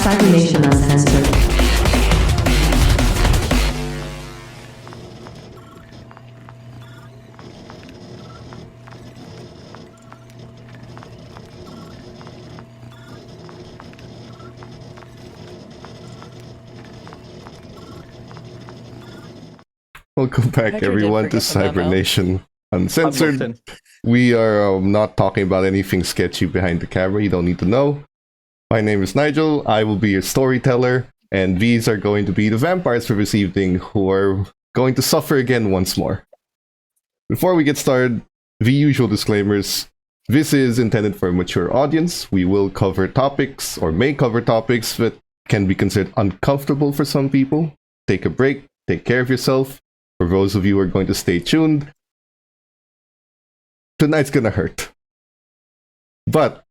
Cybernation Uncensored. Welcome back, Petra everyone, did to forget the memo. Cybernation Uncensored. We are not talking about anything sketchy behind the camera. You don't need to know. My name is Nigel. I will be your storyteller, and these are going to be the vampires for this evening, who are going to suffer again once more. Before we get started, the usual disclaimers. This is intended for a mature audience. We will cover topics, or may cover topics, that can be considered uncomfortable for some people. Take a break. Take care of yourself. For those of you who are going to stay tuned, tonight's gonna hurt. But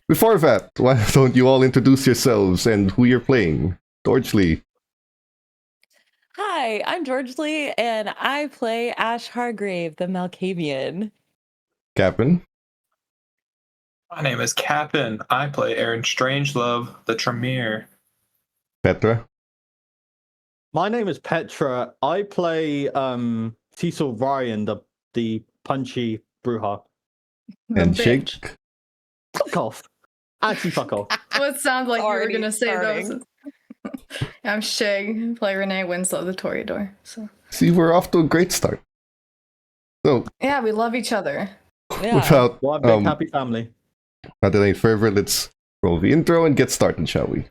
before that, why don't you all introduce yourselves and who you're playing? George Lee. Hi, I'm George Lee, and I play Ash Hargrave, the Malkavian. Captain. My name is Captain. I play Aaron Strangelove, the Tremere. Petra. My name is Petra. I play Cecil Ryan, the punchy Bruja. And Shake. Fuck off. Actually, fuck off. Well, it sounds like you were Already going to say starting. those. I'm Shig, play Renee Winslow, the Toreador. So See, we're off to a great start. So, yeah, we love each other. Yeah. without One big happy family. any further, let's roll the intro and get started, shall we?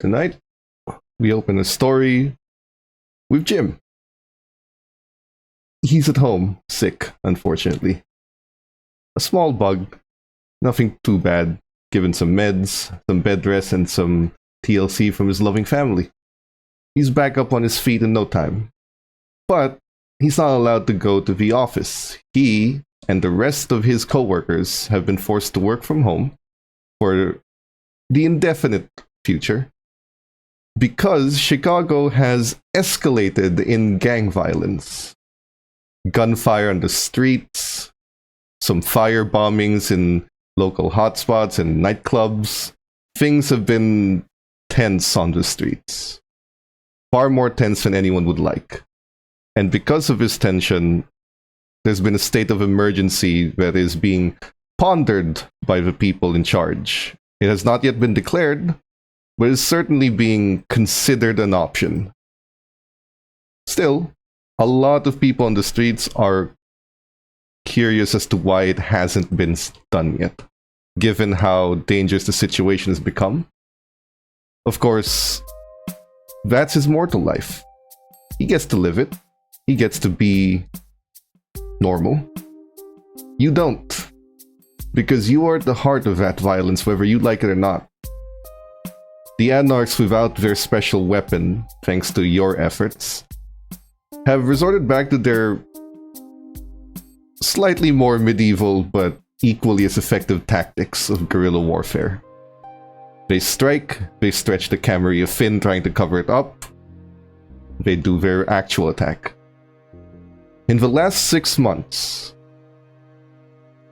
Tonight, we open a story with Jim. He's at home, sick, unfortunately. A small bug, nothing too bad, given some meds, some bed rest, and some TLC from his loving family. He's back up on his feet in no time. But he's not allowed to go to the office. He and the rest of his co-workers have been forced to work from home for the indefinite future, because Chicago has escalated in gang violence. Gunfire on the streets, some fire bombings in local hotspots and nightclubs. Things have been tense on the streets. Far more tense than anyone would like. And because of this tension, there's been a state of emergency that is being pondered by the people in charge. It has not yet been declared, but is certainly being considered an option. Still, a lot of people on the streets are curious as to why it hasn't been done yet, given how dangerous the situation has become. Of course, that's his mortal life. He gets to live it. He gets to be normal. You don't, because you are at the heart of that violence, whether you like it or not. The Anarchs, without their special weapon, thanks to your efforts, have resorted back to their slightly more medieval but equally as effective tactics of guerrilla warfare. They strike, they stretch the Camarilla fin trying to cover it up, they do their actual attack. In the last 6 months,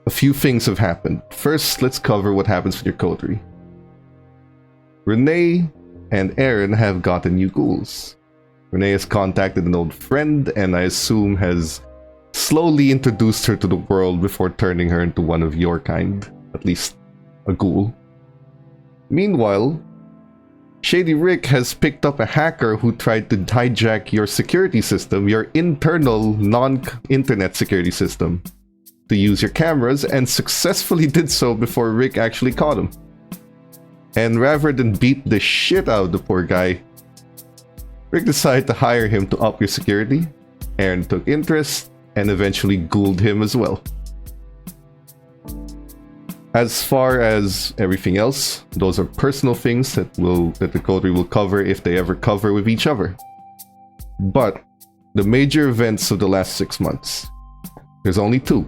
a few things have happened. First, let's cover what happens with your coterie. Renee and Aaron have gotten new ghouls. Renee has contacted an old friend and I assume has slowly introduced her to the world before turning her into one of your kind, at least a ghoul. Meanwhile, Shady Rick has picked up a hacker who tried to hijack your security system, your internal non-internet security system, to use your cameras, and successfully did so before Rick actually caught him. And rather than beat the shit out of the poor guy, Rick decided to hire him to up your security. Aaron took interest and eventually ghouled him as well. As far as everything else, those are personal things that the coterie will cover if they ever cover with each other. But the major events of the last 6 months, there's only 2.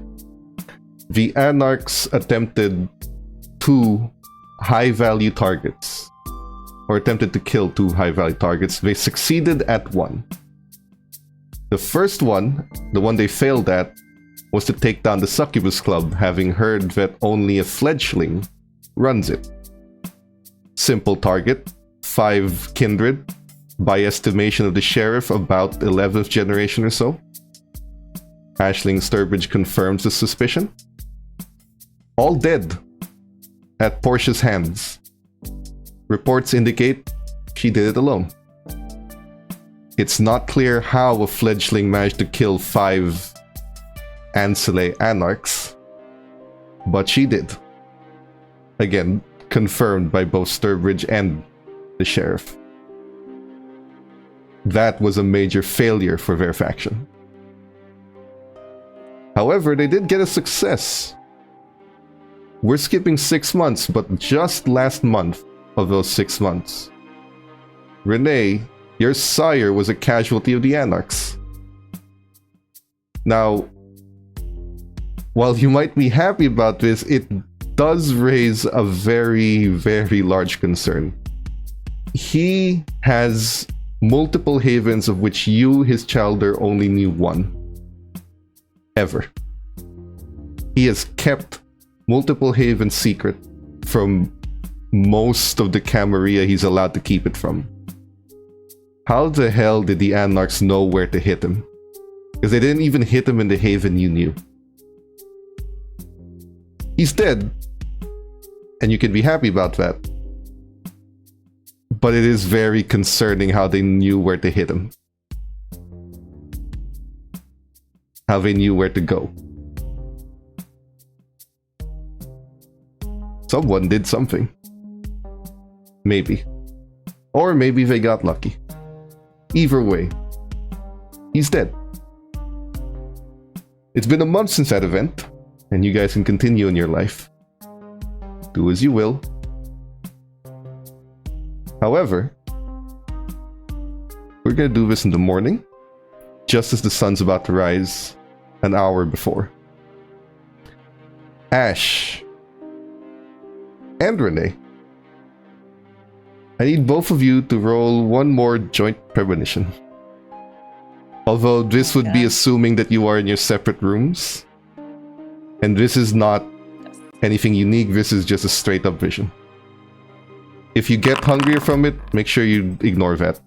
The Anarchs attempted 2 high-value targets, or attempted to kill 2 high-value targets. They succeeded at 1. The first one, the one they failed at, was to take down the Succubus Club, having heard that only a fledgling runs it. Simple target, 5 kindred, by estimation of the sheriff, about 11th generation or so. Aisling Sturbridge confirms the suspicion. All dead at Portia's hands. Reports indicate she did it alone. It's not clear how a fledgling managed to kill 5 Ancillary Anarchs, but she did. Again, confirmed by both Sturbridge and the sheriff. That was a major failure for their faction. However, they did get a success. We're skipping 6 months, but just last month of those 6 months, Renee, your sire, was a casualty of the Anarchs. Now, while you might be happy about this, it does raise a very, very large concern. He has multiple havens of which you, his childer, only knew 1. Ever. He has kept multiple havens secret from most of the Camarilla he's allowed to keep it from. How the hell did the Anarchs know where to hit him? Because they didn't even hit him in the haven you knew. He's dead, and you can be happy about that. But it is very concerning how they knew where to hit him. How they knew where to go. Someone did something. Maybe. Or maybe they got lucky. Either way, he's dead. It's been a month since that event, and you guys can continue in your life. Do as you will. However, we're gonna do this in the morning, just as the sun's about to rise, an hour before. Ash and Renee, I need both of you to roll one more joint premonition. Although this would be assuming that you are in your separate rooms. And this is not anything unique, this is just a straight up vision. If you get hungrier from it, make sure you ignore that.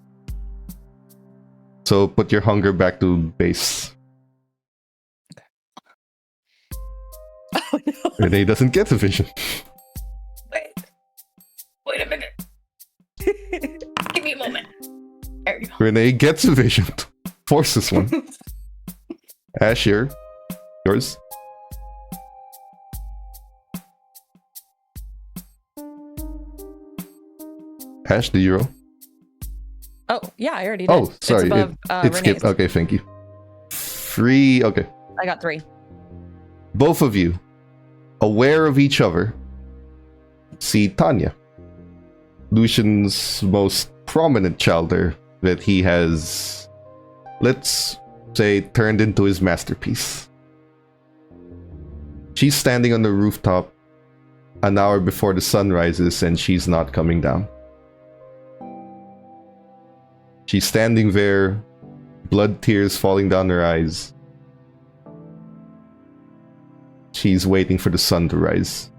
So put your hunger back to base. Oh no. Renee doesn't get the vision. Wait a minute. Give me a moment. There you go. Renee gets a vision. Forces one. Ash, here. Yours. Ash, did you roll? Oh, yeah, I already did. Oh, sorry. It's above, It Renee's. skipped. Okay, thank you. 3. Okay. I got 3. Both of you, aware of each other, see Tanya, Lucian's most prominent childer that he has, let's say, turned into his masterpiece. She's standing on the rooftop an hour before the sun rises and she's not coming down. She's standing there, blood tears falling down her eyes. She's waiting for the sun to rise.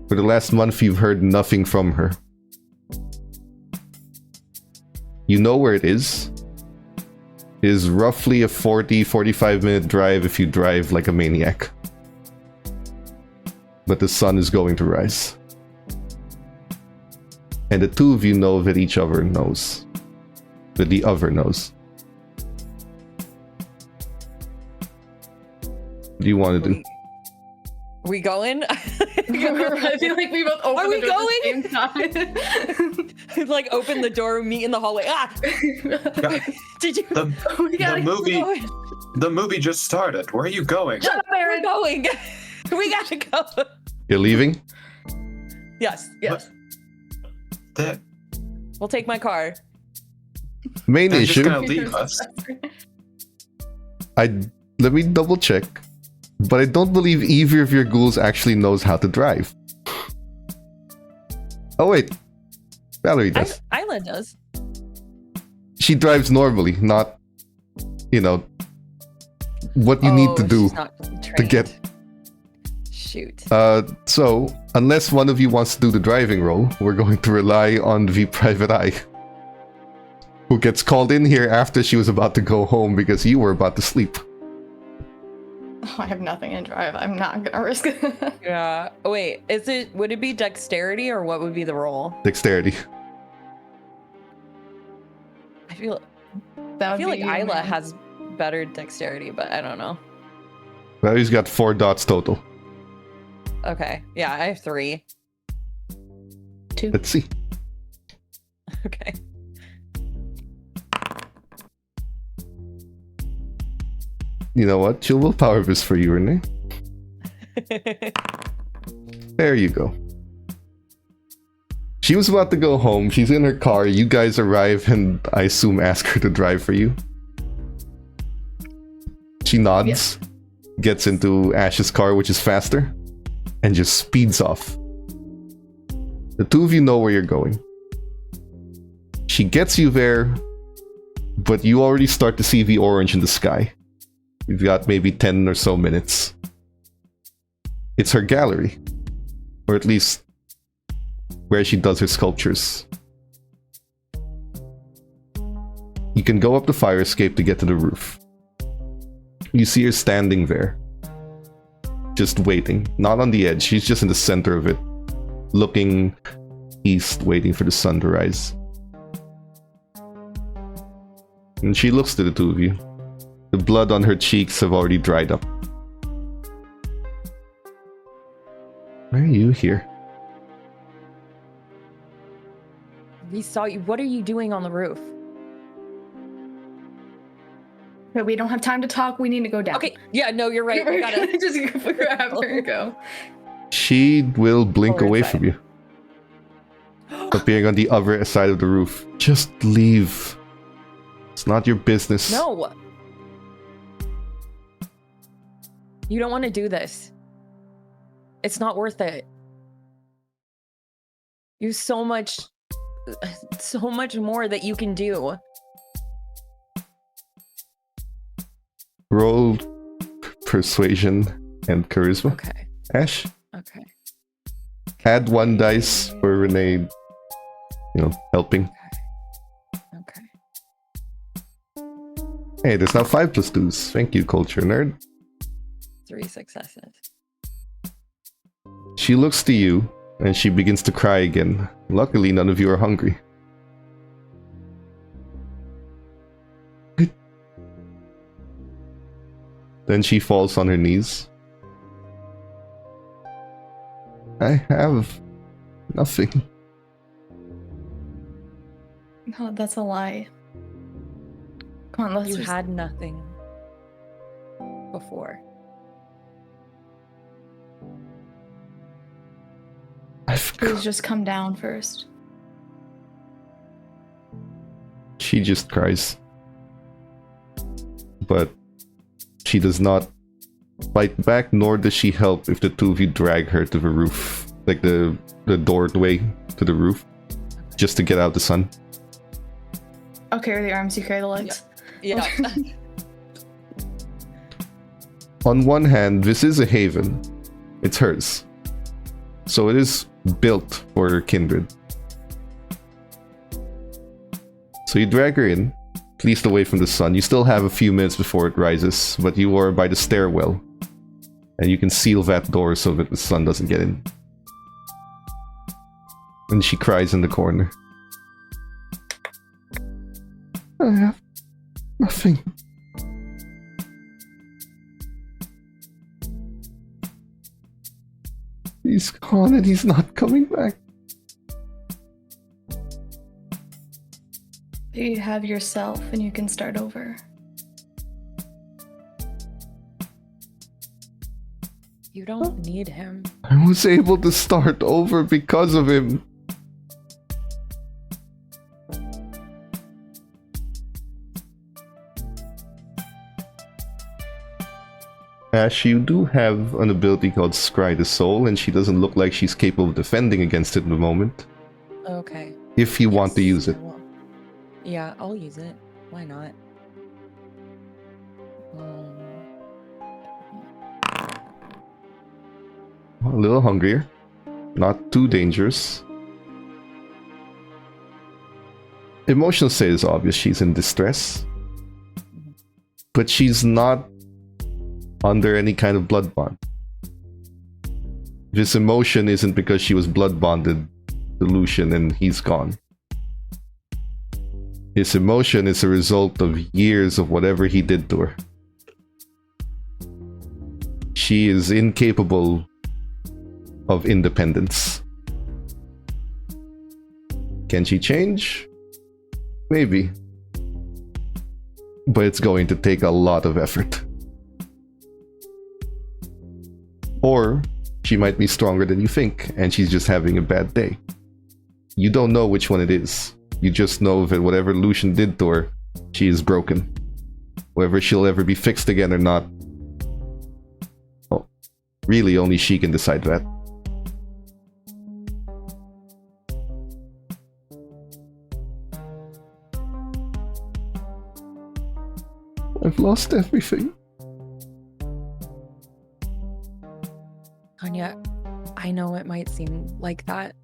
For the last month, you've heard nothing from her. You know where it is. It is roughly a 40-45 minute drive if you drive like a maniac. But the sun is going to rise. And the two of you know that each other knows. That the other knows. What do you want to do? We going? I feel like we both open Are we the door at the same time. Like open the door, meet in the hallway. Ah! Did you? The movie just started. Where are you going? Shut up, We're Aaron. going. We gotta go. You're leaving? Yes. Yes. They're We'll take my car. Main just issue. gonna leave us. Let me double check. But I don't believe either of your ghouls actually knows how to drive. Oh wait. Valerie does. Isla does. She drives normally, not, you know, what you need to Oh, do she's not to trained. get. Shoot. So, unless one of you wants to do the driving role, we're going to rely on the private eye. Who gets called in here after she was about to go home because you were about to sleep. Oh, I have nothing in drive. I'm not gonna risk it. Yeah. Oh, wait. Would it be dexterity or what would be the roll? Dexterity. I feel That would like be you, Isla man. has better dexterity, but I don't know. Valerie's got 4 dots total. Okay. Yeah, I have 3. 2. Let's see. Okay. You know what? She'll willpower this for you, Renee. There you go. She was about to go home. She's in her car. You guys arrive and I assume ask her to drive for you. She nods, Yes. gets into Ash's car, which is faster, and just speeds off. The two of you know where you're going. She gets you there, but you already start to see the orange in the sky. You've got maybe 10 or so minutes. It's her gallery. Or at least where she does her sculptures. You can go up the fire escape to get to the roof. You see her standing there. Just waiting. Not on the edge, she's just in the center of it. Looking east, waiting for the sun to rise. And she looks to the two of you. The blood on her cheeks have already dried up. Why are you here? We saw you. What are you doing on the roof? But we don't have time to talk. We need to go down. Okay. Yeah, no, you're right. We gotta. just grab her and go. She will blink Oh, away inside. from you, appearing on the other side of the roof. Just leave. It's not your business. No. You don't want to do this. It's not worth it. You have so much more that you can do. Roll persuasion and charisma. Okay. Ash, Okay. add 1 dice for Renee, helping. Okay. Hey, there's now 5 plus 2s. Thank you, culture nerd. 3 successes. She looks to you, and she begins to cry again. Luckily, none of you are hungry. Then she falls on her knees. I have nothing. No, that's a lie. Come on, let's You just... had nothing before. Please just come down first. She just cries. But she does not fight back, nor does she help if the two of you drag her to the roof. Like the doorway to the roof. Just to get out the sun. I'll carry the arms, you carry the legs. Yeah. On one hand, this is a haven. It's hers. So it is built for kindred. So you drag her in, pleased away from the sun. You still have a few minutes before it rises, but you are by the stairwell. And you can seal that door so that the sun doesn't get in. And she cries in the corner. I have nothing. He's gone and he's not coming back. You have yourself and you can start over. You don't need him. I was able to start over because of him. Ash, you do have an ability called Scry the Soul, and she doesn't look like she's capable of defending against it in the moment. Okay. If you want to Yes, use I it. will. Yeah, I'll use it. Why not? A little hungrier. Not too dangerous. Emotional state is obvious. She's in distress. But she's not under any kind of blood bond. This emotion isn't because she was blood bonded to Lucian and he's gone. His emotion is a result of years of whatever he did to her. She is incapable of independence. Can she change? Maybe. But it's going to take a lot of effort. Or she might be stronger than you think, and she's just having a bad day. You don't know which one it is. You just know that whatever Lucian did to her, she is broken. Whether she'll ever be fixed again or not, well, really only she can decide that. I've lost everything. Anya, I know it might seem like that.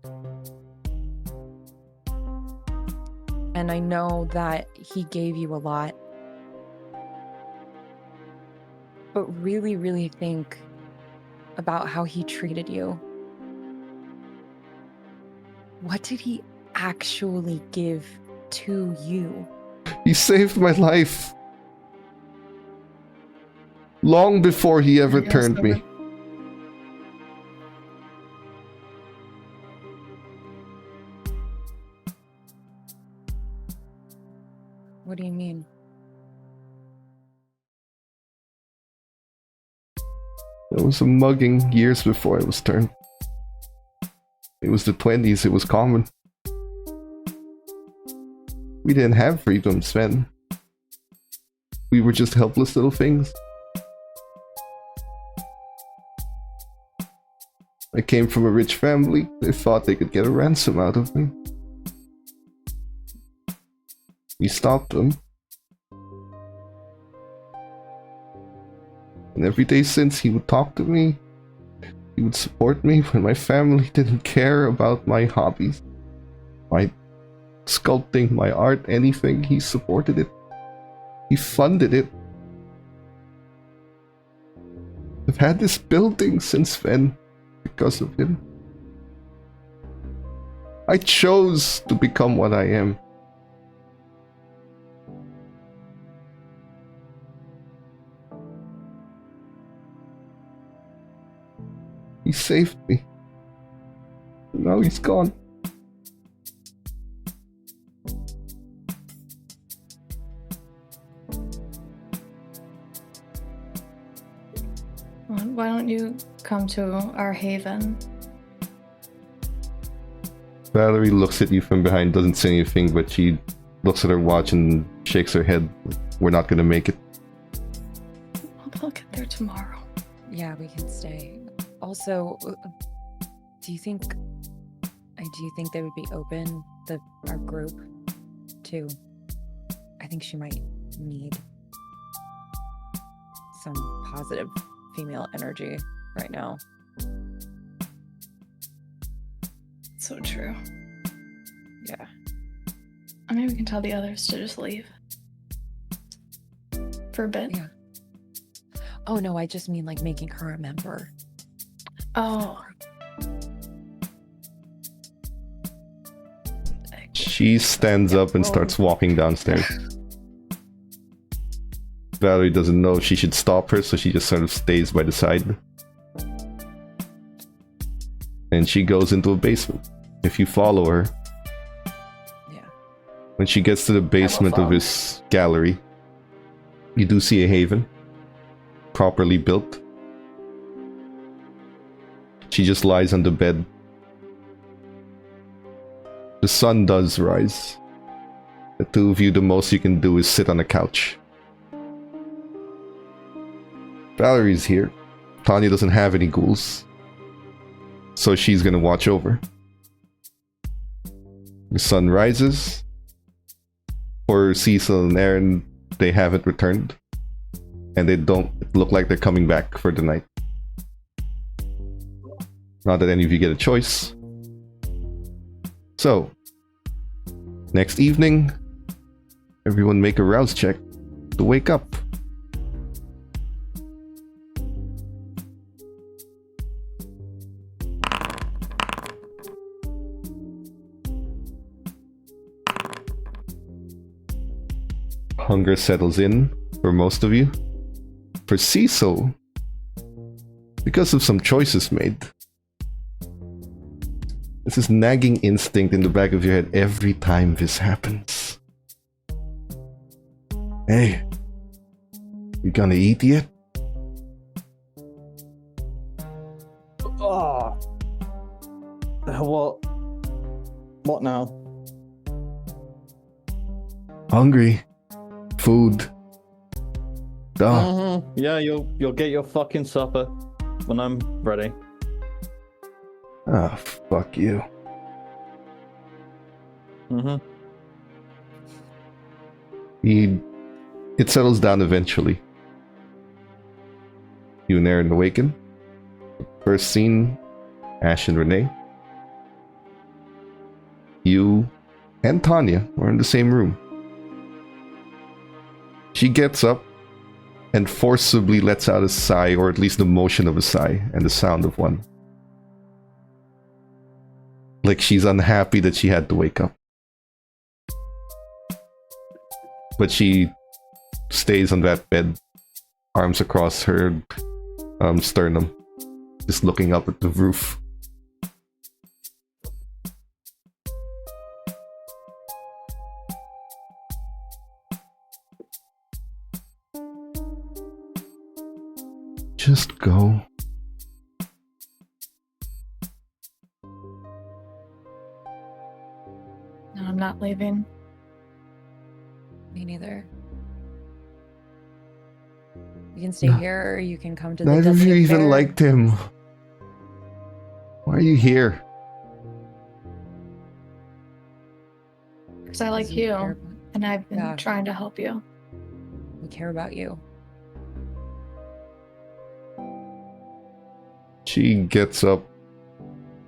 And I know that he gave you a lot. But really, really think about how he treated you. What did he actually give to you? He saved my life. Long before he ever turned me. What do you mean? There was a mugging years before I was turned. It was the 20s, it was common. We didn't have freedoms then. We were just helpless little things. I came from a rich family. They thought they could get a ransom out of me. We stopped them. And every day since, he would talk to me. He would support me when my family didn't care about my hobbies. My sculpting, my art, anything. He supported it. He funded it. I've had this building since then because of him. I chose to become what I am. He saved me. Now he's gone. Why don't you come to our haven? Valerie looks at you from behind, doesn't say anything, but she looks at her watch and shakes her head. We're not gonna make it. I'll get there tomorrow. Yeah, we can stay. Also, do you think they would be open, our group, to? I think she might need some positive female energy right now. So true. Yeah. I mean, we can tell the others to just leave. For a bit. Yeah. Oh no, I just mean like making her a member. Oh. She stands up and starts walking downstairs. Valerie doesn't know if she should stop her, so she just sort of stays by the side. And she goes into a basement. If you follow her, Yeah. when she gets to the basement of his gallery, you do see a haven, properly built. She just lies on the bed. The sun does rise. The two of you, the most you can do is sit on a couch. Valerie's here. Tanya doesn't have any ghouls, so she's gonna watch over. The sun rises. For Cecil and Aaron, they haven't returned, and they don't look like they're coming back for the night. Not that any of you get a choice. So, next evening, everyone make a rouse check to wake up. Hunger settles in for most of you. For Cecil, because of some choices made, there's this nagging instinct in the back of your head every time this happens. Hey, you gonna eat yet? Oh. What now? Hungry. Food. Duh. Mm-hmm. Yeah, you'll get your fucking supper when I'm ready. Ah, fuck you. Mm-hmm. It settles down eventually. You and Aaron awaken. First scene, Ash and Renee. You and Tanya are in the same room. She gets up and forcibly lets out a sigh, or at least the motion of a sigh and the sound of one. Like she's unhappy that she had to wake up. But she stays on that bed, arms across her sternum, just looking up at the roof. Just go. No, I'm not leaving. Me neither. You can stay here, or you can come to the Neither of you Dusty even Fair. liked him. Why are you here? Because I like Because we care you, about- and I've been Yeah. trying to help you. We care about you. She gets up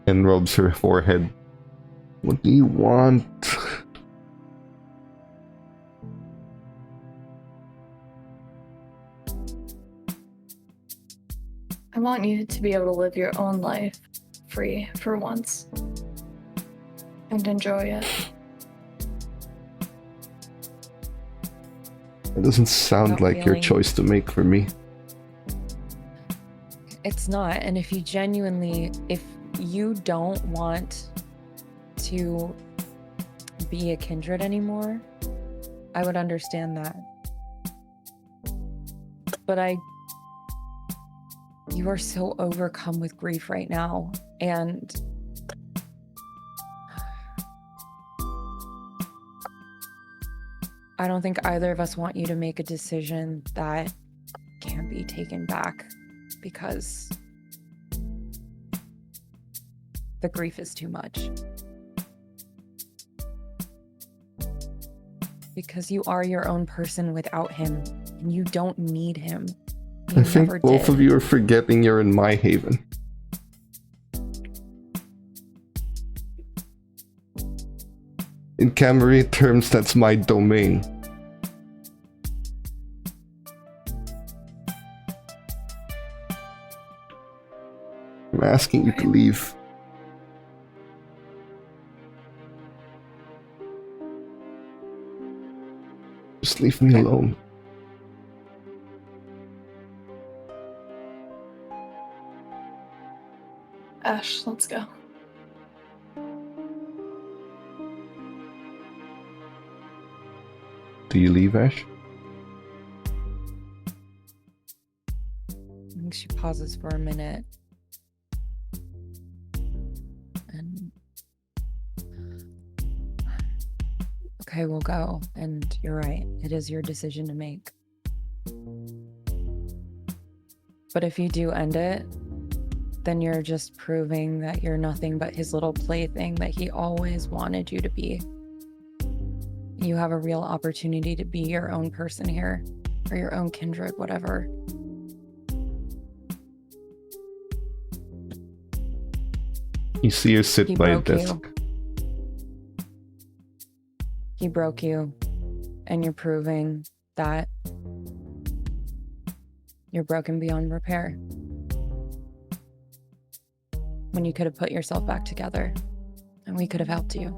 and rubs her forehead. What do you want? I want you to be able to live your own life free for once and enjoy it. It doesn't sound Not like your feeling- choice to make for me. It's not. And if you don't want to be a kindred anymore, I would understand that. But you are so overcome with grief right now, and I don't think either of us want you to make a decision that can't be taken back because the grief is too much. Because you are your own person without him, and you don't need him. You I think never both did. of you are forgetting you're in my haven. In Camarilla terms, that's my domain. I'm asking you to leave. Just leave me alone. Ash, let's go. Do you leave, Ash? I think she pauses for a minute. And okay, we'll go. And you're right. It is your decision to make. But if you do end it, then you're just proving that you're nothing but his little plaything that he always wanted you to be. You have a real opportunity to be your own person here, or your own kindred, whatever. You see her sit He by a broke you. desk. He broke you, and you're proving that you're broken beyond repair. When you could have put yourself back together, and we could have helped you.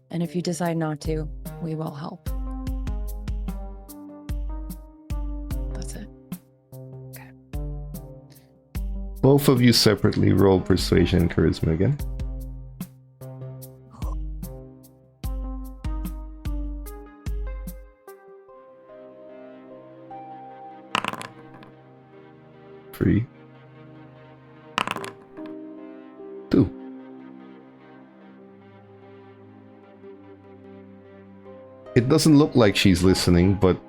And if you decide not to, we will help. That's it. Okay. Both of you separately roll persuasion and charisma again. Three. 2. It doesn't look like she's listening, but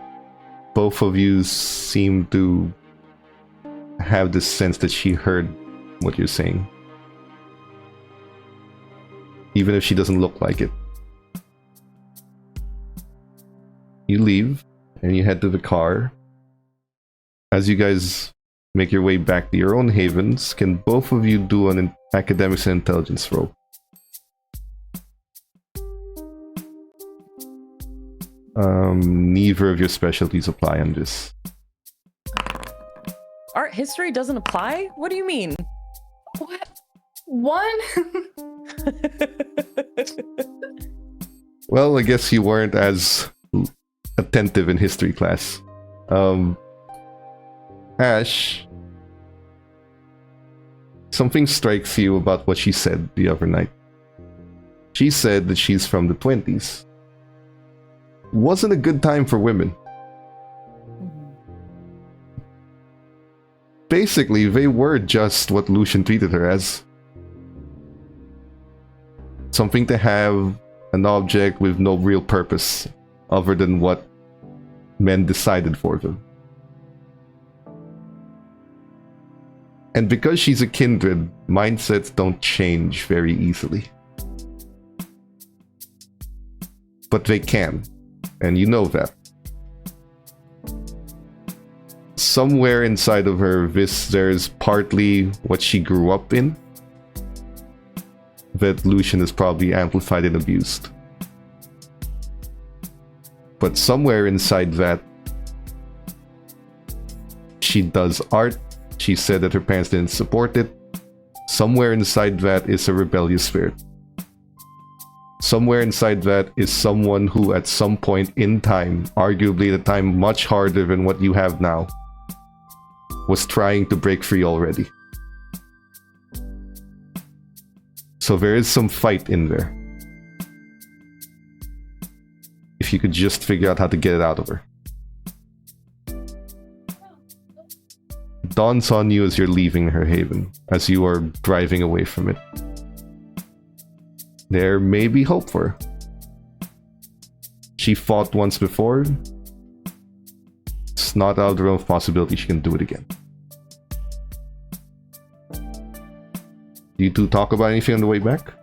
both of you seem to have this sense that she heard what you're saying. Even if she doesn't look like it. You leave, and you head to the car. As you guys make your way back to your own havens, can both of you do an academics and intelligence roll? Neither of your specialties apply on this. Art history doesn't apply? What do you mean? What? One? Well, I guess you weren't as attentive in history class. Ash, something strikes you about what she said the other night. She said that she's from the 20s. Wasn't a good time for women. Basically, they were just what Lucian treated her as. Something to have, an object with no real purpose other than what men decided for them. And because she's a kindred, mindsets don't change very easily. But they can, and you know that. Somewhere inside of her, there's partly what she grew up in that Lucian has probably amplified and abused. But somewhere inside that, she does art. She said that her parents didn't support it. Somewhere inside that is a rebellious spirit. Somewhere inside that is someone who at some point in time, arguably at a time much harder than what you have now, was trying to break free already. So there is some fight in there. If you could just figure out how to get it out of her. Dawns on you as you're leaving her haven, as you are driving away from it. There may be hope for her. She fought once before. It's not out of the realm of possibility she can do it again. Do you two talk about anything on the way back?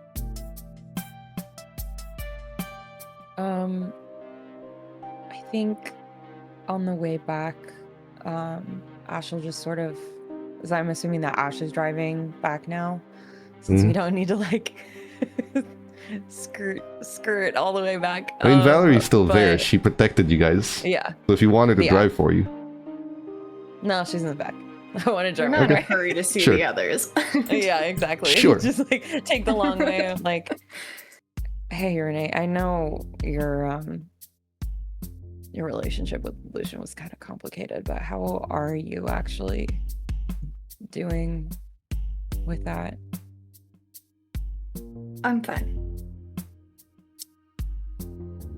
I think on the way back, Ash will just sort of, as I'm assuming that Ash is driving back now, since we don't need to like skirt all the way back. I mean, Valerie's still there. but- She protected you guys. Yeah. So if you wanted to Yeah. drive for you. No, she's in the back. I want to We're drive not in a her. hurry to see Sure. the others. Yeah, exactly. Sure. Just like take the long way. I'm like, hey, Renee, I know your relationship with Lucian was kind of complicated, but how are you actually doing with that? I'm fine.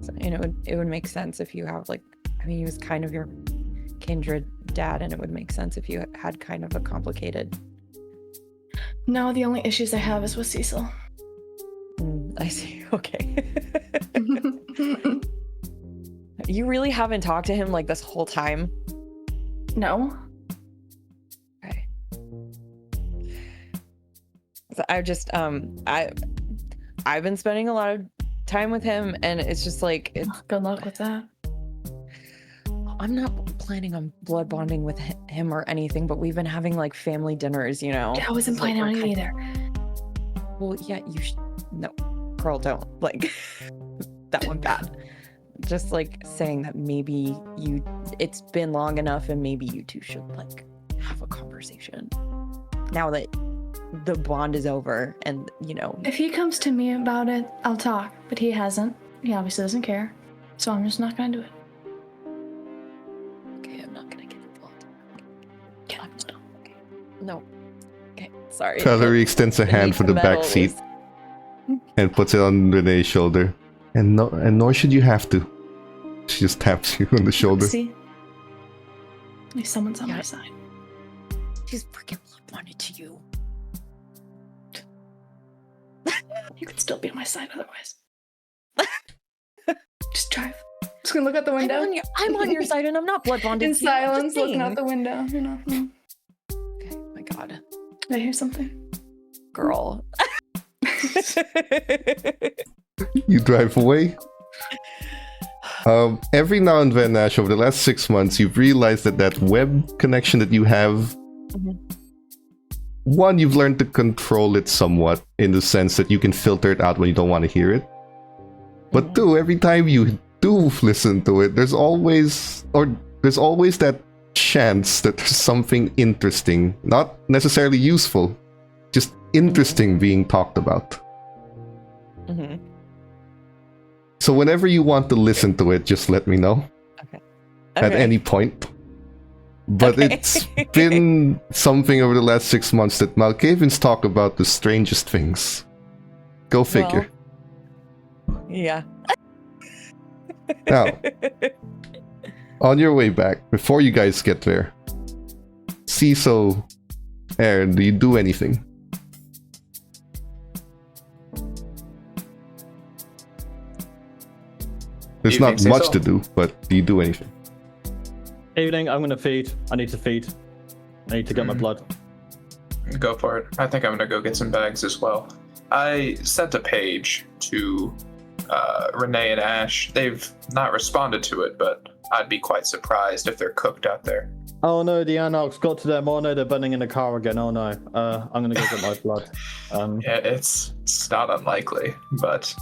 So, it would make sense if you have like, I mean, he was kind of your kindred dad, and it would make sense if you had kind of a complicated. No, the only issues I have is with Cecil. I see. Okay. You really haven't talked to him like this whole time? No. Okay. So I've just I've been spending a lot of time with him, and it's just like Good luck with that. I'm not planning on blood bonding with him or anything, but we've been having like family dinners, you know. I wasn't It's like planning on we're it kind- either. Well, yeah, you should. No, girl, don't like that one bad. Just like saying that maybe it's been long enough, and maybe you two should like have a conversation now that the bond is over, and you know. If he comes to me about it, I'll talk. But he hasn't. He obviously doesn't care. So I'm just not gonna do it. Okay, I'm not gonna get involved. Can I stop? Okay. No. Okay, sorry. Valerie extends a It hand needs for the back metal. seat and puts it on Renee's shoulder. And nor should you have to. She just taps you on the shoulder. See? At least someone's on Yeah. my side. She's freaking blood bonded to you. You could still be on my side otherwise. Just drive. Just gonna look out the window. I'm on your side, and I'm not blood bonded In to you. I'm just silence, looking out saying. the window. You know. Okay, my God, Did I hear something? girl. You drive away. Every now and then, Ash, over the last 6 months, you've realized that web connection that you have, Mhm. one, you've learned to control it somewhat in the sense that you can filter it out when you don't want to hear it. But Mhm. two, every time you do listen to it, there's always that chance that there's something interesting, not necessarily useful, just interesting being talked about. Mhm. So whenever you want to listen to it, just let me know at Okay. any point. But Okay. it's been something over the last 6 months that Malkavians talk about the strangest things. Go figure. Yeah. Now, on your way back, before you guys get there, Cecil, Aaron, do you do anything? There's You not think much so? to do, but do you do anything? Evening, I'm gonna feed. I need to feed. I need to get my blood. Go for it. I think I'm gonna go get some bags as well. I sent a page to Renee and Ash. They've not responded to it, but I'd be quite surprised if they're cooked out there. Oh no, the anarchs got to them. Oh no, they're burning in the car again. Oh no. I'm gonna go get my blood. Yeah, it's not unlikely, but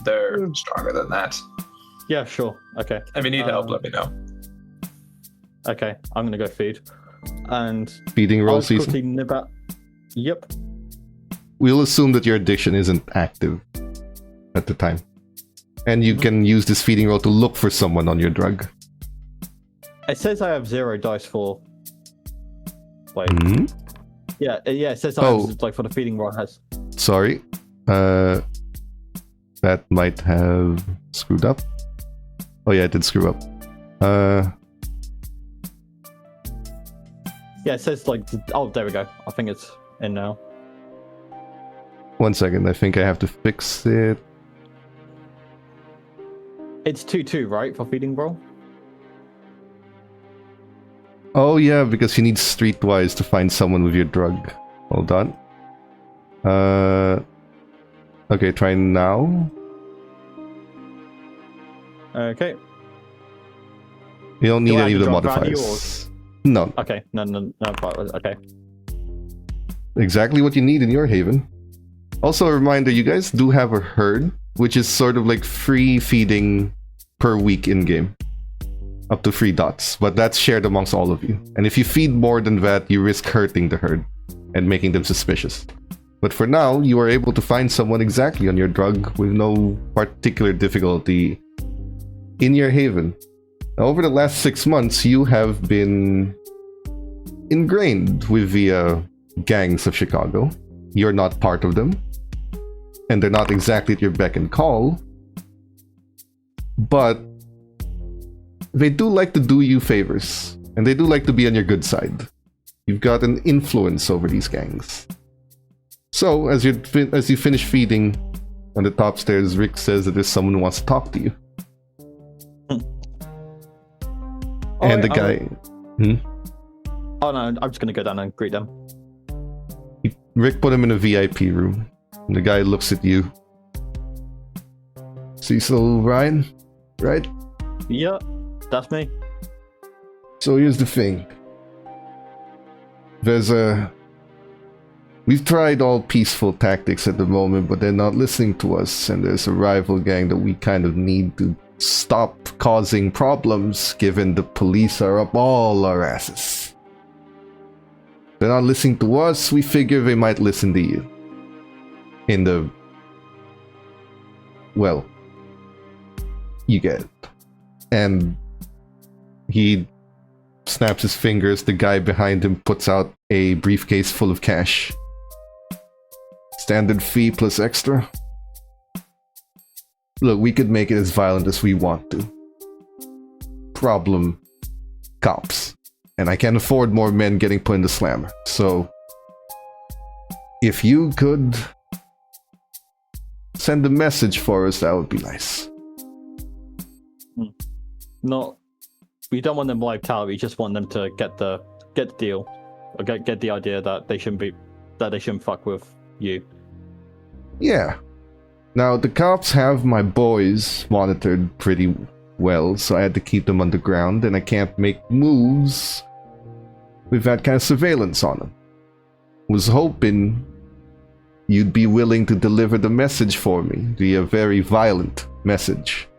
they're stronger than that. Yeah, sure. Okay. If you need help, let me know. Okay, I'm gonna go feed. And Feeding roll I'll season? quickly nib out. Yep. We'll assume that your addiction isn't active at the time. And you can use this feeding roll to look for someone on your drug. It says I have 0 dice for. Wait. Hmm? Yeah, it says I Oh. have like for the feeding rod has. Sorry. That might have screwed up. Oh yeah, it did screw up. Yeah, it says like. Oh, there we go. I think it's in now. 1 second, I think I have to fix it. It's 2-2, right, for feeding roll? Oh yeah, because you need streetwise to find someone with your drug. Hold on. Okay, try now. Okay. You don't need Do I any of have the to drop value modifiers. No, Okay. No. Right, okay. exactly what you need in your haven. Also, a reminder: you guys do have a herd, which is sort of like free feeding per week in game, up to 3 dots. But that's shared amongst all of you. And if you feed more than that, you risk hurting the herd and making them suspicious. But for now, you are able to find someone exactly on your drug with no particular difficulty in your haven. Now, over the last 6 months, you have been ingrained with the gangs of Chicago. You're not part of them, and they're not exactly at your beck and call, but they do like to do you favors, and they do like to be on your good side. You've got an influence over these gangs. So, as you finish feeding on the top stairs, Rick says that there's someone who wants to talk to you. And the guy... Oh no, I'm just gonna go down and greet them. Rick put him in a VIP room. And the guy looks at you. Cecil Ryan, right? Yeah, that's me. So here's the thing. We've tried all peaceful tactics at the moment, but they're not listening to us, and there's a rival gang that we kind of need to stop causing problems, given the police are up all our asses. They're not listening to us, we figure they might listen to you. Well, you get it. And he snaps his fingers, the guy behind him puts out a briefcase full of cash. Standard fee plus extra. Look, we could make it as violent as we want to. Problem: cops. And I can't afford more men getting put in the slammer. So, if you could send a message for us, that would be nice. Not, we don't want them wiped out. We just want them to get the deal, or get the idea that they shouldn't fuck with you. Yeah. Now, the cops have my boys monitored pretty well, so I had to keep them underground, and I can't make moves with that kind of surveillance on them. Was hoping you'd be willing to deliver the message for me, the very violent message.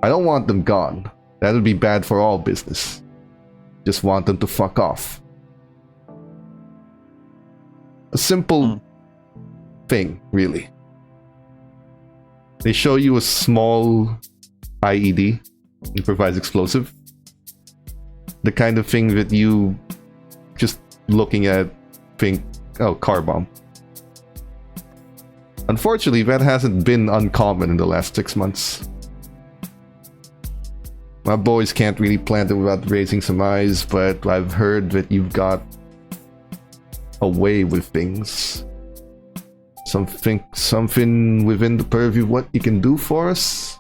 I don't want them gone. That would be bad for all business. Just want them to fuck off. A simple thing, really. They show you a small IED, improvised explosive. The kind of thing that you, just looking at, think, oh, car bomb. Unfortunately, that hasn't been uncommon in the last 6 months. My boys can't really plant it without raising some eyes, but I've heard that you've got a way with things. Something within the purview of what you can do for us?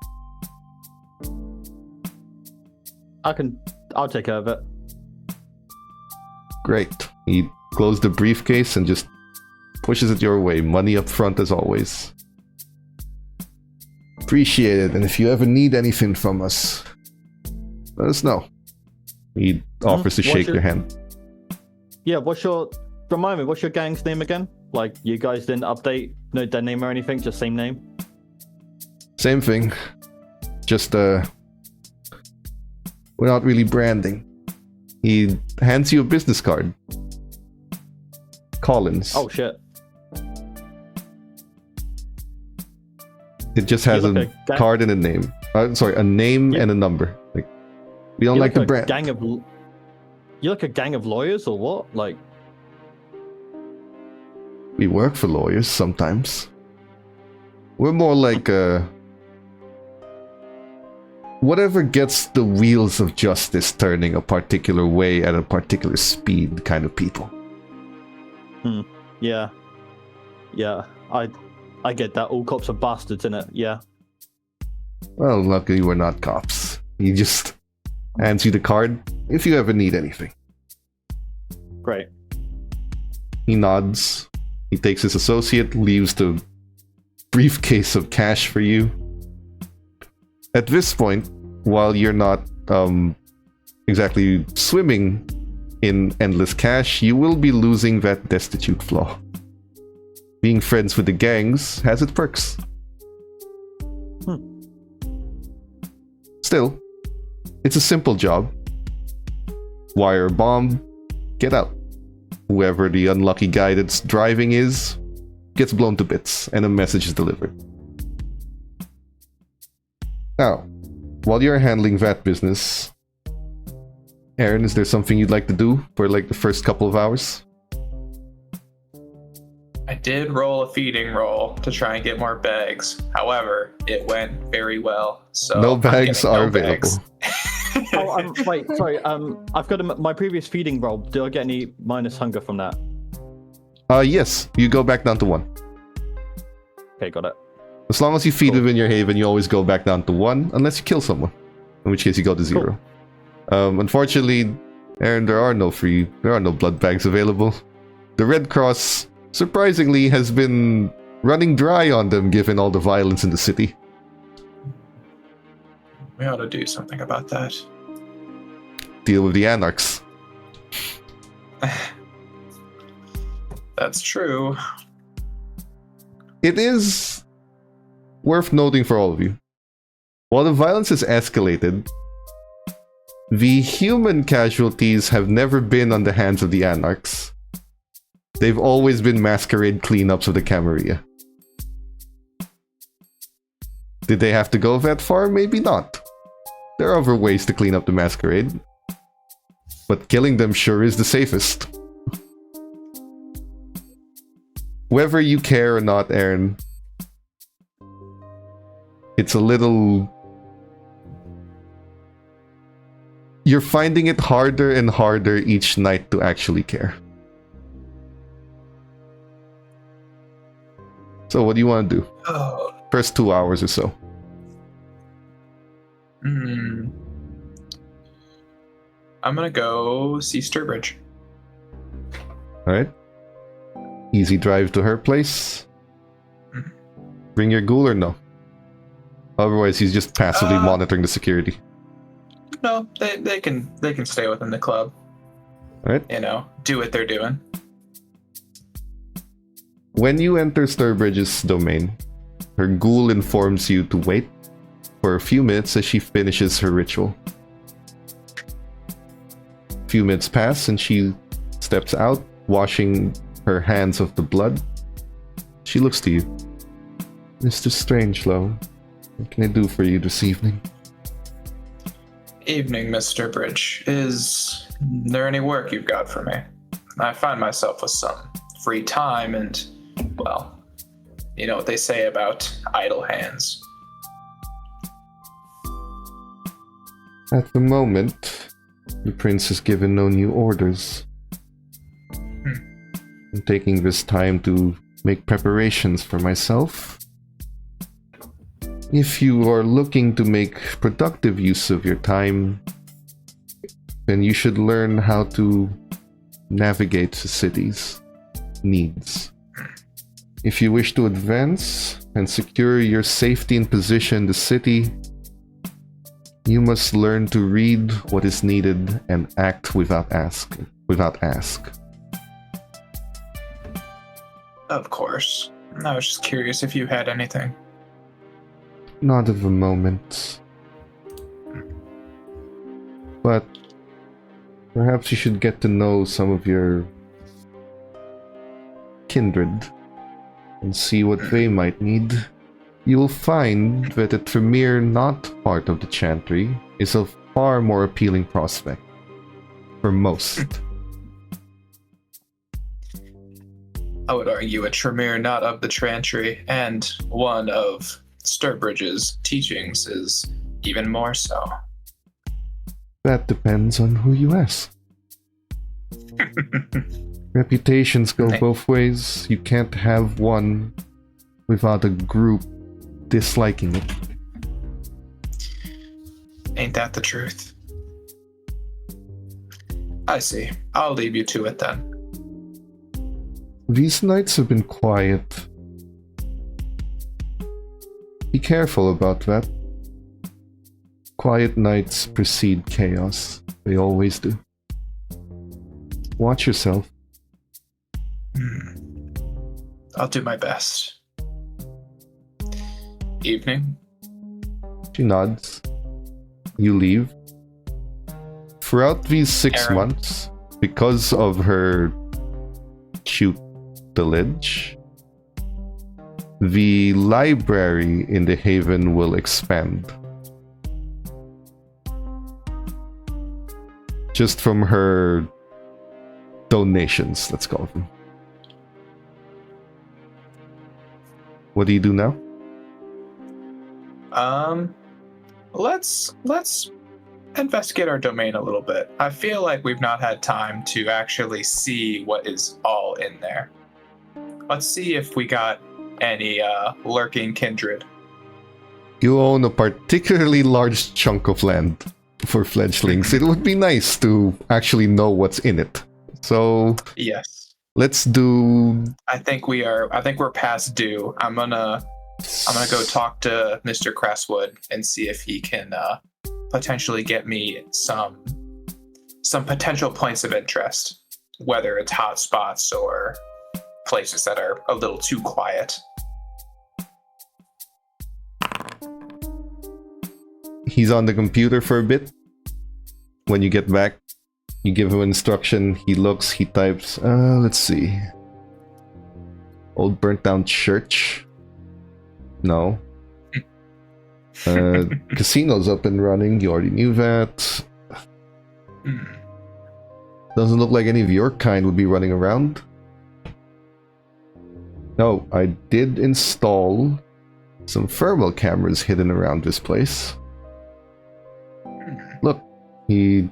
I'll take care of it. Great. He closed the briefcase and just pushes it your way. Money up front as always. Appreciate it, and if you ever need anything from us, let us know. He offers to shake your hand. Yeah, remind me, what's your gang's name again? Like, you guys didn't update, no dead name or anything, just same name? Same thing. Just, we're not really branding. He hands you a business card. Collins. Oh, shit. It just has a card and a name. A name and a number. Like, we don't like the brand. You're like a gang of lawyers or what? Like, we work for lawyers sometimes. We're more like whatever gets the wheels of justice turning a particular way at a particular speed kind of people. Yeah. Yeah. I get that. All cops are bastards, innit? Yeah. Well, luckily we're not cops. He just hands you the card if you ever need anything. Great. He nods. He takes his associate, leaves the briefcase of cash for you. At this point, while you're not exactly swimming in endless cash, you will be losing that destitute flaw. being friends with the gangs has its perks. Still, it's a simple job. Wire a bomb, get out. Whoever the unlucky guy that's driving is, gets blown to bits, and a message is delivered. Now, while you're handling that business, Aaron, is there something you'd like to do for like the first couple of hours? I did roll a feeding roll to try and get more bags. However, it went very well. So No I'm bags getting are bags. available. Wait, sorry. I've got my previous feeding roll. Do I get any minus hunger from that? Yes, you go back down to 1. Okay, got it. As long as you feed Cool. within your haven, you always go back down to 1, unless you kill someone. In which case you go to 0. Unfortunately, Aaron, there are no blood bags available. The Red Cross, surprisingly, has been running dry on them given all the violence in the city. We ought to do something about that. Deal with the anarchs. That's true. It is worth noting for all of you. While the violence has escalated, the human casualties have never been on the hands of the anarchs. They've always been Masquerade cleanups of the Camarilla. Did they have to go that far? Maybe not. There are other ways to clean up the Masquerade. But killing them sure is the safest. Whether you care or not, Aaron, it's a little... You're finding it harder and harder each night to actually care. So what do you want to do? Oh. First 2 hours or so. I'm gonna go see Sturbridge. Alright. Easy drive to her place. Bring your ghoul or no? Otherwise he's just passively monitoring the security. No, they can stay within the club. Alright. You know, do what they're doing. When you enter Sturbridge's domain, her ghoul informs you to wait for a few minutes as she finishes her ritual. A few minutes pass and she steps out, washing her hands of the blood. She looks to you. Mr. Strangelow, what can I do for you this evening? Evening, Mr. Bridge. Is there any work you've got for me? I find myself with some free time and, well, you know what they say about idle hands. At the moment, the prince has given no new orders. I'm taking this time to make preparations for myself. If you are looking to make productive use of your time, then you should learn how to navigate the city's needs. If you wish to advance and secure your safety and position in the city, you must learn to read what is needed and act without ask. Of course. I was just curious if you had anything. Not at the moment. But perhaps you should get to know some of your kindred and see what they might need. You will find that a Tremere not part of the Chantry is a far more appealing prospect for most. I would argue a Tremere not of the Chantry and one of Sturbridge's teachings is even more so. That depends on who you ask. Reputations go both ways. You can't have one without a group disliking it. Ain't that the truth? I see. I'll leave you to it then. These nights have been quiet. Be careful about that. Quiet nights precede chaos. They always do. Watch yourself. I'll do my best. Evening. She nods. You leave. Throughout these 6 Aaron. months, because of her tutelage, the library in the Haven will expand. Just from her donations, let's call them. What do you do now? Let's investigate our domain a little bit. I feel like we've not had time to actually see what is all in there. Let's see if we got any lurking kindred. You own a particularly large chunk of land for fledglings. It would be nice to actually know what's in it. So Yes. let's do. I think we're past due. I'm gonna go talk to Mr. Cresswood and see if he can potentially get me some potential points of interest, whether it's hot spots or places that are a little too quiet. He's on the computer for a bit. When you get back, you give him instruction. He looks, he types. Let's see. Old burnt down church. No. Casino's up and running. You already knew that. Doesn't look like any of your kind would be running around. No, I did install some thermal cameras hidden around this place. Look, he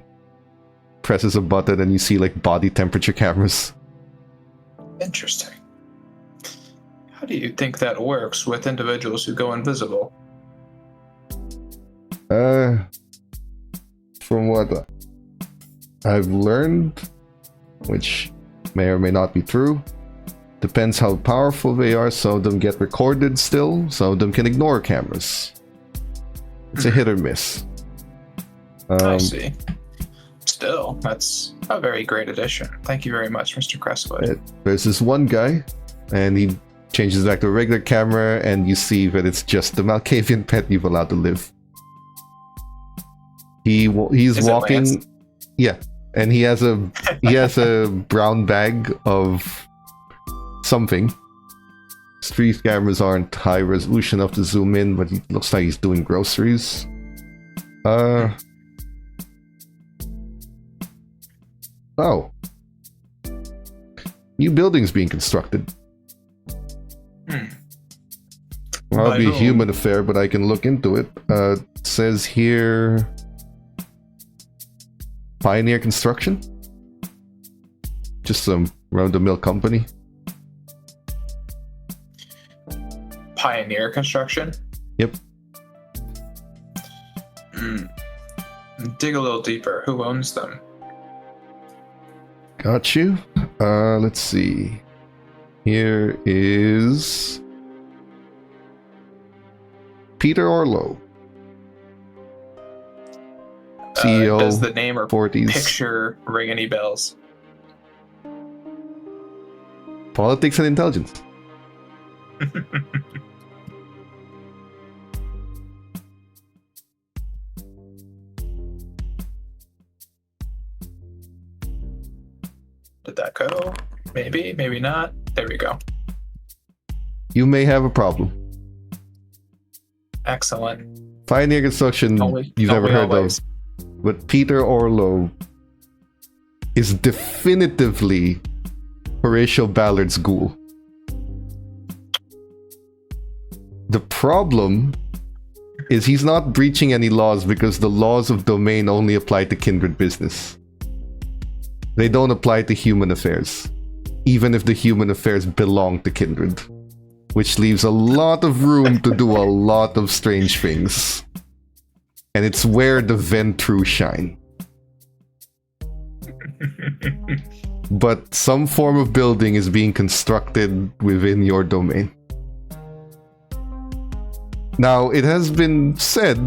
presses a button and you see like body temperature cameras. Interesting. How do you think that works with individuals who go invisible? From what I've learned, which may or may not be true, depends how powerful they are. Some of them get recorded still, some of them can ignore cameras. It's a hit or miss. I see. Still, that's a very great addition. Thank you very much, Mr. Cresswood. There's this one guy, and he changes back to a regular camera, and you see that it's just the Malkavian pet you've allowed to live. He's Is it walking, Lance? yeah, and he has a brown bag of something. Street cameras aren't high resolution enough to zoom in, but it looks like he's doing groceries. Oh. New buildings being constructed. Well, that'll be a human affair, but I can look into it. It says here... Pioneer Construction? Just some round-the-mill company. Pioneer Construction? Yep. Dig a little deeper. Who owns them? Got you. Let's see. Here is... Peter Orlow. CEO, does the name or 40s. picture ring any bells? Politics and intelligence. Did that go? Maybe, maybe not. There we go. You may have a problem. Excellent. Pioneer Construction, you've never heard of. But Peter Orlow is definitively Horatio Ballard's ghoul. The problem is he's not breaching any laws because the laws of domain only apply to kindred business. They don't apply to human affairs, even if the human affairs belong to kindred, which leaves a lot of room to do a lot of strange things. And it's where the Ventru shine. But some form of building is being constructed within your domain. Now, it has been said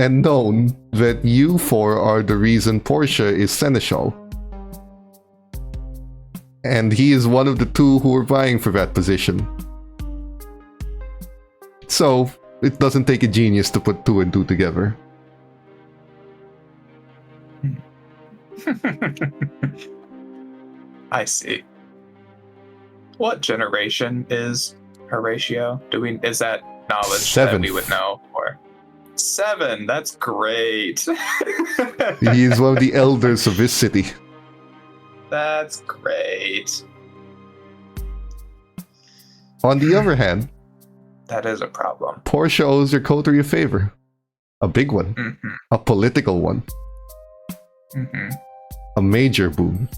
and known that you four are the reason Portia is seneschal. And he is one of the two who are vying for that position. So, it doesn't take a genius to put 2 and 2 together. I see. What generation is Horatio? Is that knowledge 7th. that we would know? Or 7? That's great. He is one of the elders of this city. That's great. On the other hand, That is a problem. Portia owes her coterie a favor. A big one. Mm-hmm. A political one. Mm-hmm. A major boon.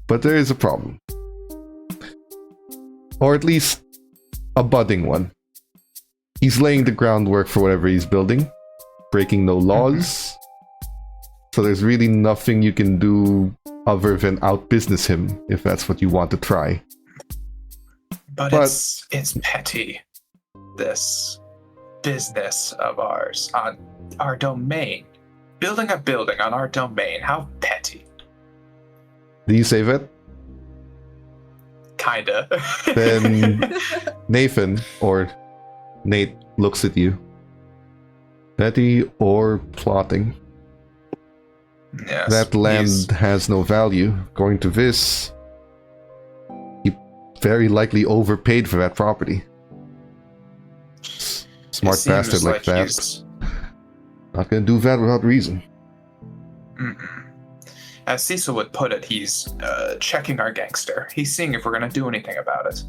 But there is a problem. Or at least a budding one. He's laying the groundwork for whatever he's building, breaking no laws. So there's really nothing you can do other than outbusiness him if that's what you want to try. But it's petty. This business of ours on our domain. Building a building on our domain. How petty. Do you say that? Kinda. Then Nathan, or Nate, looks at you. Petty or plotting? Yes, That land has no value. According to this, he very likely overpaid for that property. Smart bastard like that. he's- Not gonna do that without reason. Mm-mm. As Cecil would put it, he's checking our gangster. He's seeing if we're gonna do anything about it.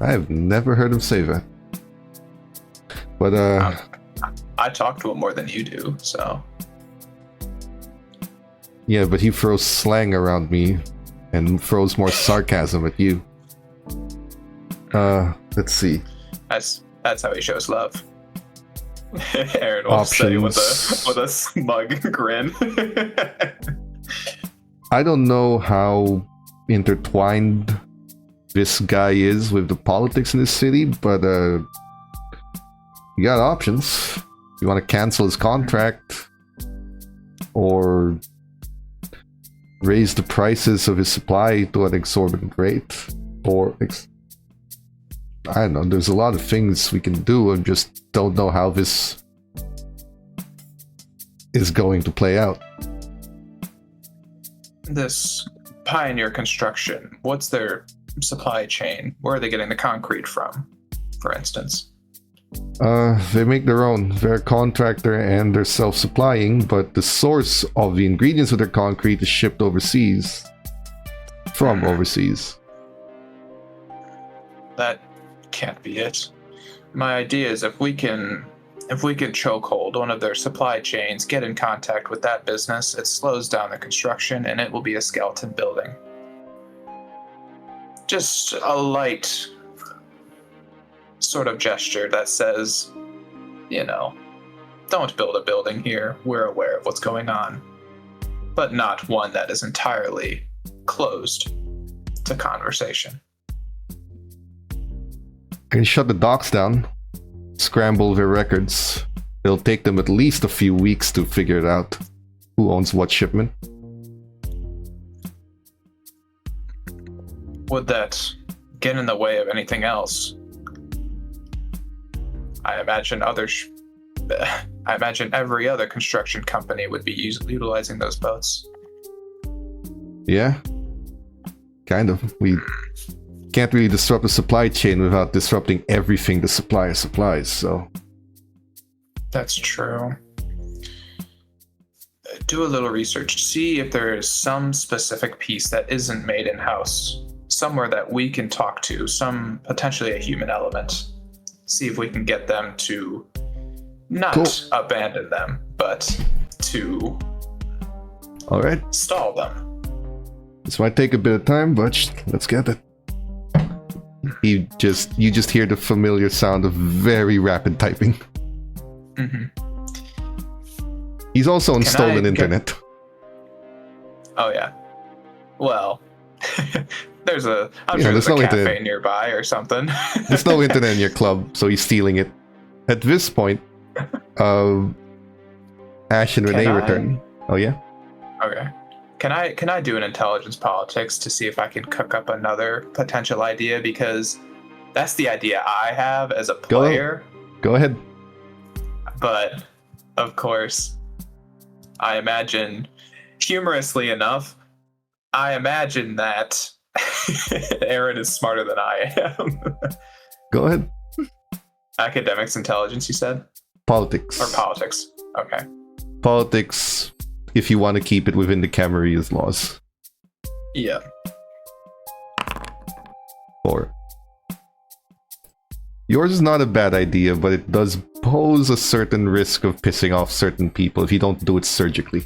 I have never heard him say that. But I talk to him more than you do, so. yeah, but he throws slang around me and throws more sarcasm at you. Let's see. That's how he shows love. Aaron will say with a smug grin. I don't know how intertwined this guy is with the politics in this city, but you got options. You want to cancel his contract or raise the prices of his supply to an exorbitant rate, or I don't know. There's a lot of things we can do. I just don't know how this is going to play out. This Pioneer Construction, what's their supply chain? Where are they getting the concrete from, for instance? They make their own. They're a contractor and they're self-supplying, but the source of the ingredients of their concrete is shipped overseas. From overseas. That can't be it. My idea is if we can chokehold one of their supply chains, get in contact with that business, it slows down the construction and it will be a skeleton building. Just a light sort of gesture that says, don't build a building here. We're aware of what's going on. But not one that is entirely closed to conversation. I can shut the docks down, scramble their records. It'll take them at least a few weeks to figure it out. Who owns what shipment? Would that get in the way of anything else? I imagine every other construction company would be utilizing those boats. Yeah. Kind of. We can't really disrupt the supply chain without disrupting everything the supplier supplies, so... That's true. Do a little research. See if there is some specific piece that isn't made in-house. Somewhere that we can talk to. Potentially a human element. See if we can get them to not abandon them, but to Alright. stall them. This might take a bit of time, but let's get it. You just hear the familiar sound of very rapid typing. Mm-hmm. He's also on stolen internet. Oh yeah. Well, there's a Yeah, there's no cafe internet. nearby or something. There's no internet in your club, so he's stealing it. At this point, Ash and Renee I- return. Oh yeah? Okay. Can I do an intelligence politics to see if I can cook up another potential idea? Because that's the idea I have as a player. Go ahead. But of course, I imagine, humorously enough, I imagine that Aaron is smarter than I am. Go ahead. Academics intelligence, you said? Politics. Or politics. Okay. Politics, if you want to keep it within the Camarilla's laws. Yeah. 4. Yours is not a bad idea, but it does pose a certain risk of pissing off certain people if you don't do it surgically.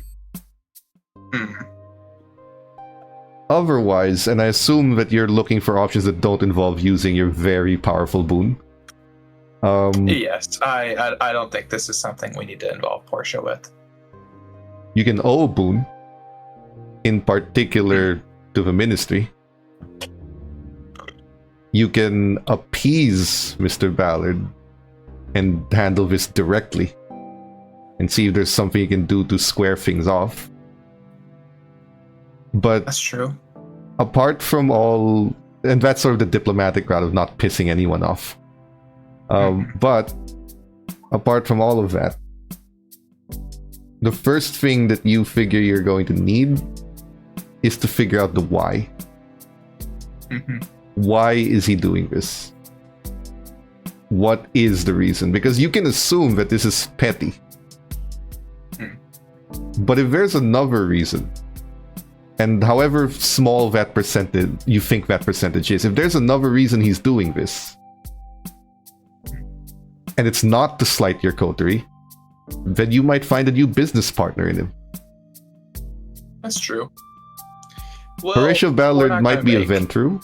Otherwise, and I assume that you're looking for options that don't involve using your very powerful boon. Yes, I don't think this is something we need to involve Portia with. You can owe a boon, in particular to the ministry. You can appease Mr. Ballard and handle this directly and see if there's something you can do to square things off. But That's true. apart from all, and that's sort of the diplomatic route of not pissing anyone off. But apart from all of that, the first thing that you figure you're going to need is to figure out the why. Why is he doing this? What is the reason? Because you can assume that this is petty. But if there's another reason, and however small that percentage you think that percentage is, if there's another reason he's doing this, and it's not to slight your coterie, then you might find a new business partner in him. That's true. Well, Horatio we're Ballard not might gonna be a make- Ventru,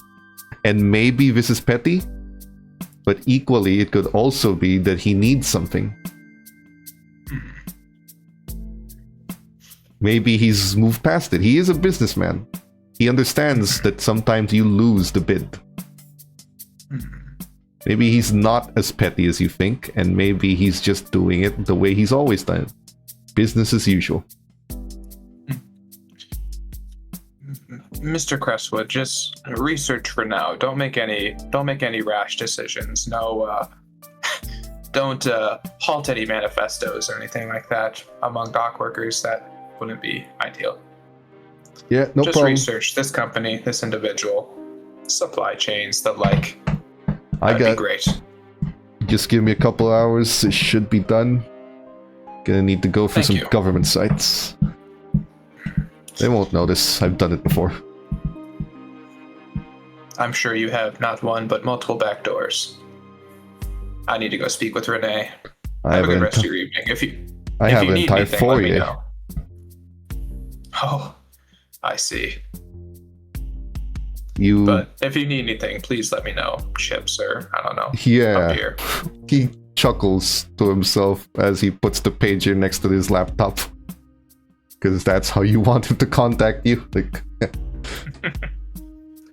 and maybe this is petty, but equally it could also be that he needs something. Maybe he's moved past it. He is a businessman. He understands that sometimes you lose the bid. Maybe he's not as petty as you think, and maybe he's just doing it the way he's always done it. Business as usual. Mr. Crestwood, just research for now. Don't make any rash decisions. No, don't halt any manifestos or anything like that among dock workers. That wouldn't be ideal. Yeah, no just problem. research this company, this individual, supply chains, the like. I That'd got. be great. Just give me a couple hours. It should be done. Gonna need to go through Thank some you. government sites. They won't notice. I've done it before. I'm sure you have not one but multiple back doors. I need to go speak with Renee. I Have a have good an rest of your evening. If you an need entire anything, let me foyer. know. Oh, I see. You. But if you need anything, please let me know. Chips or I don't know. A Yeah. beer. He chuckles to himself as he puts the pager next to his laptop. Because that's how you want him to contact you. Like,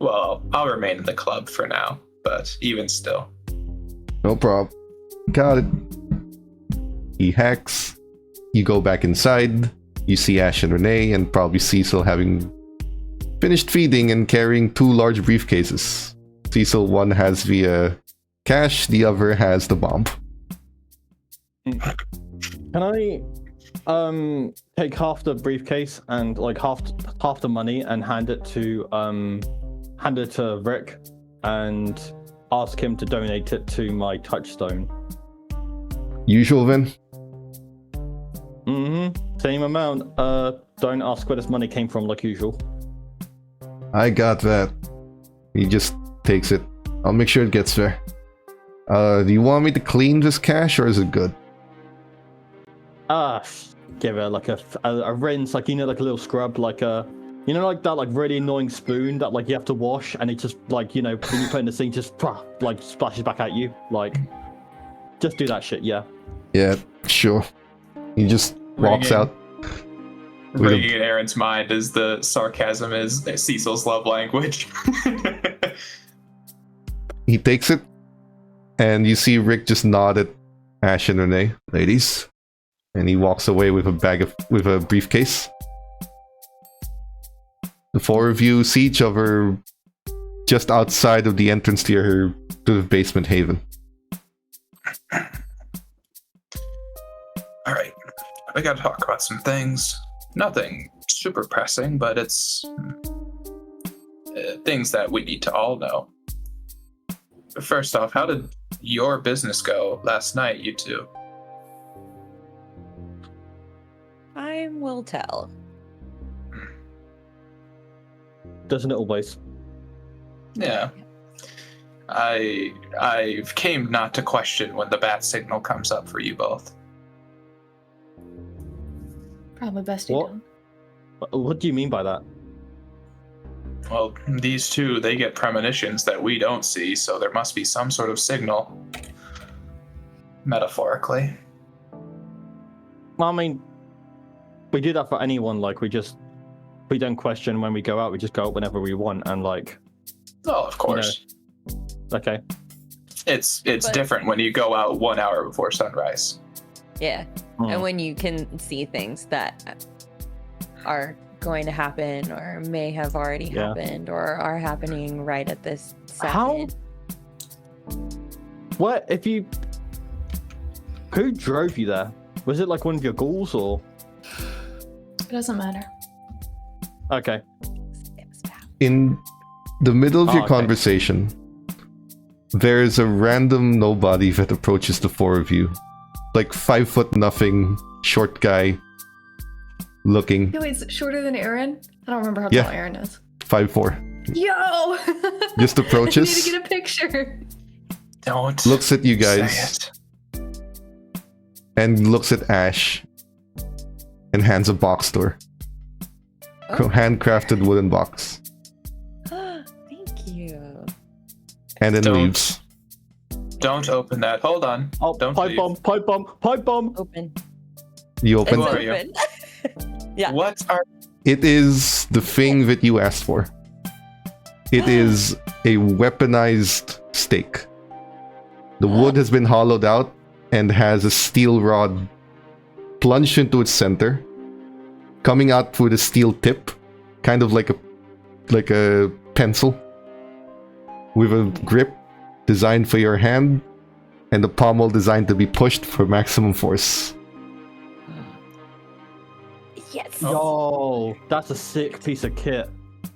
Well, I'll remain in the club for now, but even still. no problem. Got it. He hacks. You go back inside. You see Ash and Renee, and probably Cecil having finished feeding and carrying 2 large briefcases. Cecil, one has the cash, the other has the bomb. Can I take half the briefcase and like half the money and hand it to Rick and ask him to donate it to my touchstone? Usual then? Same amount. Don't ask where this money came from like usual. I got that. He just takes it. I'll make sure it gets there. Do you want me to clean this cash or is it good? Give it like a rinse, like, you know, like a little scrub, like a, you know, like that like really annoying spoon that like you have to wash and it just like, you know, when you put in the sink, just like splashes back at you. Like, just do that shit, yeah. Yeah, sure. He just walks Ringing. out. With a- Ringing in Aaron's mind is the sarcasm is Cecil's love language. He takes it, and you see Rick just nod at Ash and Renee, ladies, and he walks away with a briefcase. The four of you see each other just outside of the entrance to the basement haven. All right, we gotta talk about some things. Nothing super pressing, but it's things that we need to all know. First off, how did your business go last night, you two? Time will tell. Doesn't it always? Yeah. I came not to question when the bat signal comes up for you both. Probably best you What? don't. What do you mean by that? Well, these two, they get premonitions that we don't see, so there must be some sort of signal. Metaphorically. Well, I mean, we do that for anyone. Like, we don't question when we go out. We just go out whenever we want, and like, Oh, of course. okay. It's But- different when you go out 1 hour before sunrise. Yeah. Hmm. And when you can see things that are going to happen or may have already Yeah. happened or are happening right at this second. How? What if you? Who drove you there? Was it like one of your ghouls or? It doesn't matter. Okay. In the middle of Oh, your okay. conversation, there's a random nobody that approaches the four of you. Like 5 foot nothing, short guy looking, No, it's shorter than Aaron. I don't remember how Yeah. tall Aaron is. 5'4". Yo! Just approaches. I need to get a picture. Don't Looks at you say guys it. and looks at Ash and hands a box to her. Oh. Handcrafted wooden box. Thank you. And then Don't. leaves. Don't open that. Hold on. Oh, Don't pipe leave. bomb! Pipe bomb! Pipe bomb! Open. You open Who It's are you? open. Yeah. What are it. Is the thing that you asked for. It is a weaponized stake. The wood has been hollowed out and has a steel rod plunged into its center, coming out through the steel tip, kind of like a pencil, with a grip designed for your hand, and the pommel designed to be pushed for maximum force. Yes. Yo, that's a sick piece of kit.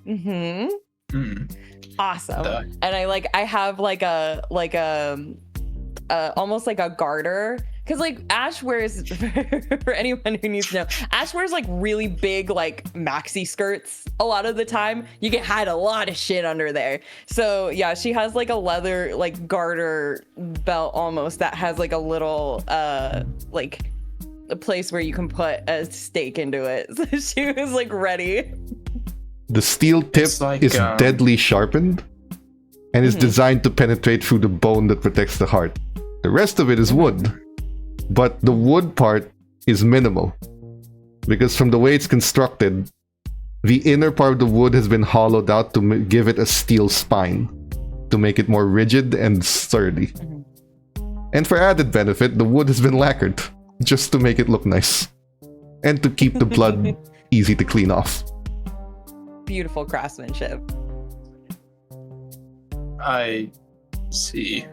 Mm-hmm. Hmm. Awesome. Duh. And I have like a almost like a garter, because like Ash wears for anyone who needs to know, Ash wears like really big like maxi skirts a lot of the time. You can hide a lot of shit under there. So yeah, she has like a leather like garter belt almost that has like a little like a place where you can put a stake into it. So she was like ready. The steel tip It's like, is deadly sharpened and is Mhm. designed to penetrate through the bone that protects the heart. The rest of it is wood, but the wood part is minimal because from the way it's constructed, the inner part of the wood has been hollowed out to give it a steel spine to make it more rigid and sturdy. Mhm. And for added benefit, the wood has been lacquered just to make it look nice and to keep the blood easy to clean off. Beautiful craftsmanship. I see.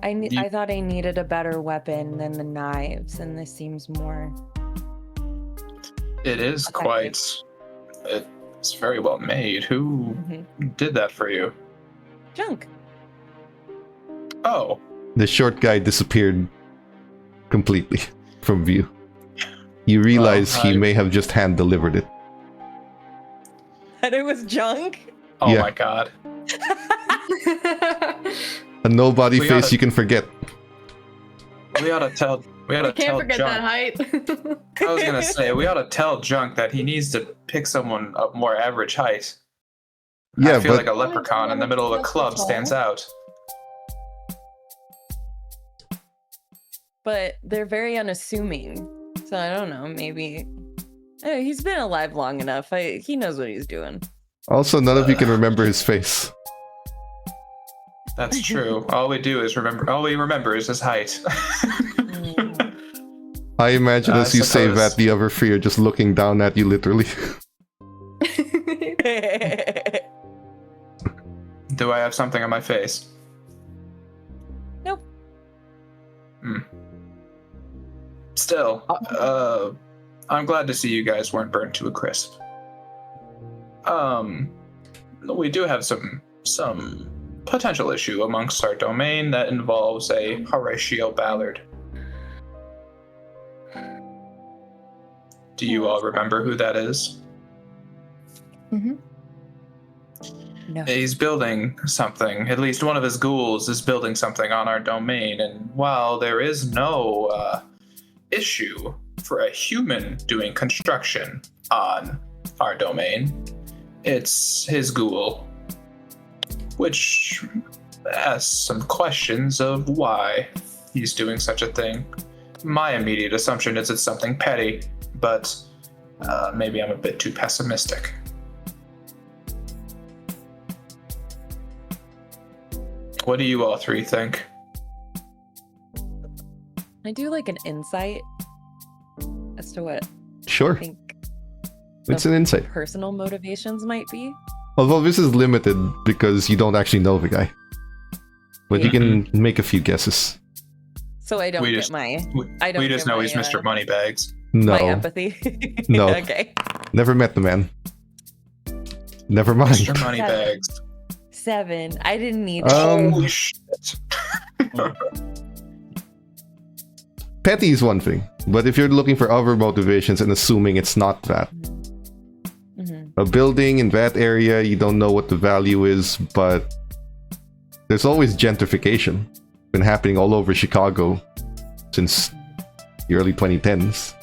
You- I thought I needed a better weapon than the knives, and this seems more. It is Effective. quite. It's very well made. Who did that for you? Junk. Oh, The short guy disappeared completely from view. You realize he I- may have just hand delivered it. And it was junk. oh Yeah. my god. A nobody We face gotta- you can forget. We ought to tell. We ought We to can't tell forget Junk. that height. I was gonna say we ought to tell Junk that he needs to pick someone of more average height. Yeah, I feel but like a leprechaun in the middle of a club stands out. But they're very unassuming. So I don't know. Maybe he's been alive long enough. He knows what he's doing. also none of you can remember his face. That's true. All we remember is his height. I imagine as you say suppose. that, the other three are just looking down at you literally. Do I have something on my face? Nope. Still, I'm glad to see you guys weren't burned to a crisp. We do have some potential issue amongst our domain that involves a Horatio Ballard. Do you all remember who that is? Mm-hmm. No. He's building something. At least one of his ghouls is building something on our domain. And while there is no issue for a human doing construction on our domain, it's his ghoul, which asks some questions of why he's doing such a thing. My immediate assumption is it's something petty, but maybe I'm a bit too pessimistic. What do you all three think? I do like an insight as to what I Sure. think It's an insight. personal motivations might be. Although this is limited because you don't actually know the guy. But you can make a few guesses. So I don't We get just- my We just know he's Mr. Moneybags. No, my empathy. No. Okay. never met the man. Never mind. Mr. Moneybags. 7. I didn't need Holy shit. Petty is one thing, but if you're looking for other motivations and assuming it's not that, Mhm. a building in that area, you don't know what the value is, but there's always gentrification. Been happening all over Chicago since the early 2010s.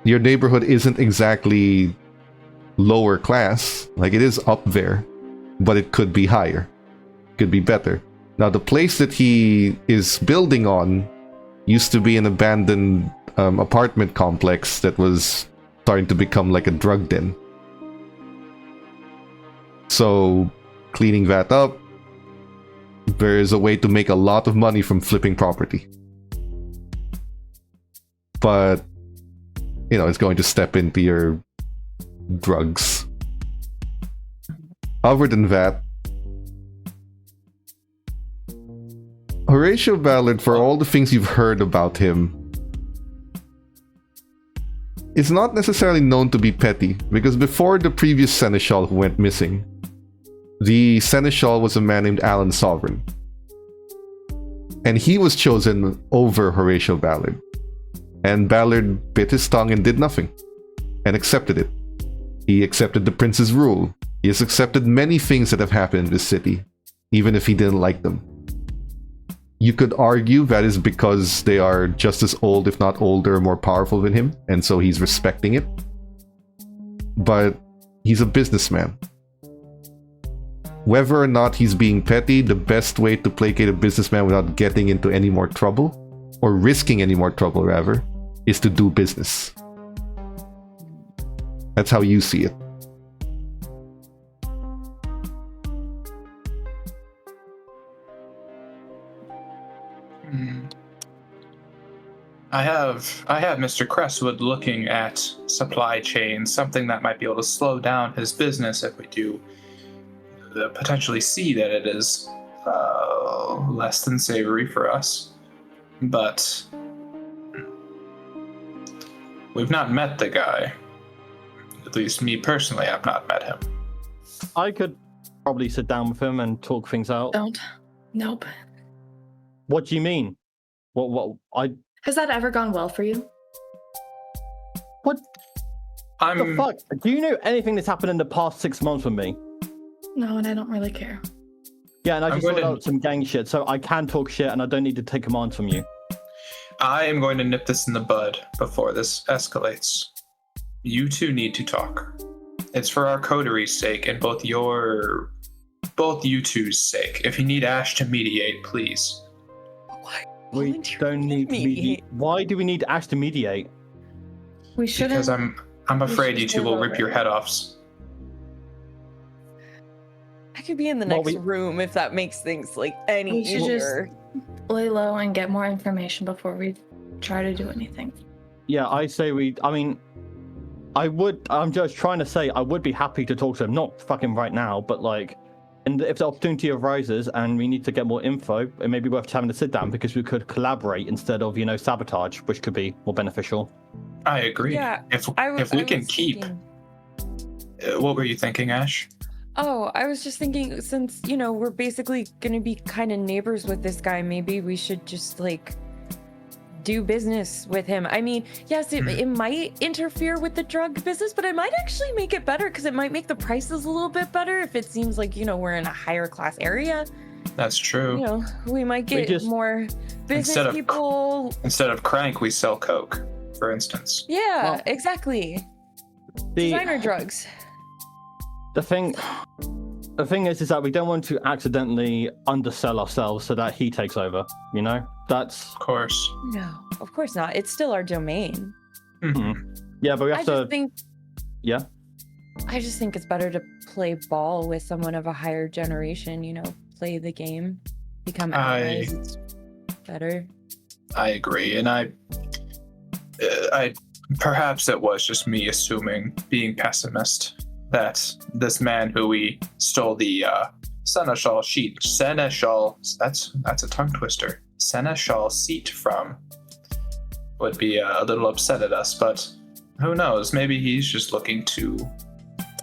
Your neighborhood isn't exactly lower class, like it is up there, but it could be higher, could be better. Now the place that he is building on used to be an abandoned apartment complex that was starting to become like a drug den. So cleaning that up, there is a way to make a lot of money from flipping property. But, you know, it's going to step into your drugs. Other than that, Horatio Ballard, for all the things you've heard about him, is not necessarily known to be petty, because before the previous seneschal who went missing, the seneschal was a man named Alan Sovereign. And he was chosen over Horatio Ballard. And Ballard bit his tongue and did nothing, and accepted it. He accepted the prince's rule. He has accepted many things that have happened in this city, even if he didn't like them. You could argue that is because they are just as old, if not older, more powerful than him, and so he's respecting it. But he's a businessman. Whether or not he's being petty, the best way to placate a businessman without getting into any more trouble, or risking any more trouble rather, is to do business. That's how you see it. I have Mr. Crestwood looking at supply chains, something that might be able to slow down his business if we do potentially see that it is less than savory for us. But we've not met the guy. At least me personally, I've not met him. I could probably sit down with him and talk things out. Don't. Nope. What do you mean? Has that ever gone well for you? What the fuck? Do you know anything that's happened in the past 6 months with me? No, and I don't really care. Yeah, and I I'm just going sorted to- out some gang shit, so I can talk shit and I don't need to take commands from you. I am going to nip this in the bud before this escalates. You two need to talk. It's for our coteries' sake and both you two's sake. If you need Ash to mediate, please. We Volunteer don't need to me. mediate. Why do we need Ash to mediate? We shouldn't. Because I'm afraid you should two will live rip your over head it. off. I could be in the Well, next room if that makes things like any We should just- easier. lay low and get more information before we try to do anything. Yeah, I say I mean, I'm just trying to say I would be happy to talk to him, not fucking right now, but like, and if the opportunity arises and we need to get more info, it may be worth having to sit down because we could collaborate instead of, sabotage, which could be more beneficial. I agree. Yeah, if I we can was keep, thinking- what were you thinking, Ash? Oh, I was just thinking, since, we're basically going to be kind of neighbors with this guy, maybe we should just, like, do business with him. I mean, yes, it might interfere with the drug business, but it might actually make it better because it might make the prices a little bit better if it seems like, we're in a higher class area. That's true. We might get more business people. Instead of crank, we sell coke, for instance. Yeah, Well, exactly. Designer drugs. The thing is that we don't want to accidentally undersell ourselves so that he takes over. That's Of course. No, of course not. It's still our domain. yeah, but we have to. Yeah. I just think it's better to play ball with someone of a higher generation. Play the game, become allies. It's better. I agree, and I perhaps it was just me assuming, being pessimist, that this man who we stole the seneschal that's a tongue twister, seneschal seat from would be a little upset at us, but who knows, maybe he's just looking to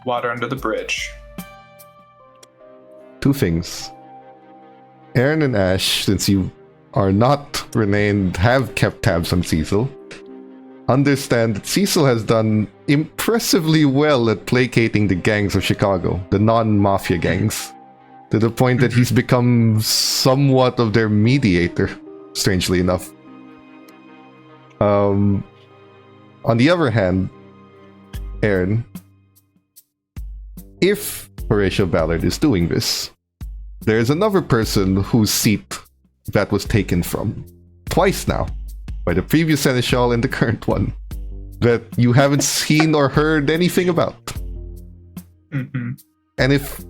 water under the bridge. Two things. Aaron and Ash, since you are not Renee and have kept tabs on Cecil, understand that Cecil has done impressively well at placating the gangs of Chicago, the non-mafia gangs, to the point that he's become somewhat of their mediator, strangely enough. On the other hand, Aaron, if Horatio Ballard is doing this, there's another person whose seat that was taken from twice now, by the previous seneschal and the current one, that you haven't seen or heard anything about. Mm-hmm. And if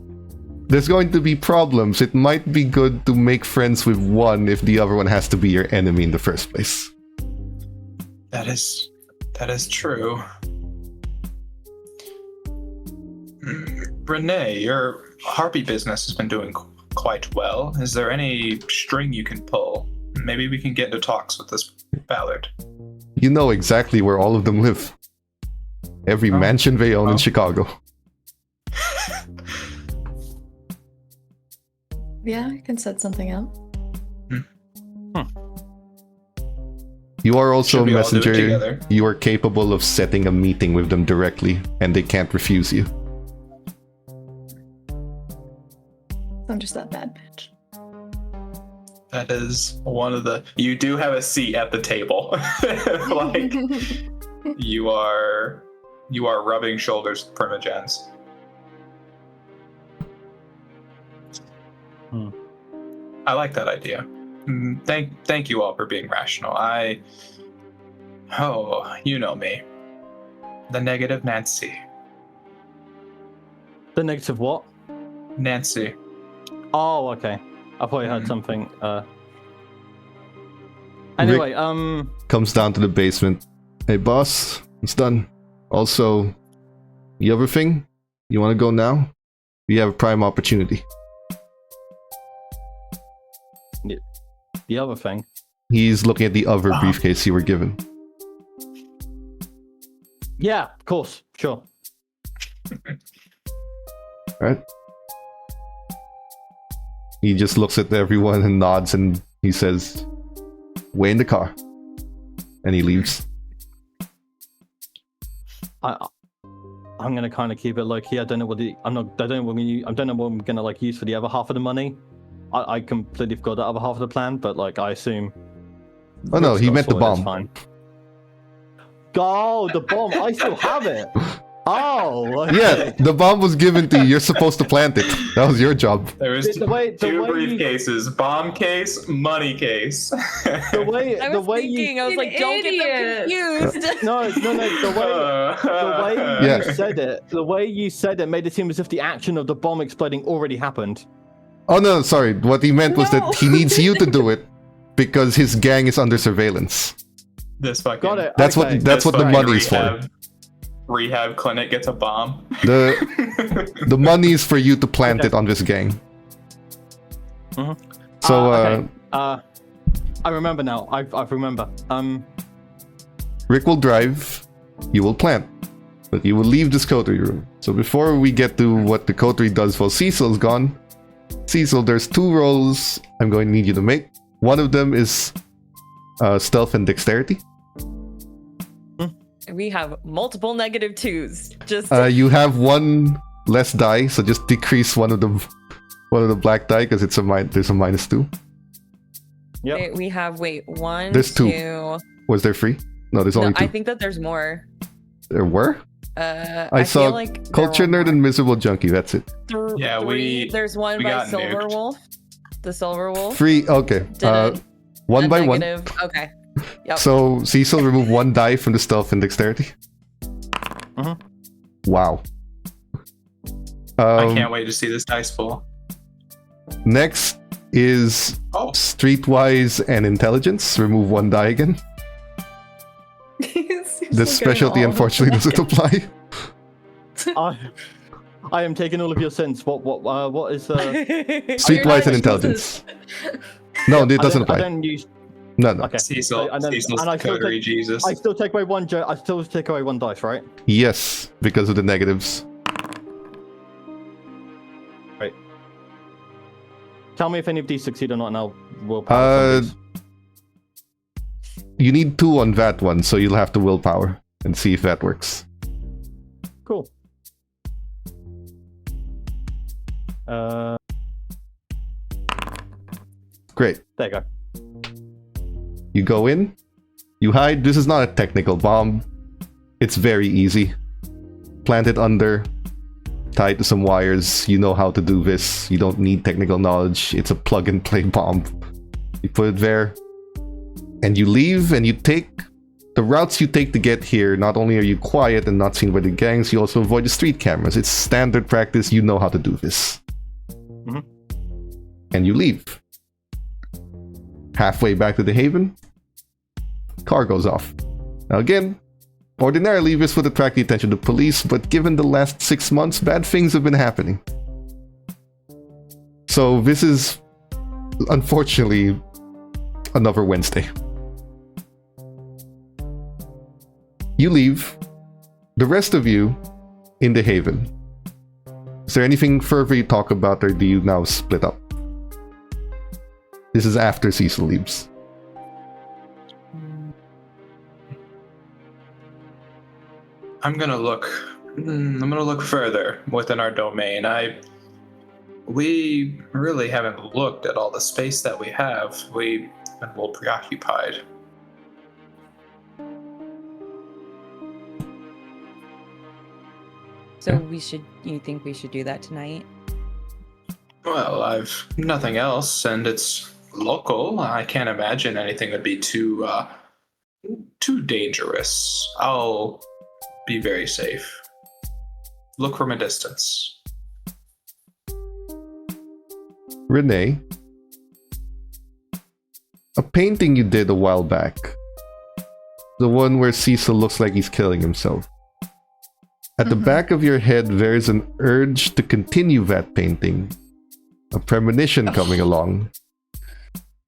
there's going to be problems, it might be good to make friends with one if the other one has to be your enemy in the first place. That is true. Renee, your harpy business has been doing quite well. Is there any string you can pull? Maybe we can get into talks with this Ballard. You know exactly where all of them live. Every mansion they own in Chicago. Yeah, I can set something up. You are also a Should we all do it messenger. together? You are capable of setting a meeting with them directly, and they can't refuse you. I'm just that bad bitch. That is one of the... You do have a seat at the table. Like, you are rubbing shoulders with Primogens. I like that idea. Thank you all for being rational. You know me. The negative Nancy. The negative what? Nancy. Oh, okay. I thought you had something. Anyway, Comes down to the basement. Hey, boss, it's done. Also, the other thing, you want to go now? We have a prime opportunity. the other thing. He's looking at the other briefcase you were given. Yeah, of course, sure. Right? He just looks at everyone and nods and he says, "Way in the car." And he leaves. I'm gonna kind of keep it low key. I don't know what I'm gonna like use for the other half of the money. I completely forgot the other half of the plan, but like I assume. Oh no, he meant the sorted, that's bomb. Fine. Oh, the bomb! I still have it. Oh, okay. Yeah, the bomb was given to you. You're supposed to plant it. That was your job. There was The way two you- briefcases: bomb case, money case. The way I the was way thinking, you I was like, don't get them confused. no the way Yeah. you said it, the way you said it made it seem as if the action of the bomb exploding already happened. Oh no, sorry. What he meant was No. that he needs you to do it because his gang is under surveillance. This fucking. Got it. That's okay. what the fucking money is for. rehab. rehab clinic gets a bomb. The money is for you to plant it on this gang. Mhm. So, Okay. I remember now. I remember. Rick will drive, you will plant, but you will leave this coterie room. So before we get to what the coterie does while Cecil's gone, Cecil, there's 2 rolls I'm going to need you to make. One of them is stealth and dexterity. We have multiple -2s. Just You have 1 less die, so just decrease one of the black die because there's a -2. Yep. we have 1, There's 2. 2. Was there 3? No, there's only No, 2. I think that there's more. There were? I saw feel like there Culture were Nerd more. and Miserable Junkie, that's it. Yeah, 3. There's one we by got Silver nuked. Wolf. The Silver Wolf. 3, okay. Did One by one. negative. Okay. Yep. So Cecil, remove 1 die from the stealth and dexterity. Mhm. Wow. I can't wait to see this dice pool. Next is Oh, Streetwise and Intelligence. Remove 1 die again. This specialty unfortunately doesn't apply. I am taking all of your sense. What is Streetwise and Intelligence. No, it doesn't I apply. don't use. No. Okay. Cecil, And then- Cecil's and I still coterie take- Jesus. I still take away I still take away 1 dice, right? Yes, because of the negatives. Tell me if any of these succeed or not, and I'll will. You need 2 on that one, so you'll have to willpower and see if that works. Cool. Great. There you go. You go in, you hide. This is not a technical bomb. It's very easy. Plant it under, tie it to some wires. You know how to do this. You don't need technical knowledge. It's a plug and play bomb. You put it there, and you leave, and you take the routes you take to get here. Not only are you quiet and not seen by the gangs, you also avoid the street cameras. It's standard practice. You know how to do this. Mhm. And you leave. Halfway back to the haven, car goes off. Now again, ordinarily this would attract the attention of the police, but given the last 6 months, bad things have been happening. So this is, unfortunately, another Wednesday. You leave. The rest of you in the haven. Is there anything further you talk about, or do you now split up? This is after Cecil leaves. I'm gonna look further within our domain. We really haven't looked at all the space that we have. We've been well preoccupied. So you think we should do that tonight? Well, I've nothing else, and it's local. I can't imagine anything would be too dangerous. I'll be very safe. Look from a distance. Renee, a painting you did a while back. The one where Cecil looks like he's killing himself. At the back of your head, there's an urge to continue that painting. A premonition coming along.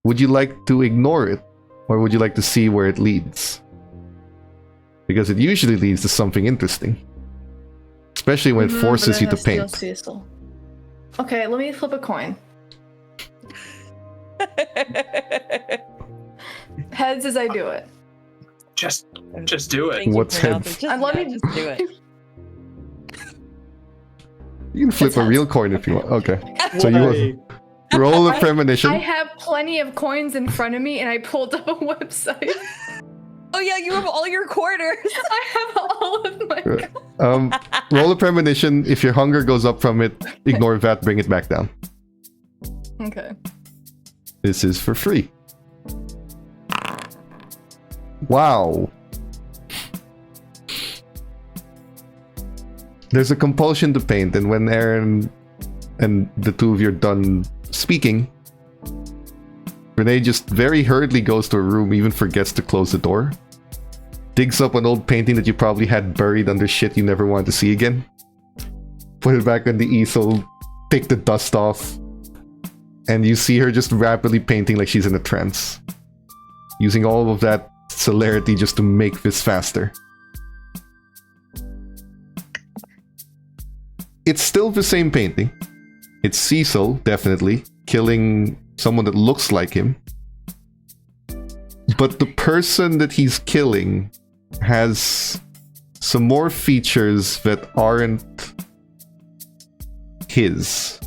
Would you like to ignore it? Or would you like to see where it leads? Because it usually leads to something interesting. Especially when it forces you to paint. Cecil. Okay, let me flip a coin. Heads as I do it. Just do it. Thank you What's for heads? Just, And let yeah, me- just do it. You can flip It's a heads. real coin if you want. Okay. So you roll a premonition. I have plenty of coins in front of me, and I pulled up a website. Oh yeah, you have all your quarters. I have all of my. Roll a premonition. If your hunger goes up from it, ignore that, bring it back down. Okay. This is for free. Wow. There's a compulsion to paint, and when Aaron and the two of you are done speaking, Renee just very hurriedly goes to her room, even forgets to close the door, digs up an old painting that you probably had buried under shit you never wanted to see again. Put it back on the easel, take the dust off, and you see her just rapidly painting like she's in a trance. Using all of that celerity just to make this faster. It's still the same painting. It's Cecil, definitely, killing someone that looks like him. But the person that he's killing has some more features that aren't his.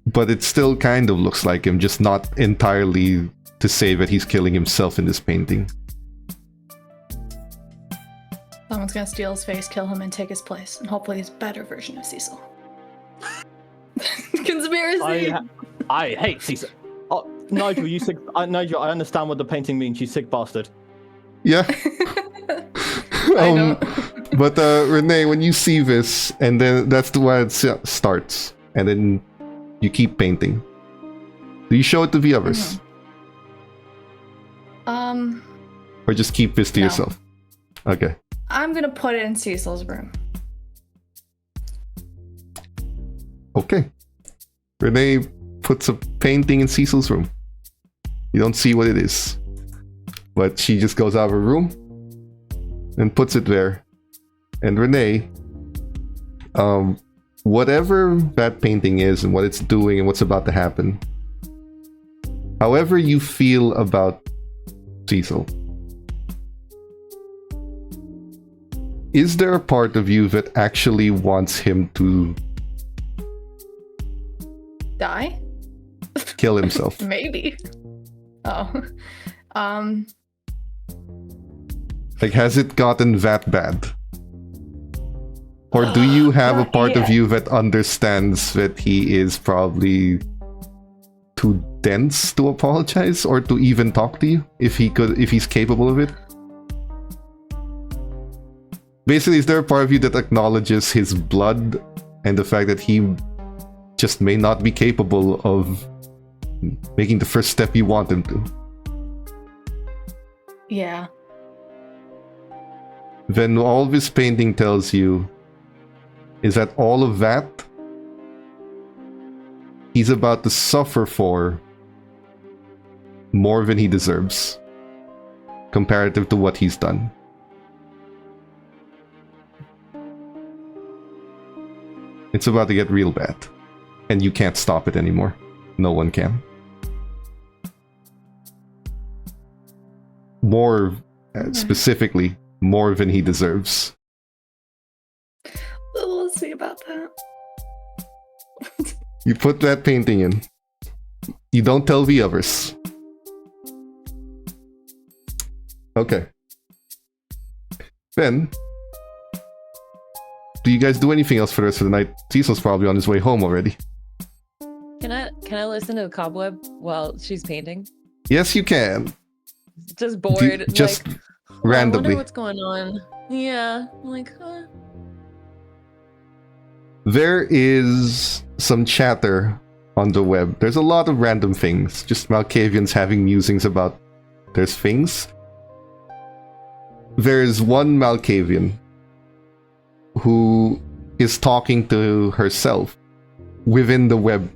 But it still kind of looks like him, just not entirely to say that he's killing himself in this painting. Someone's gonna steal his face, kill him, and take his place. And hopefully he's a better version of Cecil. Conspiracy! I hate Cecil. Oh, Nigel, you sick... Nigel, I understand what the painting means, you sick bastard. Yeah. I know. But Renee, when you see this, and then that's the way it starts, and then you keep painting. Do you show it to the others? Or just keep this to No. yourself? Okay. I'm gonna put it in Cecil's room. Okay. Renee puts a painting in Cecil's room. You don't see what it is. But she just goes out of her room and puts it there. And Renee, whatever that painting is and what it's doing and what's about to happen, however you feel about Cecil, is there a part of you that actually wants him to Die? kill himself? Maybe. Oh. Like, has it gotten that bad? Or do you have a Not part of yet. you that understands that he is probably too dense to apologize or to even talk to you if he's capable of it? Basically, is there a part of you that acknowledges his blood and the fact that he just may not be capable of making the first step you want him to? Yeah. Then all this painting tells you is that all of that he's about to suffer for more than he deserves comparative to what he's done. It's about to get real bad. And you can't stop it anymore. No one can. More, specifically, more than he deserves. We'll see about that. You put that painting in. You don't tell the others. Okay. Then, do you guys do anything else for the rest of the night? Cecil's probably on his way home already. Can I listen to the cobweb while she's painting? Yes, you can. Just bored. Just like, randomly. I wonder what's going on. Yeah. I'm like, huh. There is some chatter on the web. There's a lot of random things. Just Malkavians having musings about their things. There's one Malkavian who is talking to herself within the web.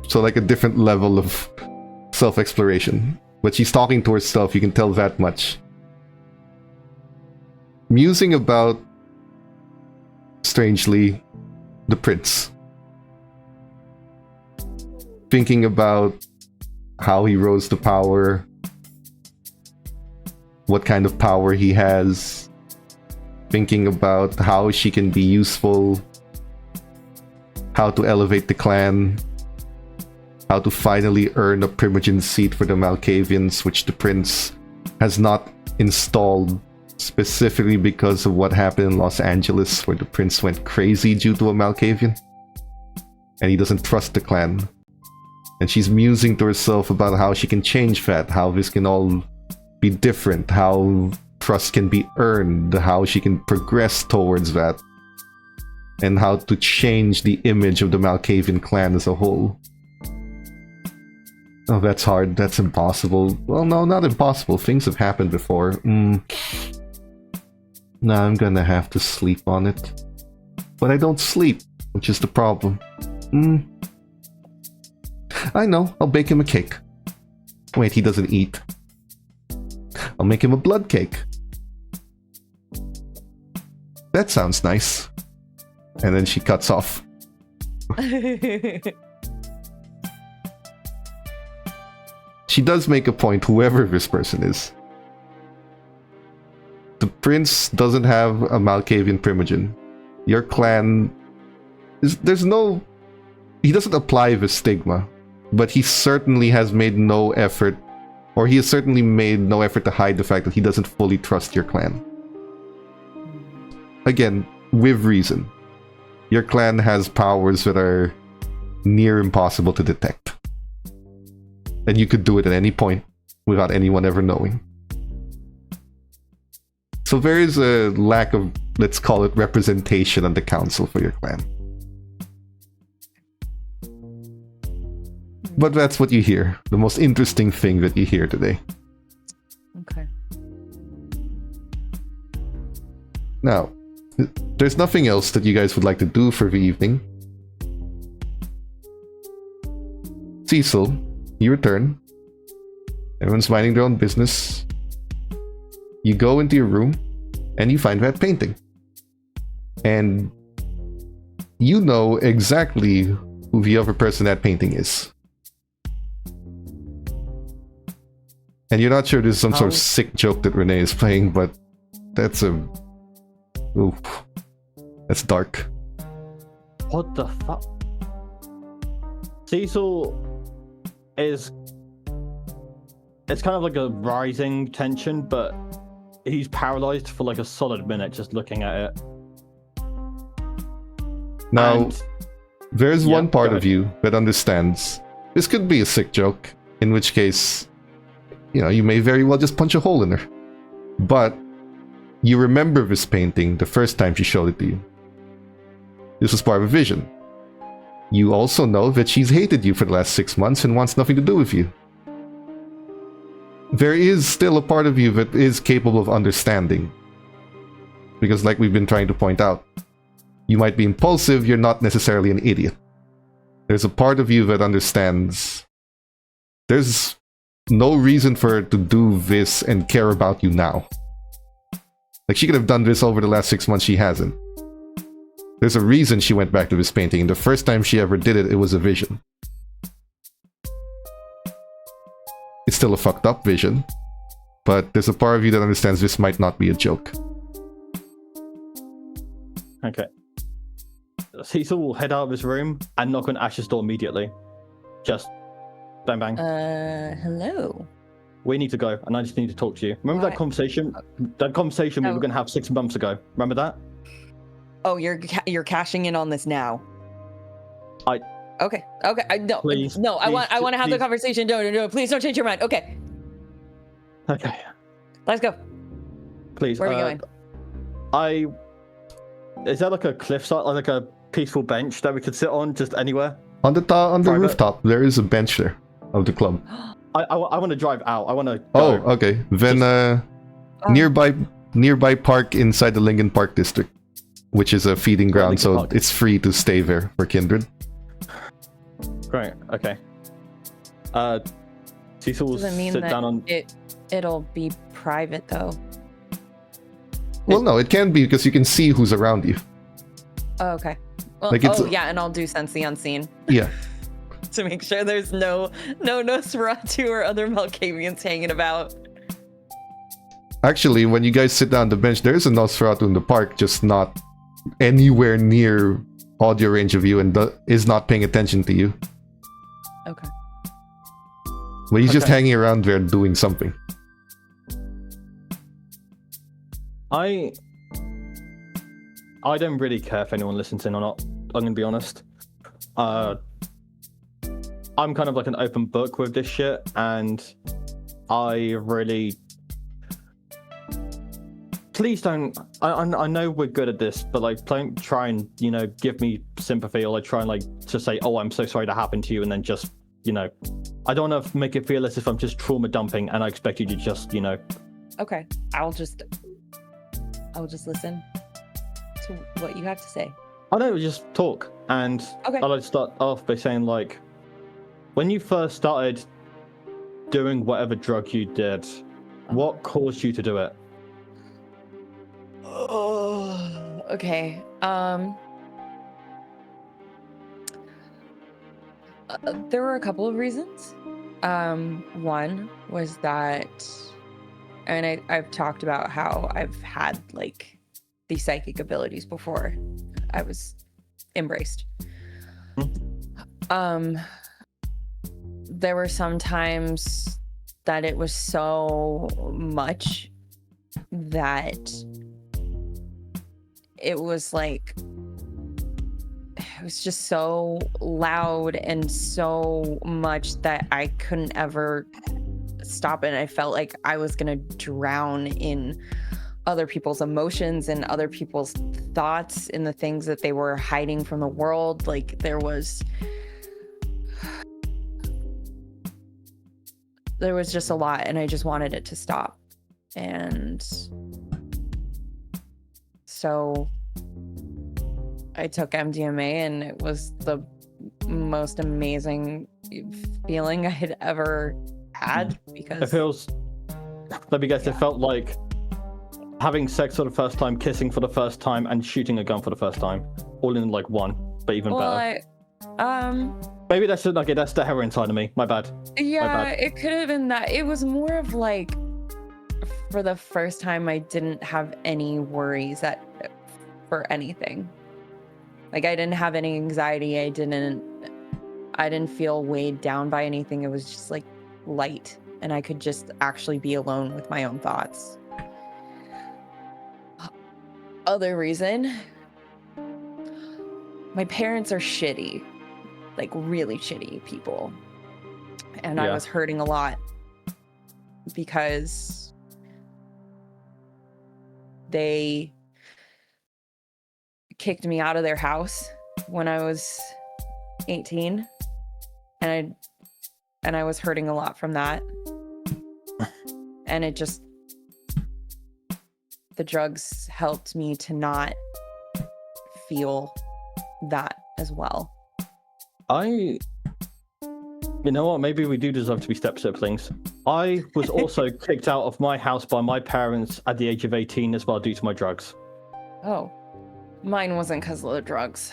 So like a different level of self-exploration. But she's talking to herself, you can tell that much. Musing about, strangely, the prince. Thinking about how he rose to power, what kind of power he has, thinking about how she can be useful, how to elevate the clan, how to finally earn a primogeniture seat for the Malkavians, which the prince has not installed specifically because of what happened in Los Angeles, where the prince went crazy due to a Malkavian. And he doesn't trust the clan. And she's musing to herself about how she can change that, how this can all be different, how trust can be earned, how she can progress towards that, and how to change the image of the Malkavian clan as a whole. Oh, that's hard. That's impossible. Well, no, not impossible. Things have happened before. Nah, I'm gonna have to sleep on it. But I don't sleep, which is the problem. I know. I'll bake him a cake. Wait, he doesn't eat. I'll make him a blood cake. That sounds nice. And then she cuts off. She does make a point, whoever this person is. The prince doesn't have a Malkavian primogen. Your clan there's no... He doesn't apply the stigma, but he certainly has made no effort, or he has certainly made no effort to hide the fact that he doesn't fully trust your clan. Again, with reason. Your clan has powers that are near impossible to detect. And you could do it at any point without anyone ever knowing. So there is a lack of, let's call it, representation on the council for your clan. But that's what you hear. The most interesting thing that you hear today. Okay. Now, there's nothing else that you guys would like to do for the evening. Cecil, you return. Everyone's minding their own business. You go into your room, and you find that painting. And you know exactly who the other person that painting is. And you're not sure this is some sort of sick joke that Renee is playing, but that's a... Ooh. That's dark. What the fuck? Cecil is... It's kind of like a rising tension, but he's paralyzed for like a solid minute just looking at it. Now, And- there's Yeah, one part go of ahead. you that understands this could be a sick joke, in which case, you know, you may very well just punch a hole in her. But you remember this painting the first time she showed it to you. This was part of a vision. You also know that she's hated you for the last 6 months and wants nothing to do with you. There is still a part of you that is capable of understanding. Because like we've been trying to point out, you might be impulsive, you're not necessarily an idiot. There's a part of you that understands there's no reason for her to do this and care about you now. Like, she could have done this over the last 6 months, she hasn't. There's a reason she went back to this painting, and the first time she ever did it, it was a vision. It's still a fucked up vision, but there's a part of you that understands this might not be a joke. Okay. Cecil will head out of his room and knock on Ash's door immediately. Just bang bang. Hello. We need to go, and I just need to talk to you. Remember that What? conversation? That conversation we Oh. were going to have 6 months ago. Remember that? Oh, you're cashing in on this now. Okay. No, Please, no. I want to have the please. conversation. No. Please don't change your mind. Okay, Okay. let's go. Please. Where are we going? Is there like a cliffside, like a peaceful bench that we could sit on, just anywhere? On the Private. rooftop, there is a bench there of the club. I want to drive out. I want to. Oh, okay. Then nearby park inside the Lincoln Park district, which is a feeding ground, Lincoln so Park. it's free to stay there for kindred. Great. Okay. Cecil will Does it mean sit that down on. it'll be private though? Well, no, it can be because you can see who's around you. Oh, okay. Well, Like, it's- yeah, and I'll do sense the unseen Yeah. to make sure there's no Nosferatu or other Malkavians hanging about. Actually, when you guys sit down on the bench, there is a Nosferatu in the park, just not anywhere near audio range of you and is not paying attention to you. Okay. But he's just Okay. hanging around there doing something. I don't really care if anyone listens in or not. I'm gonna be honest. I'm kind of like an open book with this shit, and I really. Please don't. I know we're good at this, but like, don't try and give me sympathy, or like try and like to say, oh, I'm so sorry that happened to you, and then just I don't want to make it feel as if I'm just trauma dumping, and I expect you to just, Okay, I'll just listen to what you have to say. I don't know, just talk. And Okay. I'd like to start off by saying, like, when you first started doing whatever drug you did, what caused you to do it? Oh, okay. There were a couple of reasons. One was that, and I've talked about how I've had like these psychic abilities before I was embraced. There were some times that it was so much that it was like, it was just so loud and so much that I couldn't ever stop it. I felt like I was gonna drown in other people's emotions and other people's thoughts in the things that they were hiding from the world. Like there was just a lot, and I just wanted it to stop. And so I took MDMA, and it was the most amazing feeling I had ever had, because It feels, let me guess, it felt like having sex for the first time, kissing for the first time, and shooting a gun for the first time, all in like one, but even better. Maybe that's just, okay, that's the heroin side of me. My bad. Yeah, it could have been that. It was more of like, for the first time, I didn't have any worries for anything. Like I didn't have any anxiety. I didn't feel weighed down by anything. It was just like light, and I could just actually be alone with my own thoughts. Other reason, my parents are shitty, like really shitty people. And I was hurting a lot because they kicked me out of their house when I was 18, and I was hurting a lot from that. And it just, the drugs helped me to not feel that as well. You know what? Maybe we do deserve to be step-siblings. I was also kicked out of my house by my parents at the age of 18 as well due to my drugs. Oh, mine wasn't because of the drugs.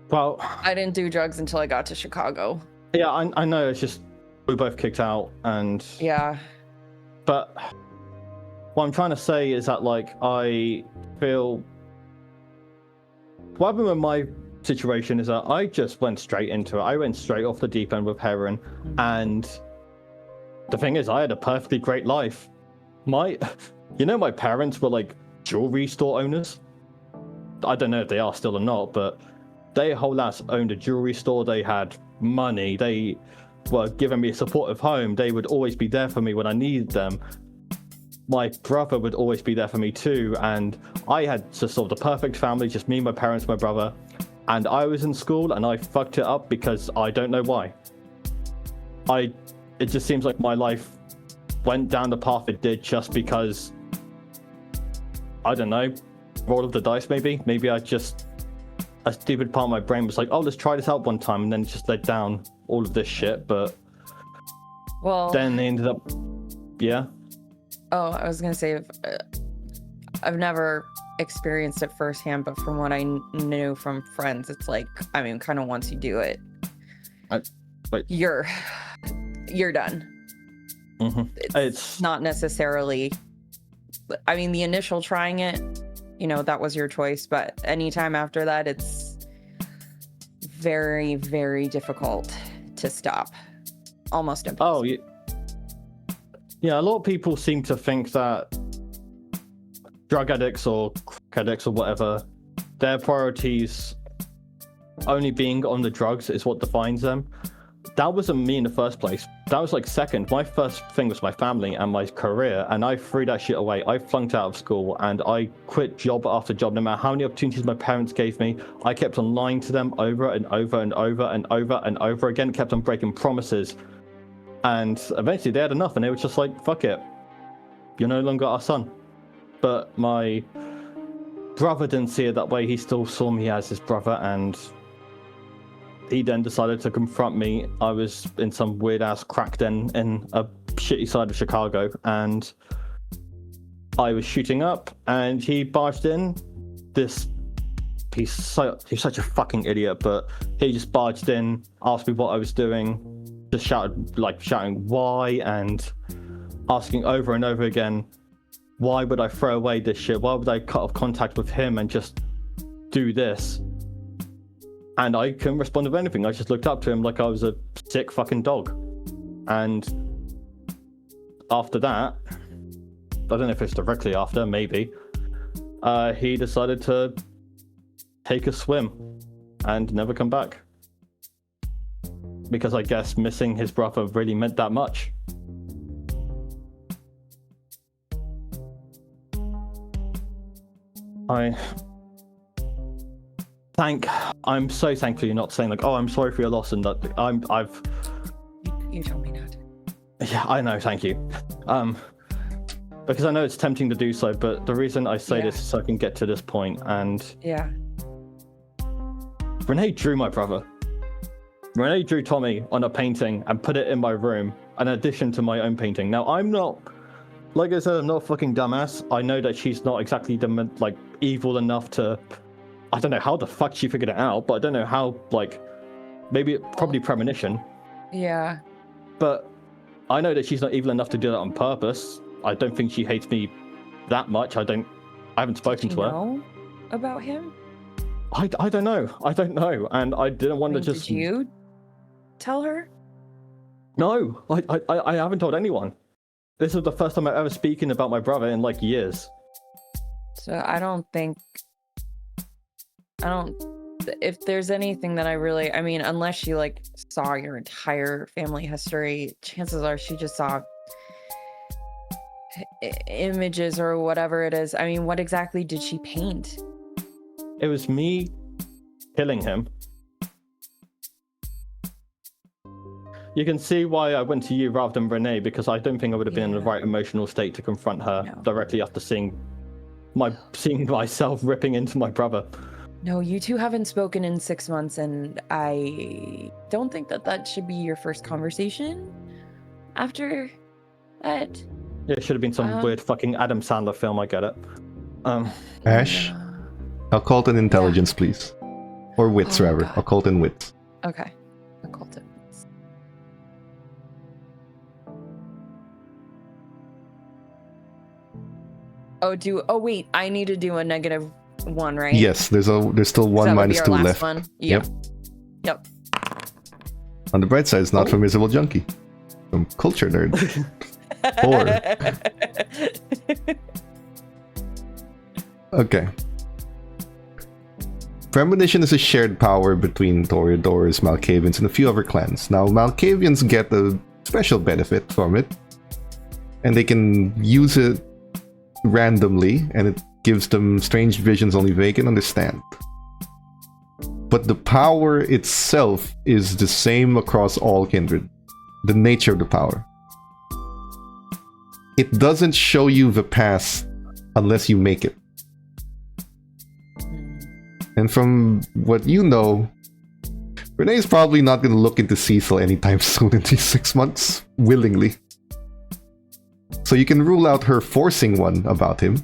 Well, I didn't do drugs until I got to Chicago. Yeah, I know. It's just we both kicked out, and yeah. But what I'm trying to say is that, like, I feel what happened with my situation is that I just went straight into it. I went straight off the deep end with heroin, and the thing is, I had a perfectly great life. My parents were like jewelry store owners. I don't know if they are still or not, but they whole ass owned a jewelry store. They had money. They were giving me a supportive home. They would always be there for me when I needed them. My brother would always be there for me too, and I had just sort of the perfect family, just me, my parents, my brother. And I was in school and I fucked it up because I don't know why. It just seems like my life went down the path it did just because, I don't know, roll of the dice maybe. Maybe a stupid part of my brain was like, oh, let's try this out one time, and then it just led down all of this shit. But then they ended up, yeah. Oh, I was gonna say, I've never experienced it firsthand, but from what I knew from friends, it's like, I mean, kind of once you do it, you're done. Mm-hmm. It's not necessarily, I mean, the initial trying it, that was your choice, but anytime after that, it's very, very difficult to stop. Almost impossible. Oh, yeah, a lot of people seem to think that drug addicts or crack addicts or whatever, their priorities only being on the drugs is what defines them. That wasn't me in the first place. That was like second. My first thing was my family and my career, and I threw that shit away. I flunked out of school and I quit job after job. No matter how many opportunities my parents gave me, I kept on lying to them over and over and over and over and over again, kept on breaking promises. And eventually they had enough, and they were just like, fuck it. You're no longer our son. But my brother didn't see it that way. He still saw me as his brother, and he then decided to confront me. I was in some weird-ass crack den in a shitty side of Chicago, and I was shooting up, and he barged in. He's such a fucking idiot, but he just barged in, asked me what I was doing, just shouting why, and asking over and over again, why would I throw away this shit? Why would I cut off contact with him and just do this? And I couldn't respond with anything. I just looked up to him like I was a sick fucking dog. And after that, I don't know if it's directly after, maybe, he decided to take a swim and never come back. Because I guess missing his brother really meant that much. I'm so thankful you're not saying like, oh, I'm sorry for your loss, and that I've. You told me not. Yeah, I know. Thank you. Because I know it's tempting to do so, but the reason I say this is so I can get to this point. And yeah, Renee drew my brother. Renee drew Tommy on a painting and put it in my room, in addition to my own painting. Now I'm not, like I said, I'm not a fucking dumbass. I know that she's not exactly evil enough to. I don't know how the fuck she figured it out, but I don't know how, maybe probably premonition. Yeah. But I know that she's not evil enough to do that on purpose. I don't think she hates me that much. I haven't spoken to her. Know about him? I don't know. And I didn't want to just. Did you tell her? No, I haven't told anyone. This is the first time I've ever spoken about my brother in years. So I don't. If there's anything that unless she saw your entire family history, chances are she just saw images or whatever it is. I mean, what exactly did she paint? It was me killing him. You can see why I went to you rather than Renee, because I don't think I would have been in the right emotional state to confront her directly after seeing myself ripping into my brother. No, you two haven't spoken in 6 months, and I don't think that should be your first conversation after that. Yeah, it should have been some weird fucking Adam Sandler film, I get it. Ash, occult and intelligence, please. Or wits, rather. God. Occult and wits. Okay. Occult and wits. Oh, wait, I need to do a -1, right? Yes, there's still one That would be -2 our last left. one. Yep. On the bright side, it's not from Miserable Junkie. From Culture Nerd. 4. Okay. Premonition is a shared power between Toreadors, Malkavians, and a few other clans. Now, Malkavians get a special benefit from it, and they can use it randomly, and it gives them strange visions only they can understand. But the power itself is the same across all kindred. The nature of the power. It doesn't show you the past unless you make it. And from what you know, Renee's probably not going to look into Cecil anytime soon in these 6 months, willingly. So you can rule out her forcing one about him.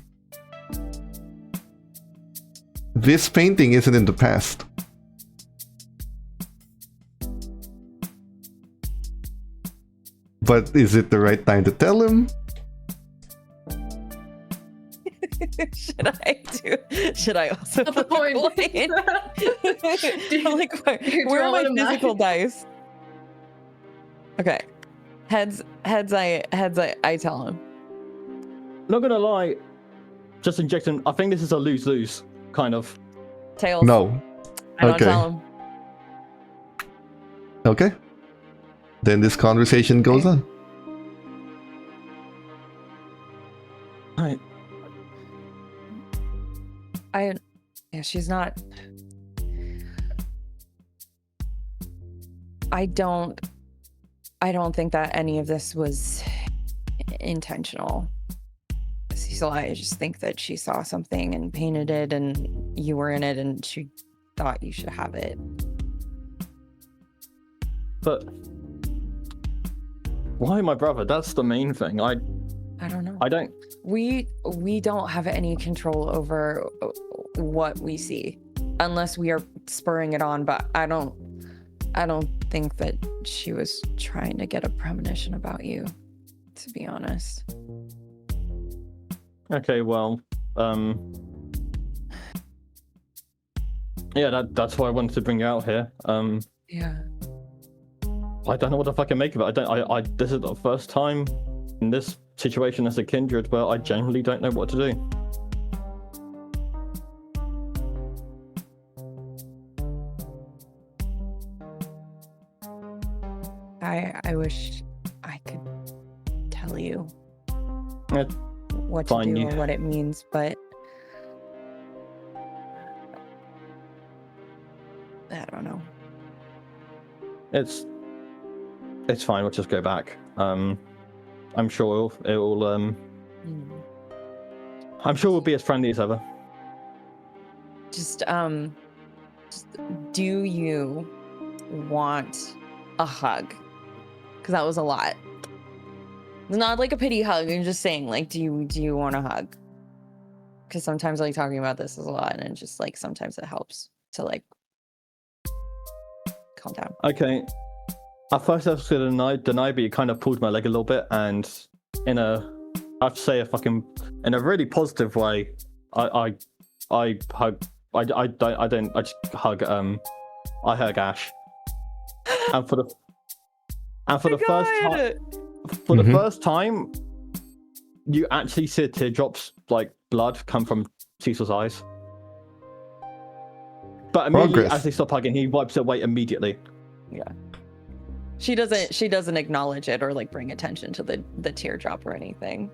This painting isn't in the past. But is it the right time to tell him? Should I also At the point. where are my physical dice? Okay. Heads I tell him. Not gonna lie, just injecting. I think this is a lose-lose kind of. Tails. No. I don't Okay. tell him. Okay. Then this conversation goes on. Right. She's not. I don't. I don't think that any of this was intentional. Cecil, I just think that she saw something and painted it, and you were in it, and she thought you should have it. But why my brother? That's the main thing. I don't know. I don't. We don't have any control over what we see, unless we are spurring it on. But I don't think that she was trying to get a premonition about you, to be honest. Okay, well, yeah, that's why I wanted to bring you out here. Yeah. I don't know what the fuck I make of it. I this is the first time in this situation as a kindred where I genuinely don't know what to do. I wish I could tell you what to Fine, do you- or what it means, but I don't know. It's fine. We'll just go back. I'm sure it'll Mm. I'm sure we'll be as friendly as ever. Just do you want a hug? Because that was a lot. It's not like a pity hug. I'm just saying, like, do you want a hug? Because sometimes, like, talking about this is a lot, and it's just like sometimes it helps to like calm down. Okay. At first I was gonna deny, but you kind of pulled my leg a little bit, and in a, I have to say, in a really positive way, I hug. I just hug. I hug Ash, and for the first time, the first time, you actually see teardrops, like blood, come from Cecil's eyes. But immediately, Progress. as they stop hugging, he wipes it away immediately. Yeah. She doesn't acknowledge it or like bring attention to the teardrop or anything.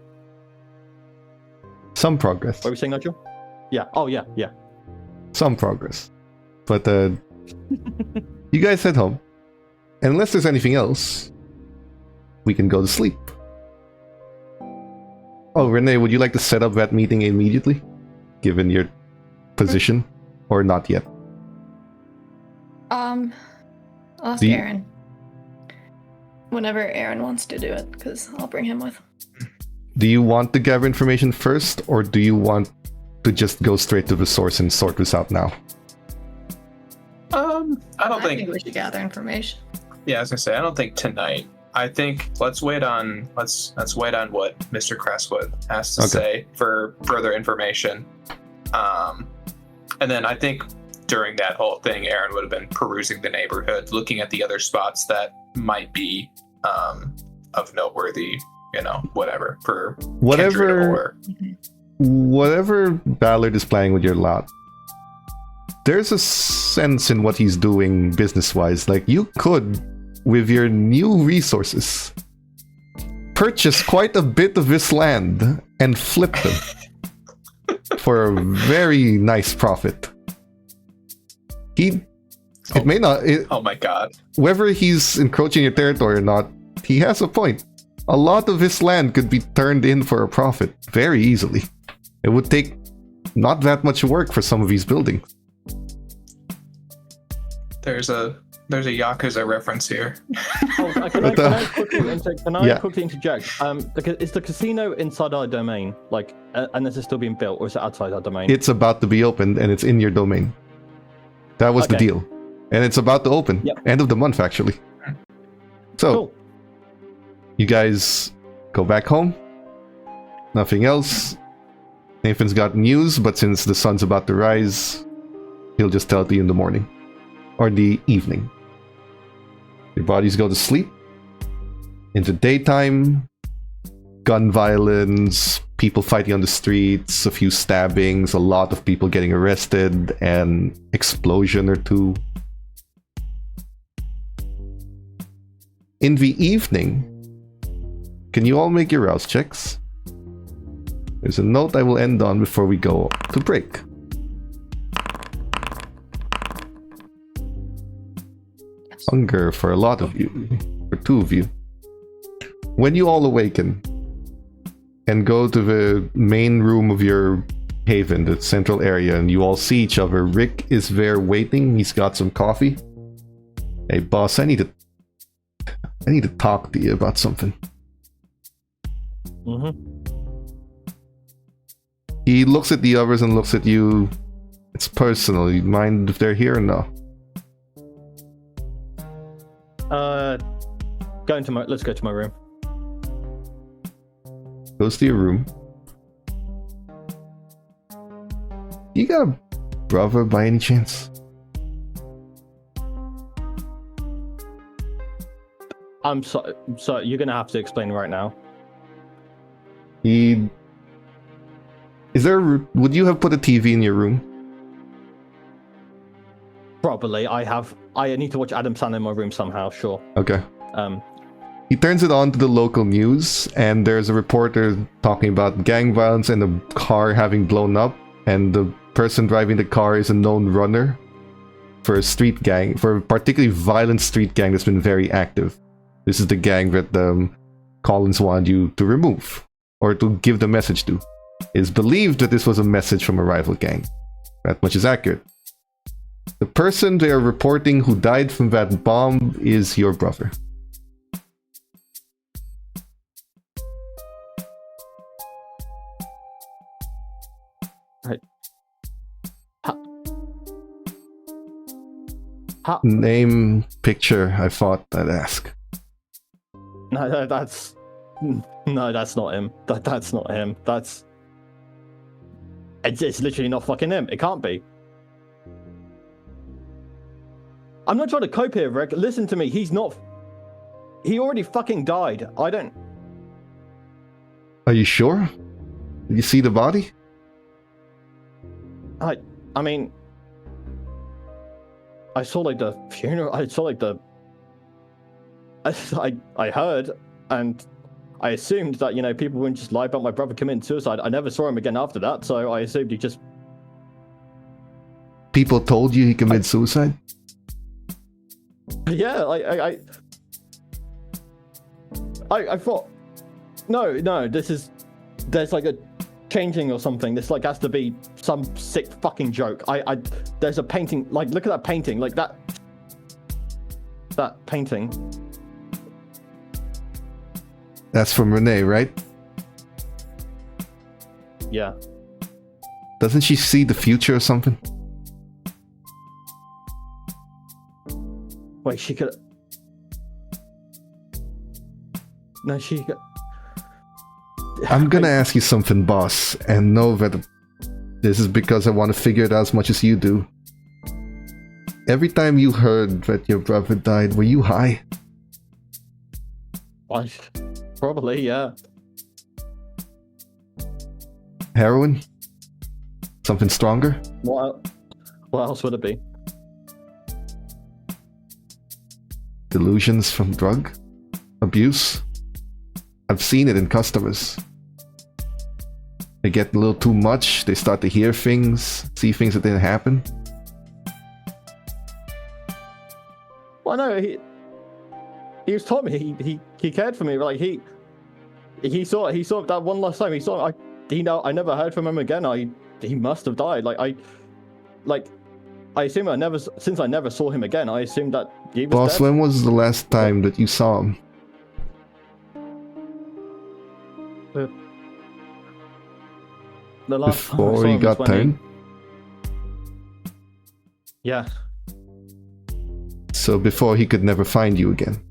Some progress. What were we saying, Nigel? Yeah. Oh, yeah. Some progress. But you guys head home. And unless there's anything else, we can go to sleep. Oh, Renee, would you like to set up that meeting immediately? Given your position? Or not yet? I'll ask Do you- Aaron. Whenever Aaron wants to do it, because I'll bring him with. Do you want to gather information first, or do you want to just go straight to the source and sort this out now? I don't think. we should gather information. Yeah, I was gonna say I don't think tonight. I think let's wait on what Mr. Crestwood has to Okay. say for further information. And then I think during that whole thing, Aaron would have been perusing the neighborhood, looking at the other spots that might be of noteworthy, whatever for Whatever, kindred whatever Ballard is playing with your lot, there's a sense in what he's doing business-wise. Like, you could, with your new resources, purchase quite a bit of this land and flip them for a very nice profit. It may not. oh my god. Whether he's encroaching your territory or not, he has a point. A lot of this land could be turned in for a profit very easily. It would take not that much work for some of these buildings. There's a Yakuza reference here. Oh, can I quickly interject? Is the casino inside our domain? Like, and is it still being built, or is it outside our domain? It's about to be opened, and it's in your domain. That was the Okay. deal. And it's about to open. Yep. End of the month, actually. So, Cool. you guys go back home. Nothing else. Nathan's got news, but since the sun's about to rise, he'll just tell it to you in the morning. Or the evening. Your bodies go to sleep. Into daytime. Gun violence, people fighting on the streets, a few stabbings, a lot of people getting arrested, and explosion or two. In the evening, can you all make your rouse checks? There's a note I will end on before we go to break. Hunger for a lot of you. For two of you. When you all awaken and go to the main room of your haven, the central area, and you all see each other, Rick is there waiting. He's got some coffee. Hey, boss, I need to talk to you about something. He looks at the others and looks at you. It's personal. You mind if they're here or no? Let's go to my room. Goes to your room. You got a brother by any chance? I'm sorry, you're gonna have to explain right now. Would you have put a TV in your room? Probably. I need to watch Adam Sandler in my room somehow, sure. Okay. He turns it on to the local news, and there's a reporter talking about gang violence and a car having blown up, and the person driving the car is a known runner for a street gang, for a particularly violent street gang that's been very active. This is the gang that Collins wanted you to remove, or to give the message to. It is believed that this was a message from a rival gang. That much is accurate. The person they are reporting who died from that bomb is your brother. Right. Name, picture, I thought I'd ask. No, that's not him. That's not him. It's literally not fucking him. It can't be. I'm not trying to cope here, Rick. Listen to me. He already fucking died. Are you sure? Did you see the body? I mean, I saw like the funeral. I saw like the. I heard, and I assumed that people wouldn't just lie about my brother committing suicide. I never saw him again after that, so I assumed he just. People told you he committed suicide? Yeah, I thought. No, there's like a changing or something. This has to be some sick fucking joke. There's a painting. Look at that painting. That painting. That's from Renee, right? Yeah. Doesn't she see the future or something? Wait, she could. No, she could. I'm gonna ask you something, boss, and know that this is because I want to figure it out as much as you do. Every time you heard that your brother died, were you high? Probably, yeah. Heroin? Something stronger? What else would it be? Delusions from drug abuse? I've seen it in customers. They get a little too much, they start to hear things, see things that didn't happen. Well, no, he was told me he cared for me. He saw that one last time. I never heard from him again. He must have died. I assume since I never saw him again, I assumed that he was Boss, dead. when was the last time that you saw him? The last time I saw Before he him got was when turned? Yeah. So before he could never find you again.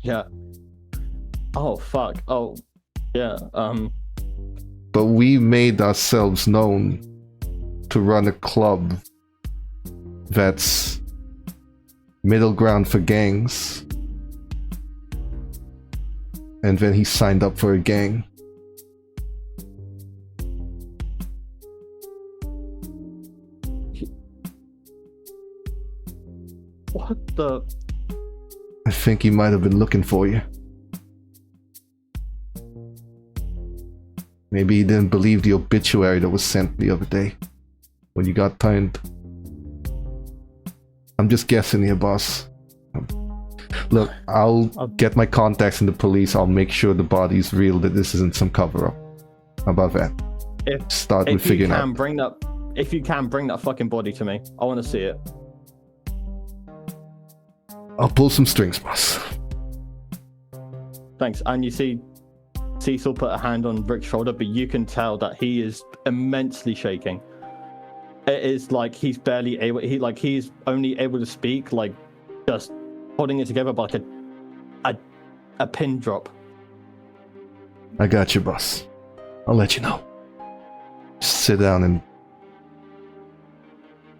Yeah. Oh fuck. Oh yeah. But we made ourselves known to run a club that's middle ground for gangs. And then he signed up for a gang. What the? I think he might have been looking for you. Maybe he didn't believe the obituary that was sent the other day when you got turned. I'm just guessing here, boss. Look, I'll get my contacts in the police. I'll make sure the body's real, that this isn't some cover-up. How about that? Start with If you figuring can out. bring that, if you can bring that fucking body to me, I want to see it. I'll pull some strings, boss. Thanks. And you see, Cecil put a hand on Rick's shoulder, but you can tell that he is immensely shaking. It is like he's barely able. He's only able to speak, like just holding it together by like a pin drop. I got you, boss. I'll let you know. Just sit down and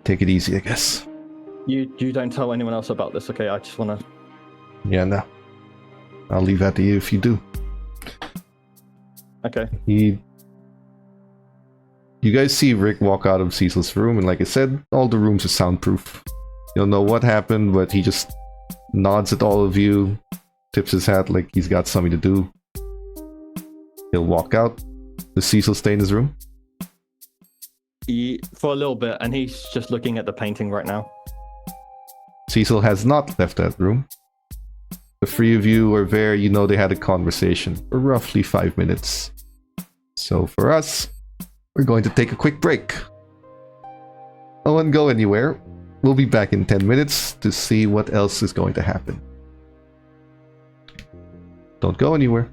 take it easy, I guess. You don't tell anyone else about this, okay? I just want to. Yeah, no. I'll leave that to you if you do. Okay. You guys see Rick walk out of Cecil's room, and like I said, all the rooms are soundproof. You don't know what happened, but he just nods at all of you, tips his hat like he's got something to do. He'll walk out. Does Cecil stay in his room? For a little bit, and he's just looking at the painting right now. Cecil has not left that room. The three of you are there. You know they had a conversation for roughly 5 minutes. So for us, we're going to take a quick break. No one go anywhere. We'll be back in 10 minutes to see what else is going to happen. Don't go anywhere.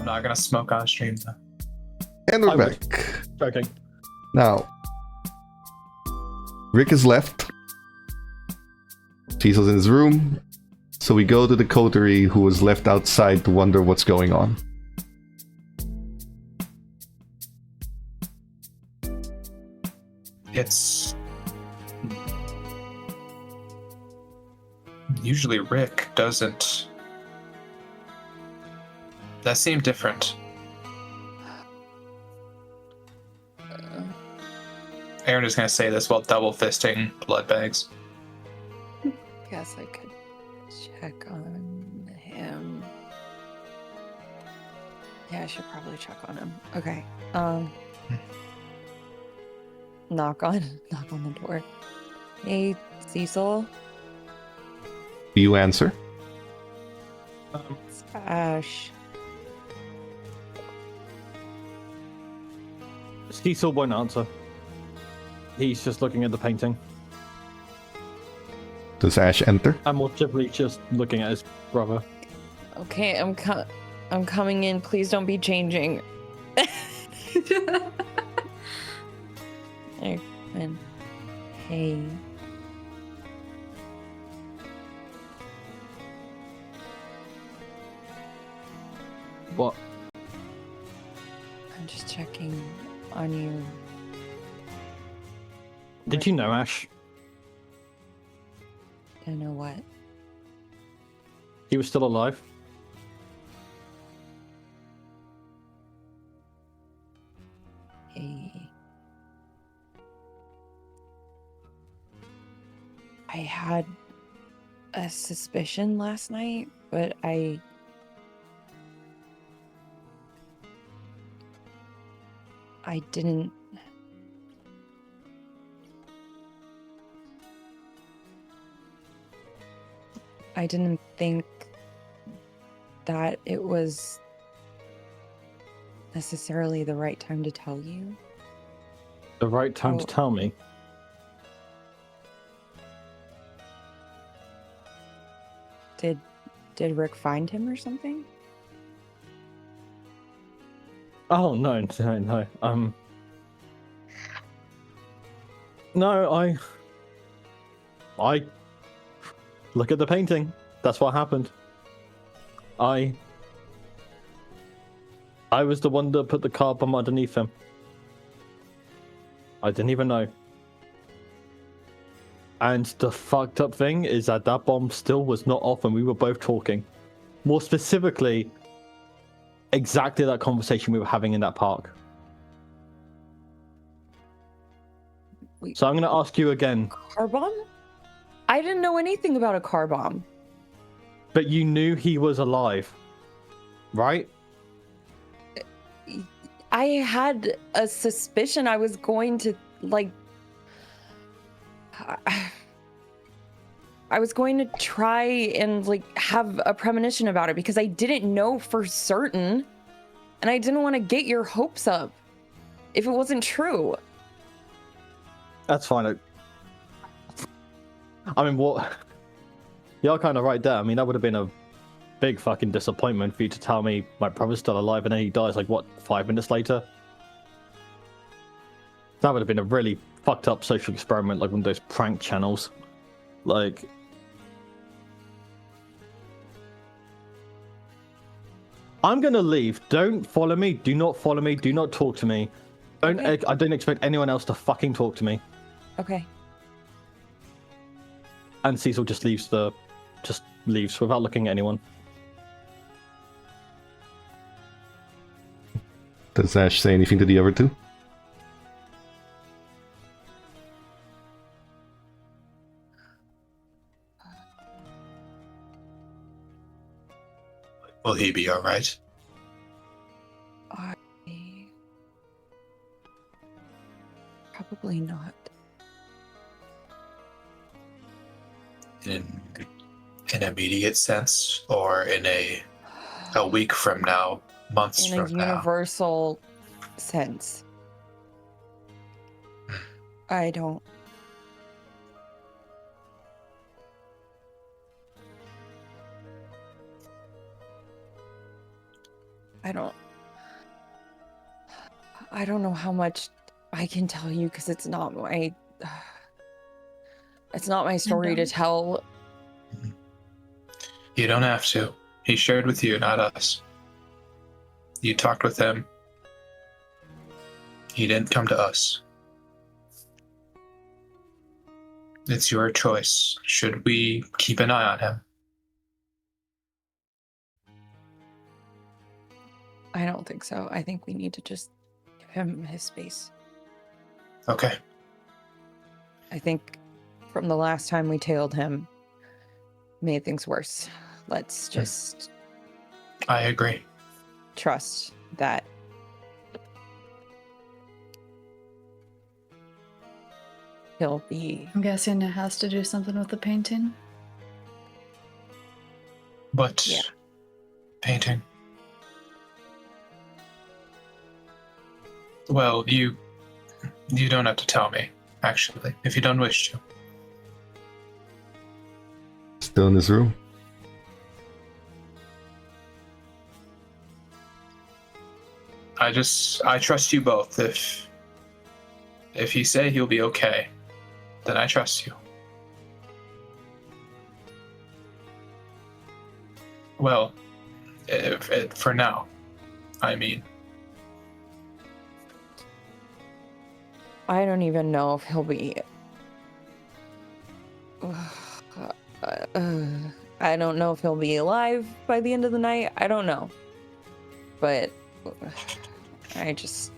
not gonna smoke on stream though. And we're I would. back. Okay. Now, Rick is left. Cecil's in his room. So we go to the coterie who was left outside to wonder what's going on. It's usually Rick doesn't. That seemed different. Aaron is gonna say this while double fisting blood bags. Guess I could check on him. Yeah, I should probably check on him. Okay. Knock on the door. Hey, Cecil. Do you answer? It's Ash. Cecil won't answer. He's just looking at the painting. Does Ash enter? And more typically just looking at his brother. Okay, I'm coming in. Please don't be changing. There, and hey. What? I'm just checking on you. Did you know, Ash? I know what. He was still alive? Hey. I had a suspicion last night, but I didn't. I didn't think that it was necessarily the right time to tell you. The right time to tell me? Did Rick find him or something? Oh, no. No, I look at the painting. That's what happened. I was the one that put the car bomb underneath him. I didn't even know. And the fucked up thing is that that bomb still was not off and we were both talking. More specifically, exactly that conversation we were having in that park. So I'm going to ask you again. Car bomb? I didn't know anything about a car bomb. But you knew he was alive, right? I had a suspicion I was going to, like... I was going to try and, like, have a premonition about it because I didn't know for certain. And I didn't want to get your hopes up if it wasn't true. That's fine. I mean, what? You're kind of right there. I mean, that would have been a big fucking disappointment for you to tell me my brother's still alive and then he dies, like, what, 5 minutes later? That would have been a really fucked up social experiment, like one of those prank channels. Like... I'm gonna leave. Don't follow me. Do not follow me. Do not talk to me. Okay. I don't expect anyone else to fucking talk to me. Okay. And Cecil just leaves without looking at anyone. Does Ash say anything to the other two? Will he be alright? Probably not. In an immediate sense, or in a week from now, months In a from now? universal sense. I don't. I don't know how much I can tell you because it's not my story to don't. tell. You don't have to. He shared with you, not us. You talked with him. He didn't come to us. It's your choice. Should we keep an eye on him? I don't think so. I think we need to just give him his space. Okay. I think from the last time we tailed him, made things worse. Let's just I agree. trust that he'll be. I'm guessing it has to do something with the painting. But Yeah. painting. Well, you don't have to tell me, actually, if you don't wish to. Still in his room. I trust you both. If you say he'll be okay, then I trust you. Well, for now, I mean. I don't even know if he'll be. I don't know if he'll be alive by the end of the night. I don't know. But I just.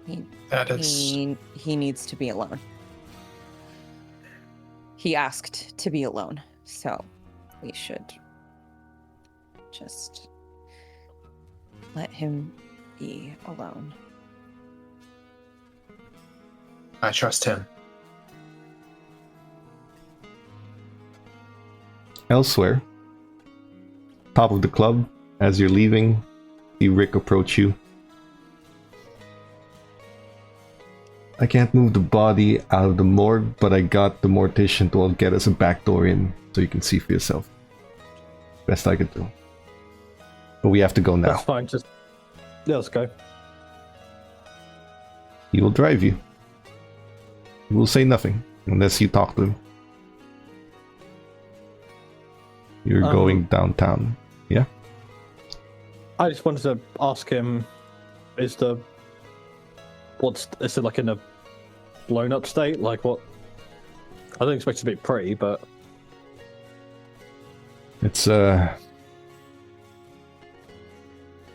He needs to be alone. He asked to be alone, so we should just let him be alone. I trust him. Elsewhere, top of the club, as you're leaving, see Rick approach you. I can't move the body out of the morgue, but I got the mortician to get us a back door in so you can see for yourself. Best I could do. But we have to go now. That's fine. Yeah, let's go. He will drive you. He will say nothing unless you talk to him. You're going downtown. Yeah? I just wanted to ask him, is it like in a blown up state? Like what? I don't expect it to be pretty, but It's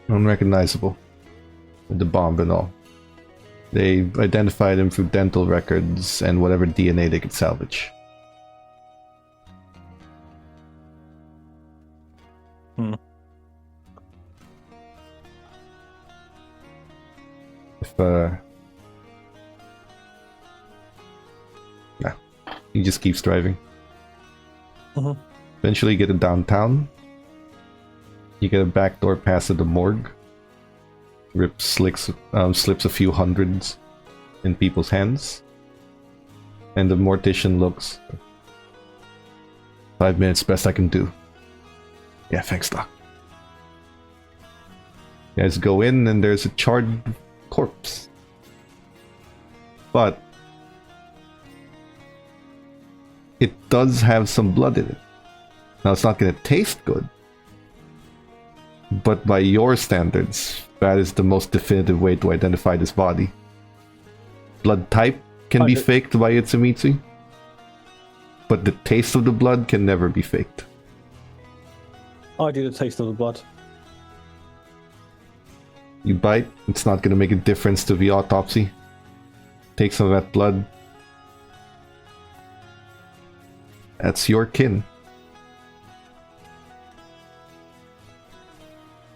unrecognizable with the bomb and all. They identified him through dental records and whatever DNA they could salvage. If yeah, he just keeps driving. Eventually you get to downtown. You get a backdoor pass to the morgue. Rip slips a few hundreds in people's hands. And the mortician looks. 5 minutes, best I can do. Yeah, thanks, Doc. You guys go in and there's a charred corpse. But it does have some blood in it. Now it's not going to taste good. But by your standards, that is the most definitive way to identify this body. Blood type can be faked by Itsumitsu, but the taste of the blood can never be faked. I do the taste of the blood. You bite, it's not going to make a difference to the autopsy. Take some of that blood. That's your kin.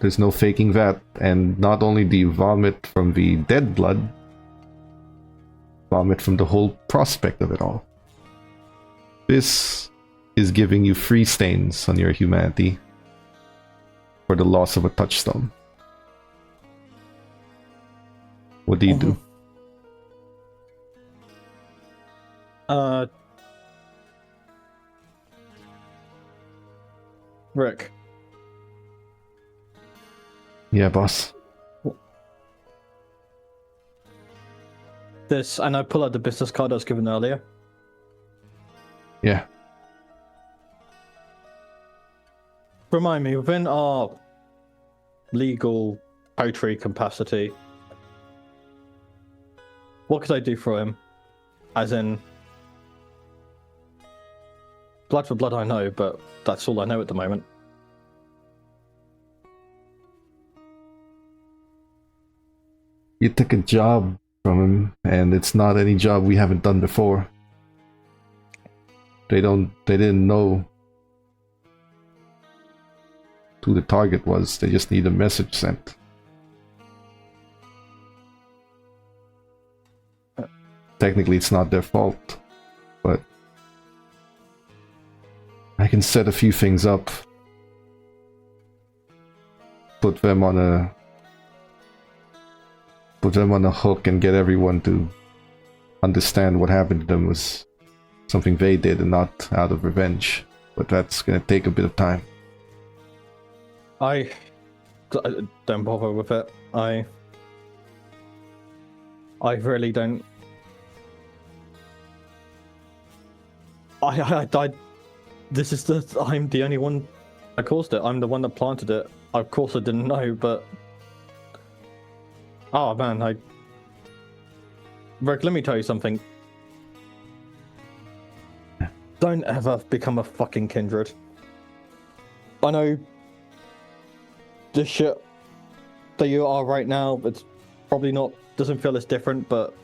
There's no faking that, and not only do you vomit from the dead blood, vomit from the whole prospect of it all. This is giving you free stains on your humanity for the loss of a touchstone. What do you do? Rick. Yeah, boss. This, and I pull out the business card I was given earlier. Yeah. Remind me, within our legal poetry capacity, what could I do for him? As in, blood for blood I know, but that's all I know at the moment. You took a job from him, and it's not any job we haven't done before. They didn't know who the target was. They just need a message sent. Technically, it's not their fault, but I can set a few things up. Put them on a hook and get everyone to understand what happened to them was something they did and not out of revenge. But that's gonna take a bit of time. I don't bother with it. I really don't. This is I'm the only one that caused it. I'm the one that planted it. Of course I didn't know, but oh man, Rick, let me tell you something. Don't ever become a fucking kindred. I know the shit that you are right now, it's probably doesn't feel as different, but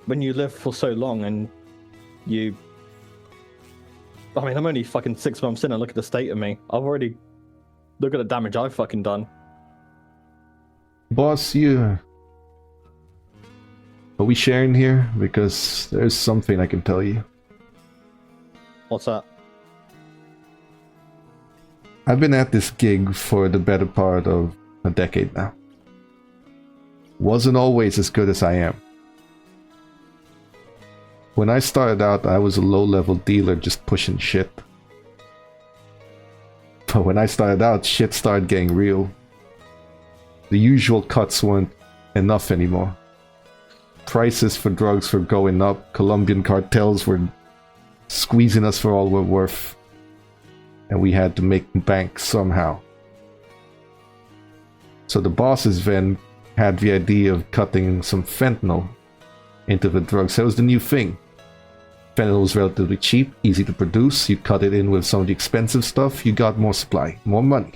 when you live for so long and I'm only fucking 6 months in and look at the state of me. Look at the damage I've fucking done. Boss, are we sharing here? Because there's something I can tell you. What's that? I've been at this gig for the better part of a decade now. Wasn't always as good as I am. When I started out, I was a low-level dealer just pushing shit. But when I started out, shit started getting real. The usual cuts weren't enough anymore. Prices for drugs were going up, Colombian cartels were squeezing us for all we're worth, and we had to make bank somehow. So the bosses then had the idea of cutting some fentanyl into the drugs. That was the new thing. Fentanyl was relatively cheap, easy to produce. You cut it in with some of the expensive stuff, you got more supply, more money.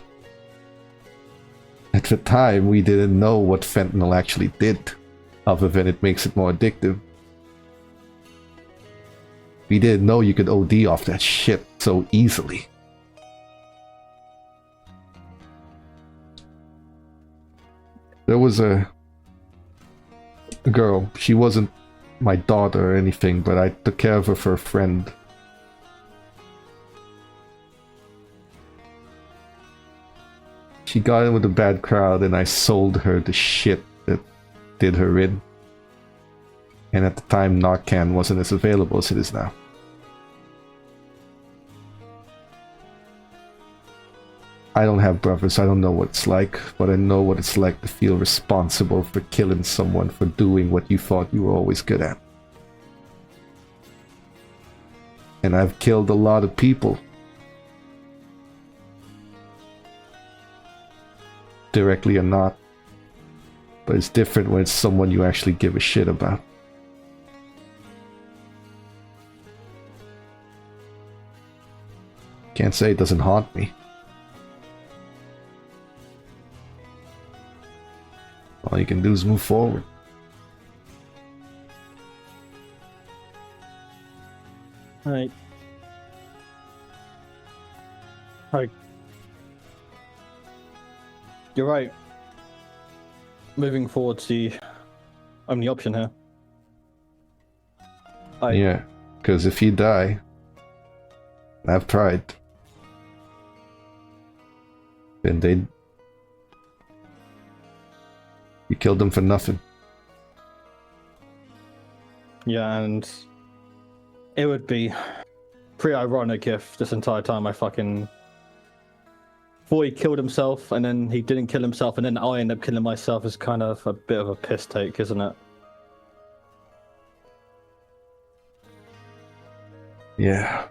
At the time, we didn't know what fentanyl actually did, other than it makes it more addictive. We didn't know you could OD off that shit so easily. There was a girl, she wasn't my daughter or anything, but I took care of her for a friend. She got in with a bad crowd and I sold her the shit that did her in. And at the time, Narcan wasn't as available as it is now. I don't have brothers, I don't know what it's like, but I know what it's like to feel responsible for killing someone for doing what you thought you were always good at. And I've killed a lot of people. Directly or not. But it's different when it's someone you actually give a shit about. Can't say it doesn't haunt me. All you can do is move forward. Alright. You're right. Moving forward's the only option here. Yeah, because if you die, I've tried, then you killed them for nothing. Yeah, and it would be pretty ironic if this entire time I fucking thought he killed himself and then he didn't kill himself and then I end up killing myself is kind of a bit of a piss take, isn't it? Yeah.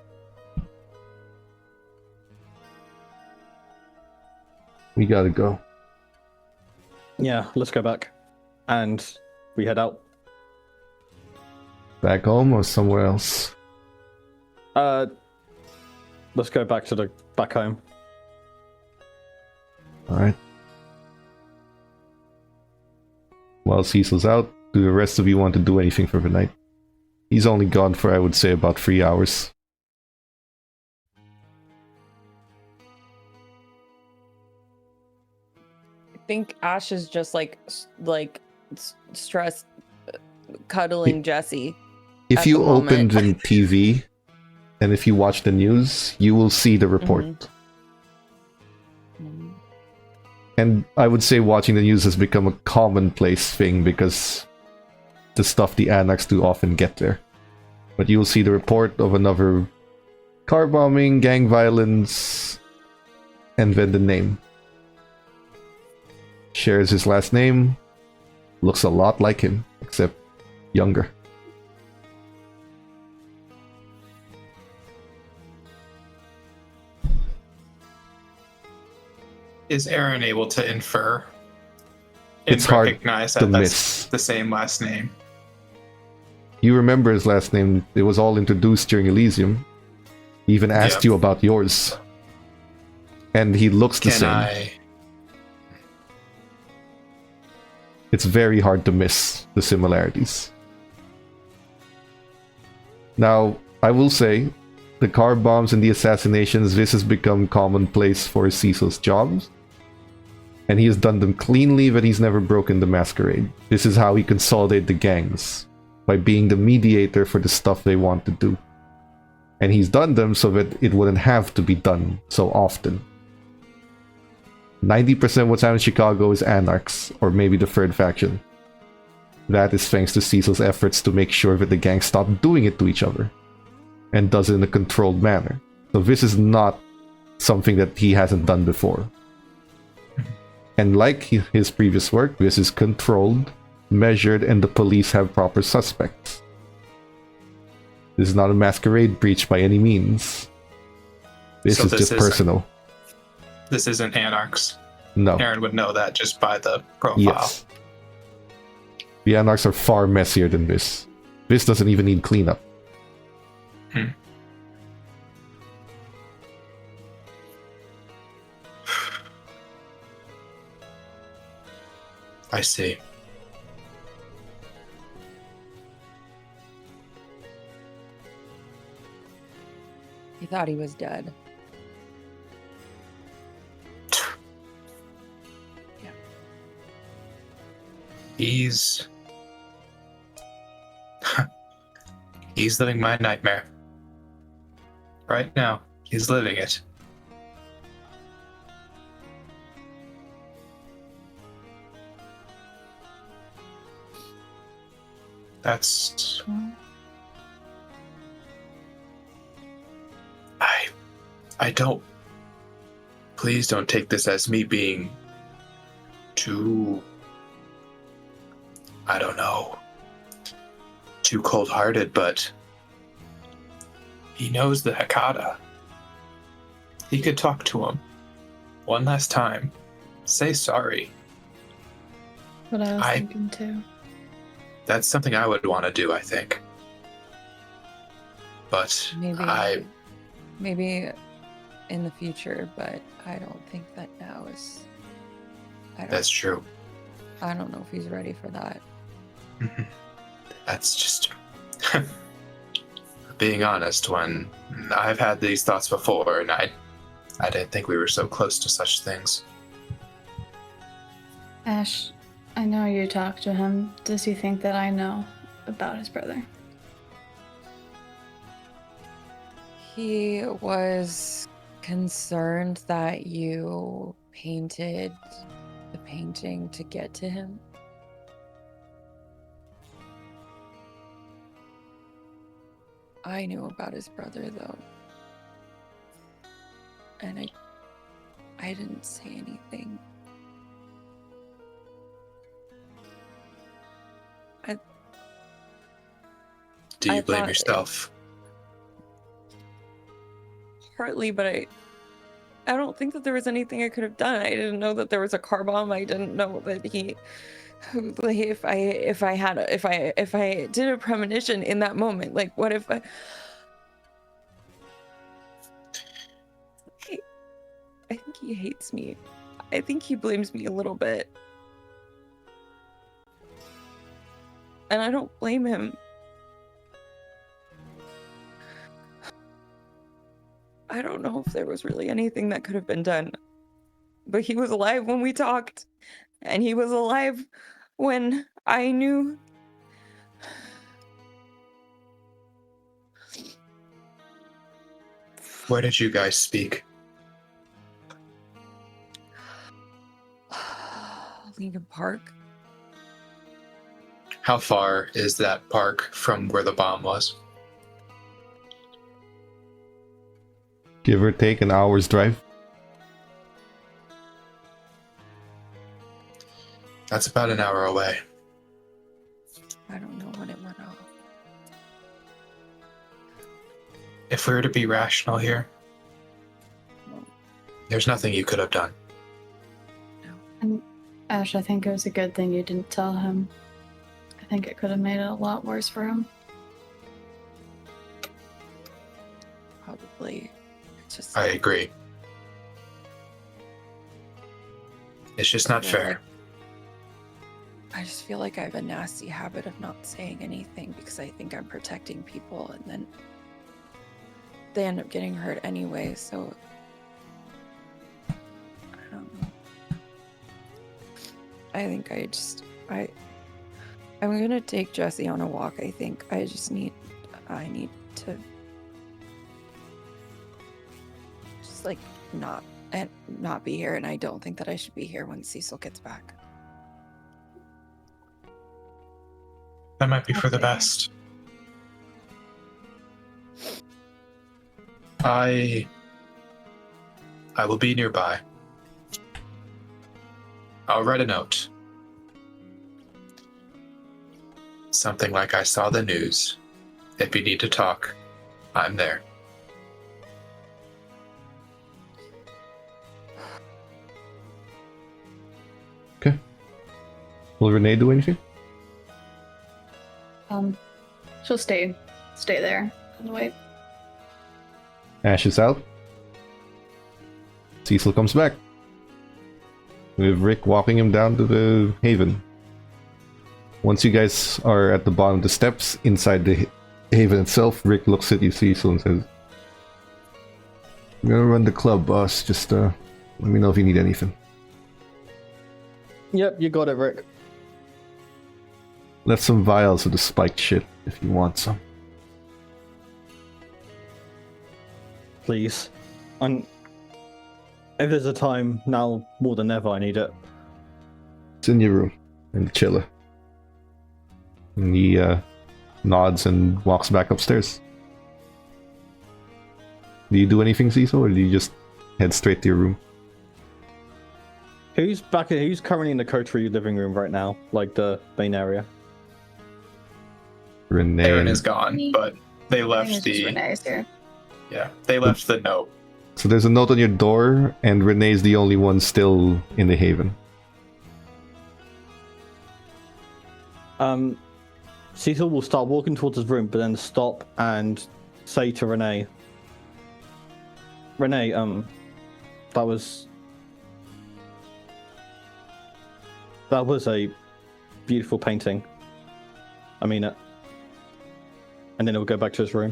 We gotta go. Yeah, let's go back. And we head out. Back home or somewhere else? Let's go back home. Alright. While Cecil's out, do the rest of you want to do anything for the night? He's only gone for, I would say, about 3 hours. I think Ash is just like stressed, cuddling Jesse. If At you the open moment. the TV, and if you watch the news, you will see the report. Mhm. And I would say watching the news has become a commonplace thing because the stuff the anarchs do often get there. But you will see the report of another car bombing, gang violence, and then the name. Shares his last name, looks a lot like him, except younger. Is Aaron able to infer and It's hard recognize to that that's miss. the same last name? You remember his last name, it was all introduced during Elysium. He even asked Yeah. you about yours. And he looks the Can same. I? It's very hard to miss the similarities. Now, I will say, the car bombs and the assassinations, this has become commonplace for Cecil's jobs. And he has done them cleanly, but he's never broken the Masquerade. This is how he consolidated the gangs, by being the mediator for the stuff they want to do. And he's done them so that it wouldn't have to be done so often. 90% of what's happening in Chicago is anarchs, or maybe the third faction. That is thanks to Cecil's efforts to make sure that the gang stop doing it to each other, and does it in a controlled manner. So this is not something that he hasn't done before. And like his previous work, this is controlled, measured, and the police have proper suspects. This is not a masquerade breach by any means. This So is this just isn't- personal. This isn't Anarchs. No. Aaron would know that just by the profile. Yes. The Anarchs are far messier than this. This doesn't even need cleanup. I see. He thought he was dead. He's he's living my nightmare. Right now, he's living it. That's I don't, please don't take this as me being too, I don't know, too cold-hearted, but he knows the Hakata. He could talk to him one last time. Say sorry. What I was I- thinking too. That's something I would want to do, I think. But Maybe in the future, but I don't think that now is. That's true. I don't know if he's ready for that. That's just being honest. When I've had these thoughts before, and I didn't think we were so close to such things. Ash, I know you talked to him. Does he think that I know about his brother? He was concerned that you painted the painting to get to him. I knew about his brother, though. And I didn't say anything. Do you I blame thought yourself? Partly, but I don't think that there was anything I could have done. I didn't know that there was a car bomb. I didn't know that if I did a premonition in that moment, like what if I think he hates me. I think he blames me a little bit. And I don't blame him. I don't know if there was really anything that could have been done. But he was alive when we talked. And he was alive when I knew. Where did you guys speak? Lincoln Park. How far is that park from where the bomb was? Give or take an hour's drive. That's about an hour away. I don't know when it went off. If we were to be rational here, there's nothing you could have done. And Ash, I think it was a good thing you didn't tell him. I think it could have made it a lot worse for him. Probably. It's just. I agree. It's just not fair. I just feel like I have a nasty habit of not saying anything because I think I'm protecting people and then they end up getting hurt anyway, so I don't know. I think I'm gonna take Jesse on a walk. I think I need to just like not be here, and I don't think that I should be here when Cecil gets back. That might be for the best. I will be nearby. I'll write a note. Something like I saw the news. If you need to talk, I'm there. Okay. Will Renee do anything? She'll stay there and wait. Ash is out. Cecil comes back. With Rick walking him down to the haven. Once you guys are at the bottom of the steps inside the haven itself, Rick looks at you, Cecil, and says, "I'm gonna run the club, boss. Just let me know if you need anything." Yep, you got it, Rick. Left some vials of the spiked shit if you want some. Please. And if there's a time, now more than ever, I need it. It's in your room, in the chiller. And he nods and walks back upstairs. Do you do anything, Cecil, or do you just head straight to your room? Who's currently in the coterie living room right now? Like the main area? Renee. Aaron is gone, but they I left think it's just Renee's here. they left the note. So there's a note on your door, and Renee's the only one still in the haven. Cecil will start walking towards his room, but then stop and say to Renee, that was a beautiful painting. I mean it. And then he'll go back to his room.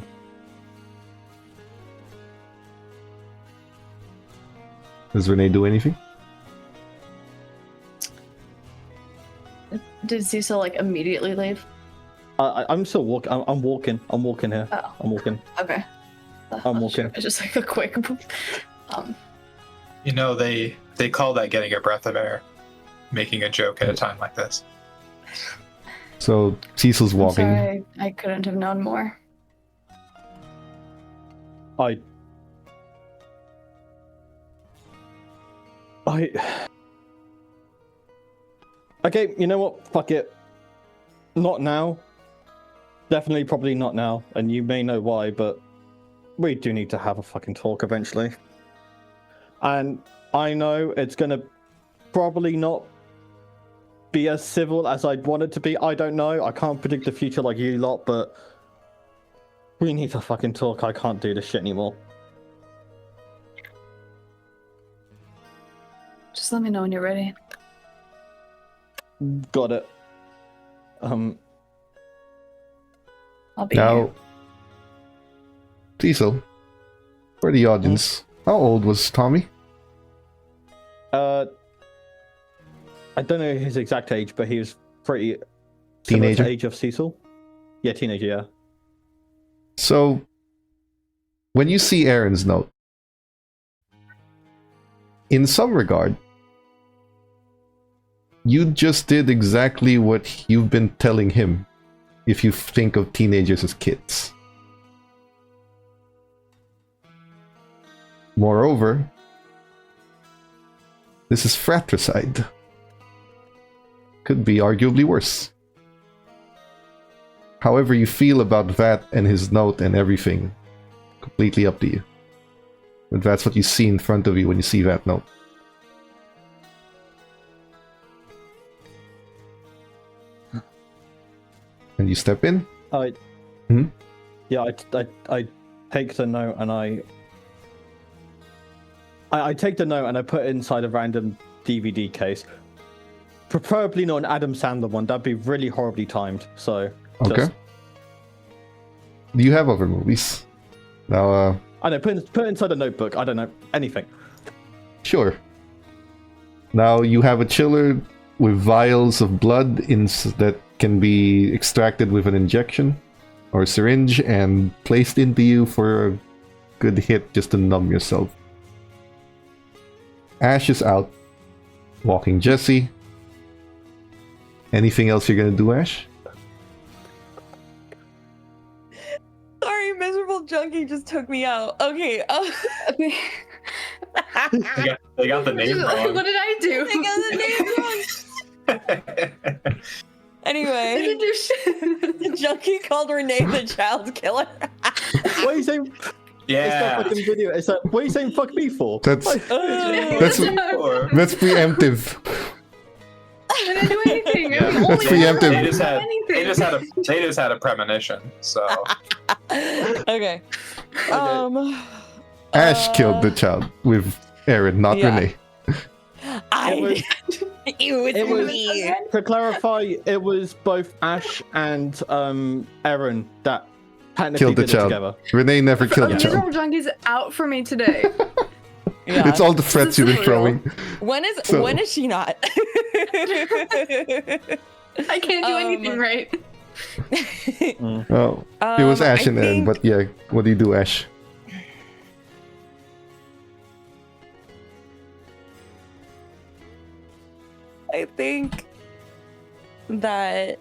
Does Renee do anything? Did Cecil like immediately leave? I'm still walking. I'm walking. I'm walking here. Oh. I'm walking. Okay. I'm walking. It's just like a quick. You know, they call that getting a breath of air, making a joke at a time like this. So Cecil's walking. Sorry, I couldn't have known more. Okay, you know what? Fuck it. Not now. Definitely, probably not now. And you may know why, but we do need to have a fucking talk eventually. And I know it's gonna probably not be as civil as I'd want it to be. I don't know. I can't predict the future like you lot, but we need to fucking talk. I can't do this shit anymore. Just let me know when you're ready. Got it. I'll be Now, here. Cecil, for the audience, how old was Tommy? I don't know his exact age, but he was pretty similar to Teenager? the age of Cecil. Yeah, teenager, yeah. So, when you see Aaron's note, in some regard, you just did exactly what you've been telling him if you think of teenagers as kids. Moreover, this is fratricide. Could be arguably worse. However you feel about that and his note and everything, completely up to you. But that's what you see in front of you when you see that note. And you step in. Yeah, I take the note and I take the note and I put it inside a random DVD case. Preferably not an Adam Sandler one. That'd be really horribly timed. So Okay. Do you have other movies? Now, I don't know. Put it inside a notebook. I don't know anything. sure. Now you have a chiller with vials of blood that can be extracted with an injection or a syringe and placed into you for a good hit just to numb yourself. Ash is out, walking Jesse. Anything else you're gonna do, Ash? Sorry, miserable junkie just took me out. Okay. They got the name wrong. What did I do? I got the name wrong. Anyway, I didn't do shit. the junkie called Renee the child killer. What are you saying? Yeah. It's that fucking video. It's that. What are you saying? Fuck me for? That's That's preemptive. I didn't do anything. Yeah. I'm the That's only one preemptive. who They did just had anything. they just had a premonition. So Okay. Ash killed the child with Aaron, not Yeah. Renee. It was me. To clarify, it was both Ash and Aaron that technically Killed the did it child. together. Renee never killed the child. Miserable Junkie's out for me today. Yeah. It's all the threats you've been This is real. throwing. When So- is she not? I can't do anything right. Oh, it was Ash I and Aaron, think- but yeah, what do you do, Ash? I think that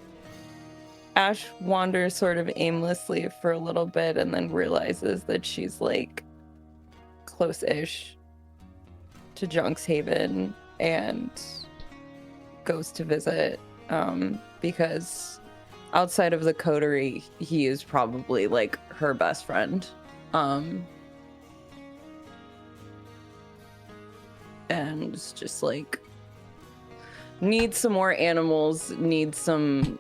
Ash wanders sort of aimlessly for a little bit and then realizes that she's like close-ish to Junk's Haven and goes to visit because outside of the coterie, he is probably like her best friend. And it's just like need some more animals, need some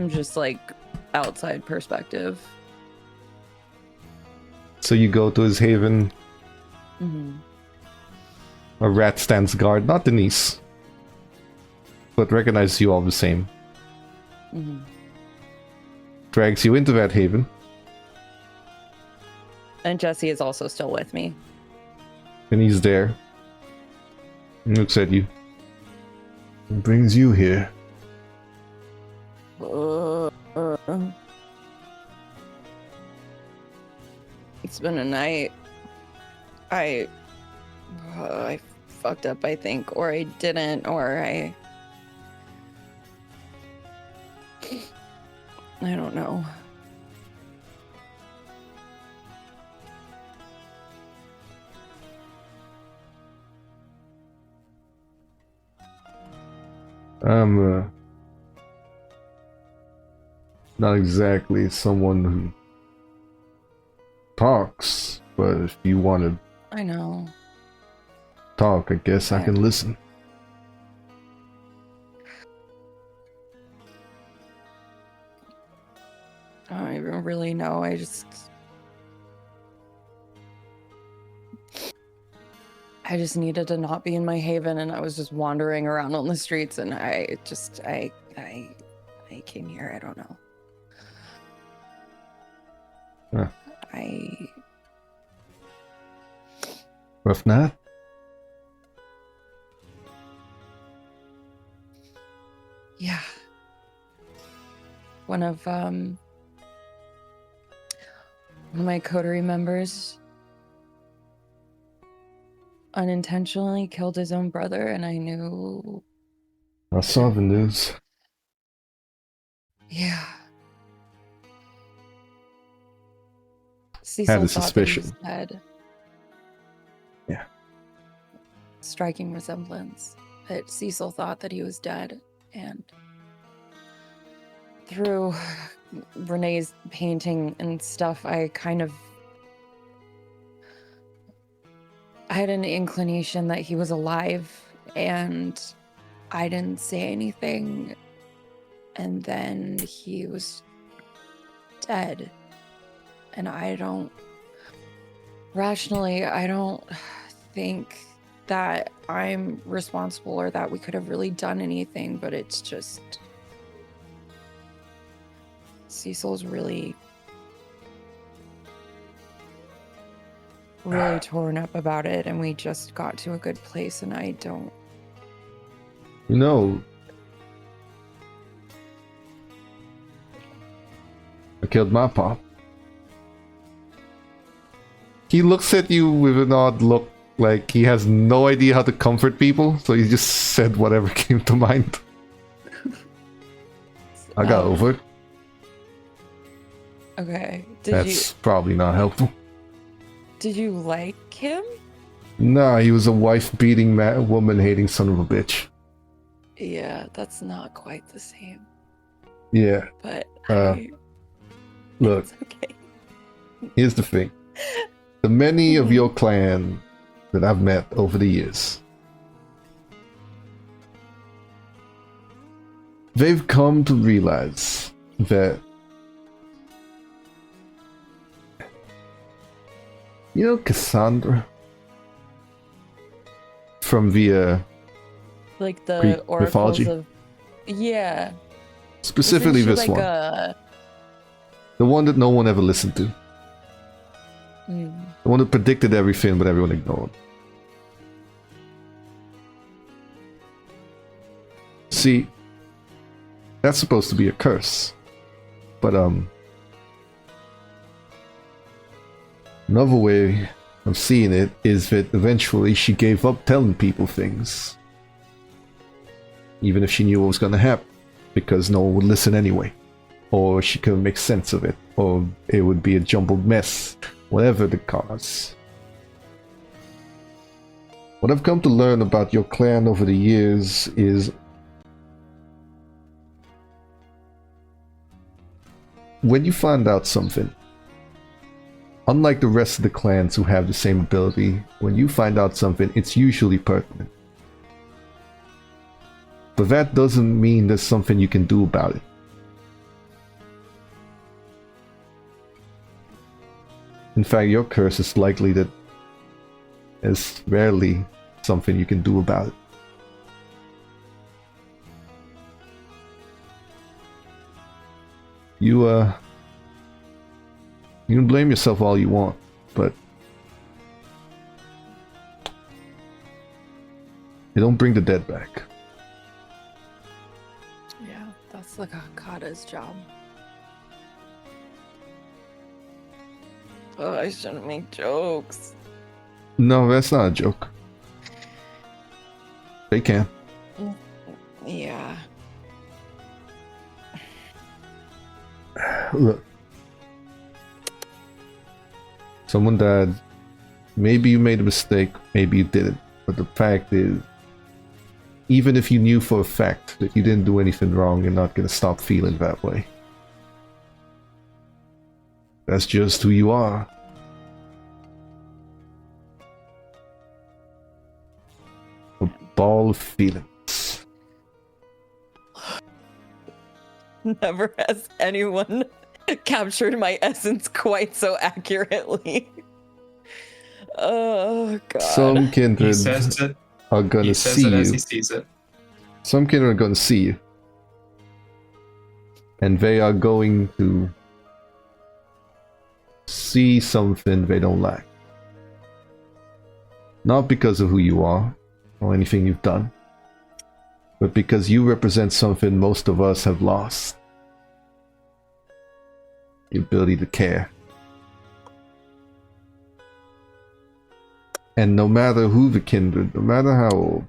just like outside perspective. So you go to his haven. Mm-hmm. A rat stands guard, not Denise, but recognizes you all the same. Mm-hmm. Drags you into that haven. And Jesse is also still with me. And he's there. He looks at you. What brings you here? It's been a night. I fucked up, I think, or I didn't, or I don't know. I'm not exactly someone who talks, but if you want to I know. talk, I guess I can listen. I don't even really know. I just needed to not be in my haven, and I was just wandering around on the streets, and I came here. I don't know. Huh. I Rough night? Yeah. One of my coterie members unintentionally killed his own brother, and I knew. I saw the news. Yeah. Had a Cecil thought that he was suspicion. dead. Yeah. Striking resemblance. But Cecil thought that he was dead, and through Renee's painting and stuff, I had an inclination that he was alive, and I didn't say anything, and then he was dead. And rationally, I don't think that I'm responsible or that we could have really done anything, but it's just Cecil's really torn up about it, and we just got to a good place, and I don't. You know, I killed my pop. He looks at you with an odd look, like he has no idea how to comfort people, so he just said whatever came to mind. I got over it. Okay. That's probably not helpful. Did you like him? Nah, he was a wife-beating, woman-hating son of a bitch. Yeah, that's not quite the same. Yeah. But look, it's okay. here's the thing. The many of your clan that I've met over the years, they've come to realize that, you know, Cassandra from the like the Greek oracles mythology. of, yeah. Specifically Isn't this she one, like the one that no one ever listened to, the one that predicted everything but everyone ignored. See, that's supposed to be a curse, but another way of seeing it is that eventually she gave up telling people things, even if she knew what was going to happen, because no one would listen anyway, or she couldn't make sense of it, or it would be a jumbled mess, whatever the cause. What I've come to learn about your clan over the years is when you find out something, unlike the rest of the clans who have the same ability, when you find out something, it's usually pertinent. But that doesn't mean there's something you can do about it. In fact, your curse is likely that there's rarely something you can do about it. You can blame yourself all you want, but you don't bring the dead back. Yeah, that's the Kakata's job. Oh, I shouldn't make jokes. No, that's not a joke. They can. Yeah. Look. Someone died. Maybe you made a mistake, maybe you didn't. But the fact is, even if you knew for a fact that you didn't do anything wrong, you're not gonna stop feeling that way. That's just who you are. A ball of feelings. Never has anyone captured my essence quite so accurately. Oh god. Some He kindred says it. are gonna He says see it as you. he sees it. Some kindred are gonna see you. And they are going to see something they don't like. Not because of who you are or anything you've done, but because you represent something most of us have lost. The ability to care. And no matter who the kindred, no matter how old,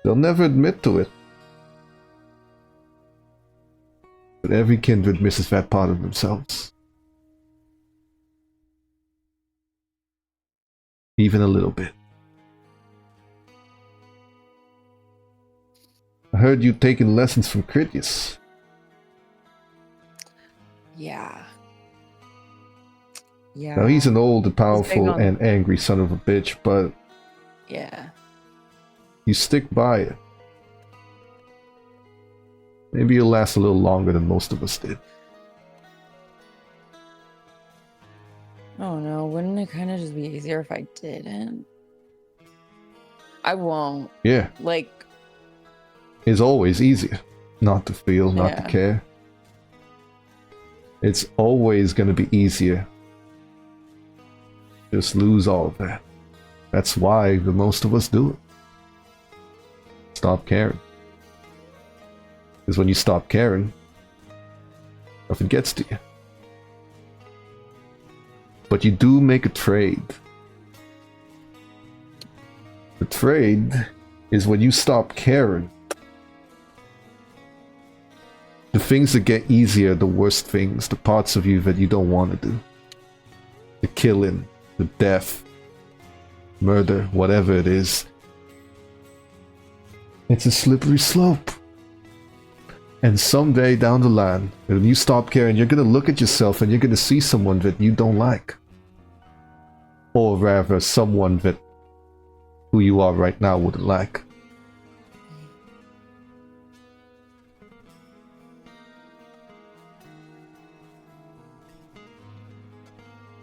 they'll never admit to it. But every kindred misses that part of themselves. Even a little bit. I heard you've taken lessons from Critias. Yeah. Yeah. Now he's an old and powerful on- and angry son of a bitch, but Yeah. you stick by it. Maybe you'll last a little longer than most of us did. Oh no, wouldn't it kind of just be easier if I didn't? I won't. Yeah, Like, it's always easier not to feel, not to Yeah. care. It's always going to be easier. Just lose all of that. That's why the most of us do it. Stop caring. Because when you stop caring, nothing gets to you. But you do make a trade. The trade is when you stop caring. The things that get easier, the worst things, the parts of you that you don't want to do. The killing, the death, murder, whatever it is. It's a slippery slope. And someday down the line, when you stop caring, you're going to look at yourself and you're going to see someone that you don't like. Or rather, someone that who you are right now wouldn't like.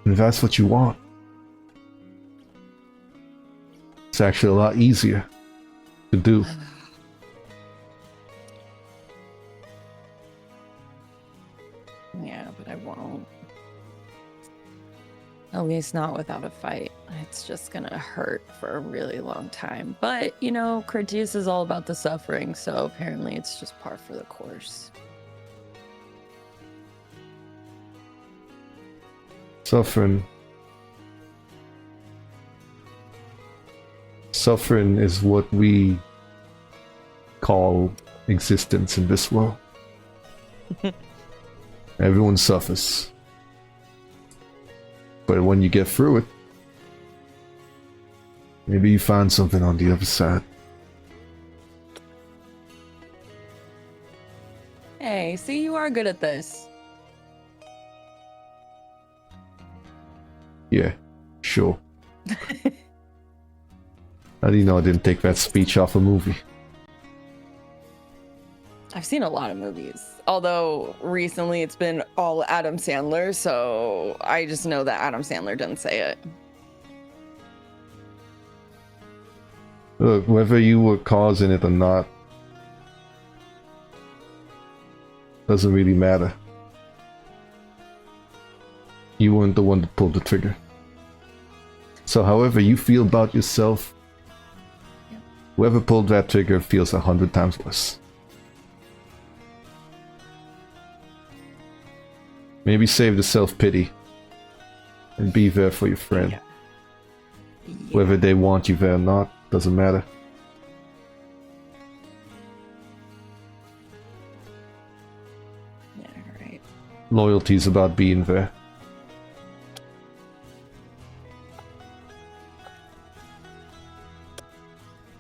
And if that's what you want, it's actually a lot easier to do. yeah, but I won't. At least not without a fight. It's just gonna hurt for a really long time. But, you know, Critias is all about the suffering, so apparently it's just par for the course. Suffering. Suffering is what we call existence in this world. Everyone suffers. But when you get through it, maybe you find something on the other side. Hey, see, you are good at this. Yeah, sure. How do you know I didn't take that speech off a movie? I've seen a lot of movies. Although recently it's been all Adam Sandler, so I just know that Adam Sandler didn't say it. Look, whether you were causing it or not, doesn't really matter. You weren't the one that pulled the trigger. So however you feel about yourself, whoever pulled that trigger feels 100 times worse. Maybe save the self-pity and be there for your friend. Whether they want you there or not, doesn't matter. Yeah, right. Loyalty's about being there.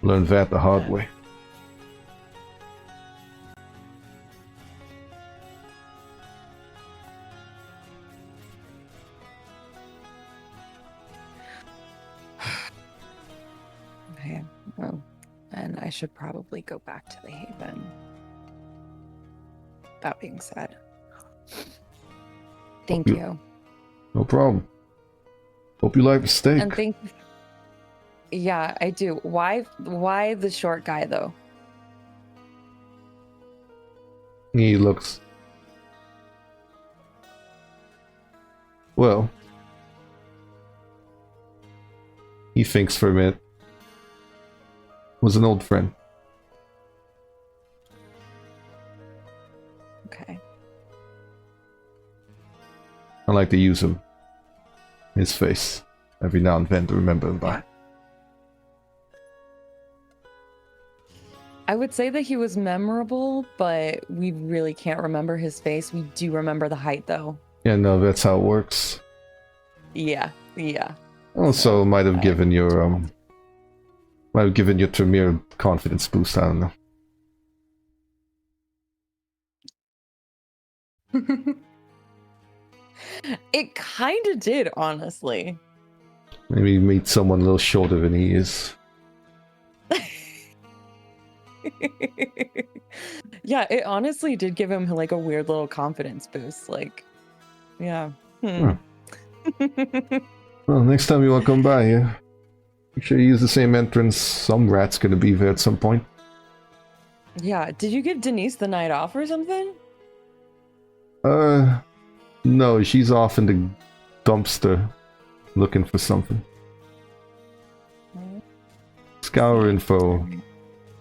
Learned that the hard way. Okay. Well, and I should probably go back to the Haven. That being said, thank you- you. No problem. Hope you like the steak. And thank you. Yeah, I do. Why the short guy though? He looks... Well... He thinks for a minute. Was an old friend. Okay. I like to use him. His face. Every now and then to remember him by. I would say that he was memorable, but we really can't remember his face. We do remember the height though. Yeah, no, that's how it works. Yeah. Also, might have given your Tremere confidence boost. I don't know. It kind of did, honestly. Maybe meet someone a little shorter than he is. Yeah, it honestly did give him like a weird little confidence boost. Like, yeah. Well, next time you want to come by, yeah, make sure you use the same entrance. Some rat's gonna be there at some point. Yeah. Did you give Denise the night off or something? No, she's off in the dumpster looking for something. Scouring for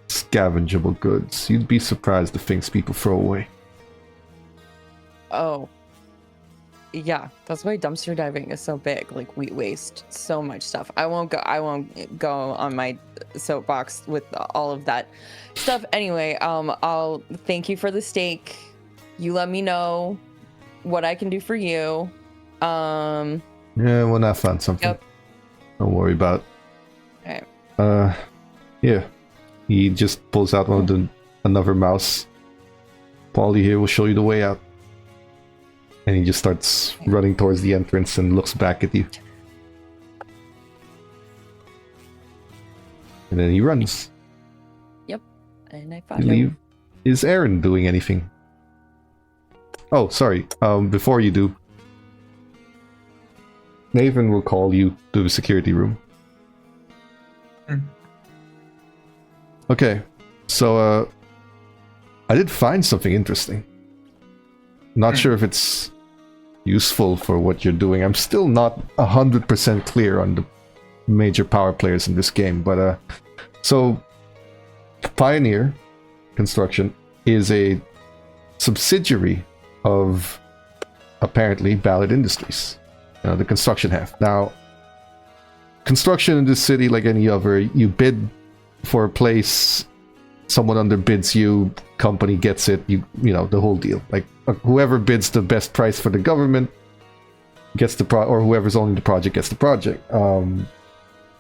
scavengeable goods. You'd be surprised the things people throw away. Oh. Yeah, that's why dumpster diving is so big. Like, we waste so much stuff. I won't go on my soapbox with all of that stuff. Anyway, I'll thank you for the steak. You let me know what I can do for you. Yeah, when I find something. Yep. Don't worry about Okay. it. Yeah. He just pulls out another mouse. Paulie here will show you the way out. And he just starts running towards the entrance and looks back at you. And then he runs. And I You found leave. Is Aaron doing anything? Oh, sorry. Before you do, Nathan will call you to the security room. Okay, so I did find something interesting. Not sure if it's useful for what you're doing. I'm still not 100% clear on the major power players in this game, but so Pioneer Construction is a subsidiary of apparently Ballard Industries, the construction half. Now, construction in this city, like any other, you bid for a place, someone underbids you, company gets it, you know the whole deal. Like whoever bids the best price for the government gets the or whoever's owning the project gets the project.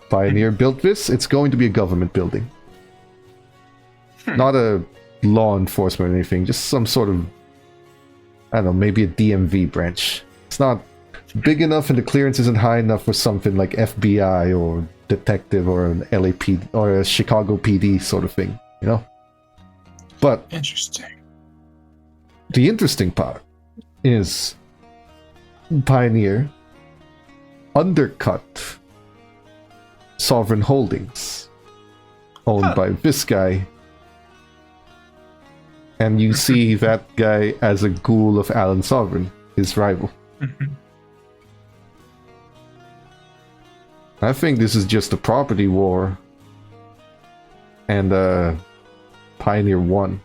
Pioneer built this. It's going to be a government building, not a law enforcement or anything. Just some sort of, I don't know, maybe a DMV branch. It's not big enough and the clearance isn't high enough for something like FBI or detective or an LAPD or a Chicago PD sort of thing, you know? But Interesting. the interesting part is Pioneer undercut Sovereign Holdings owned by this guy, and you see that guy as a ghoul of Alan Sovereign, his rival. I think this is just a property war, and Pioneer won.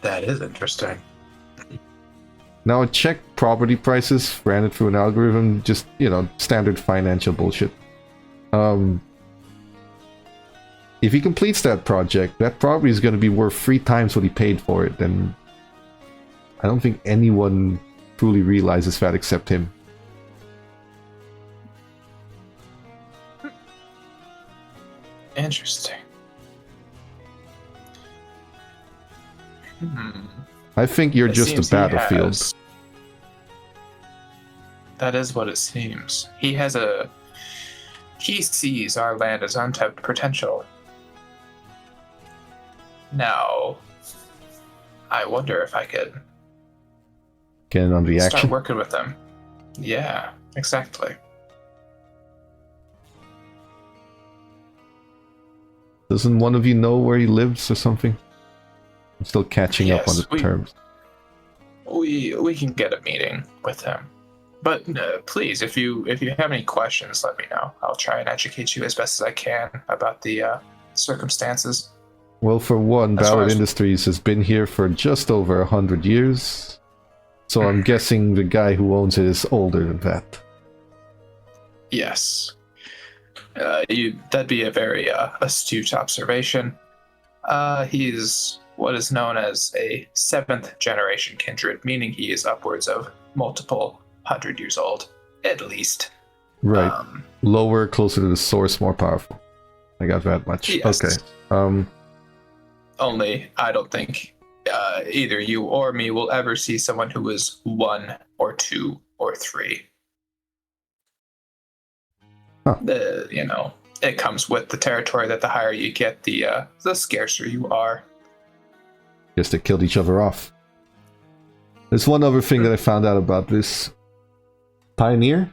That is interesting. Now check property prices, ran it through an algorithm, just, you know, standard financial bullshit. If he completes that project, that property is going to be worth 3 times what he paid for it, and I don't think anyone truly realizes that except him. Interesting. I think you're It just a seems he battlefield. has- That is what it seems. He sees our land as untapped potential. Now, I wonder if I could Get in on the start action. working with them. Yeah, exactly. Doesn't one of you know where he lives or something? I'm still catching up on Yes, the terms. We can get a meeting with him. But please, if you have any questions, let me know. I'll try and educate you as best as I can about the circumstances. Well, for one, As far Ballard as- Industries has been here for just over 100 years. So I'm guessing the guy who owns it is older than that. Yes. That'd be a very astute observation. He's what is known as a 7th generation kindred, meaning he is upwards of multiple 100 years old, at least. Right. Um, Lower, closer to the source, more powerful. I got that much. Yes. Okay. Only, I don't think either you or me will ever see someone who is 1 or 2 or 3. Huh. It comes with the territory that the higher you get, the scarcer you are. Guess they killed each other off. There's one other thing that I found out about this. Pioneer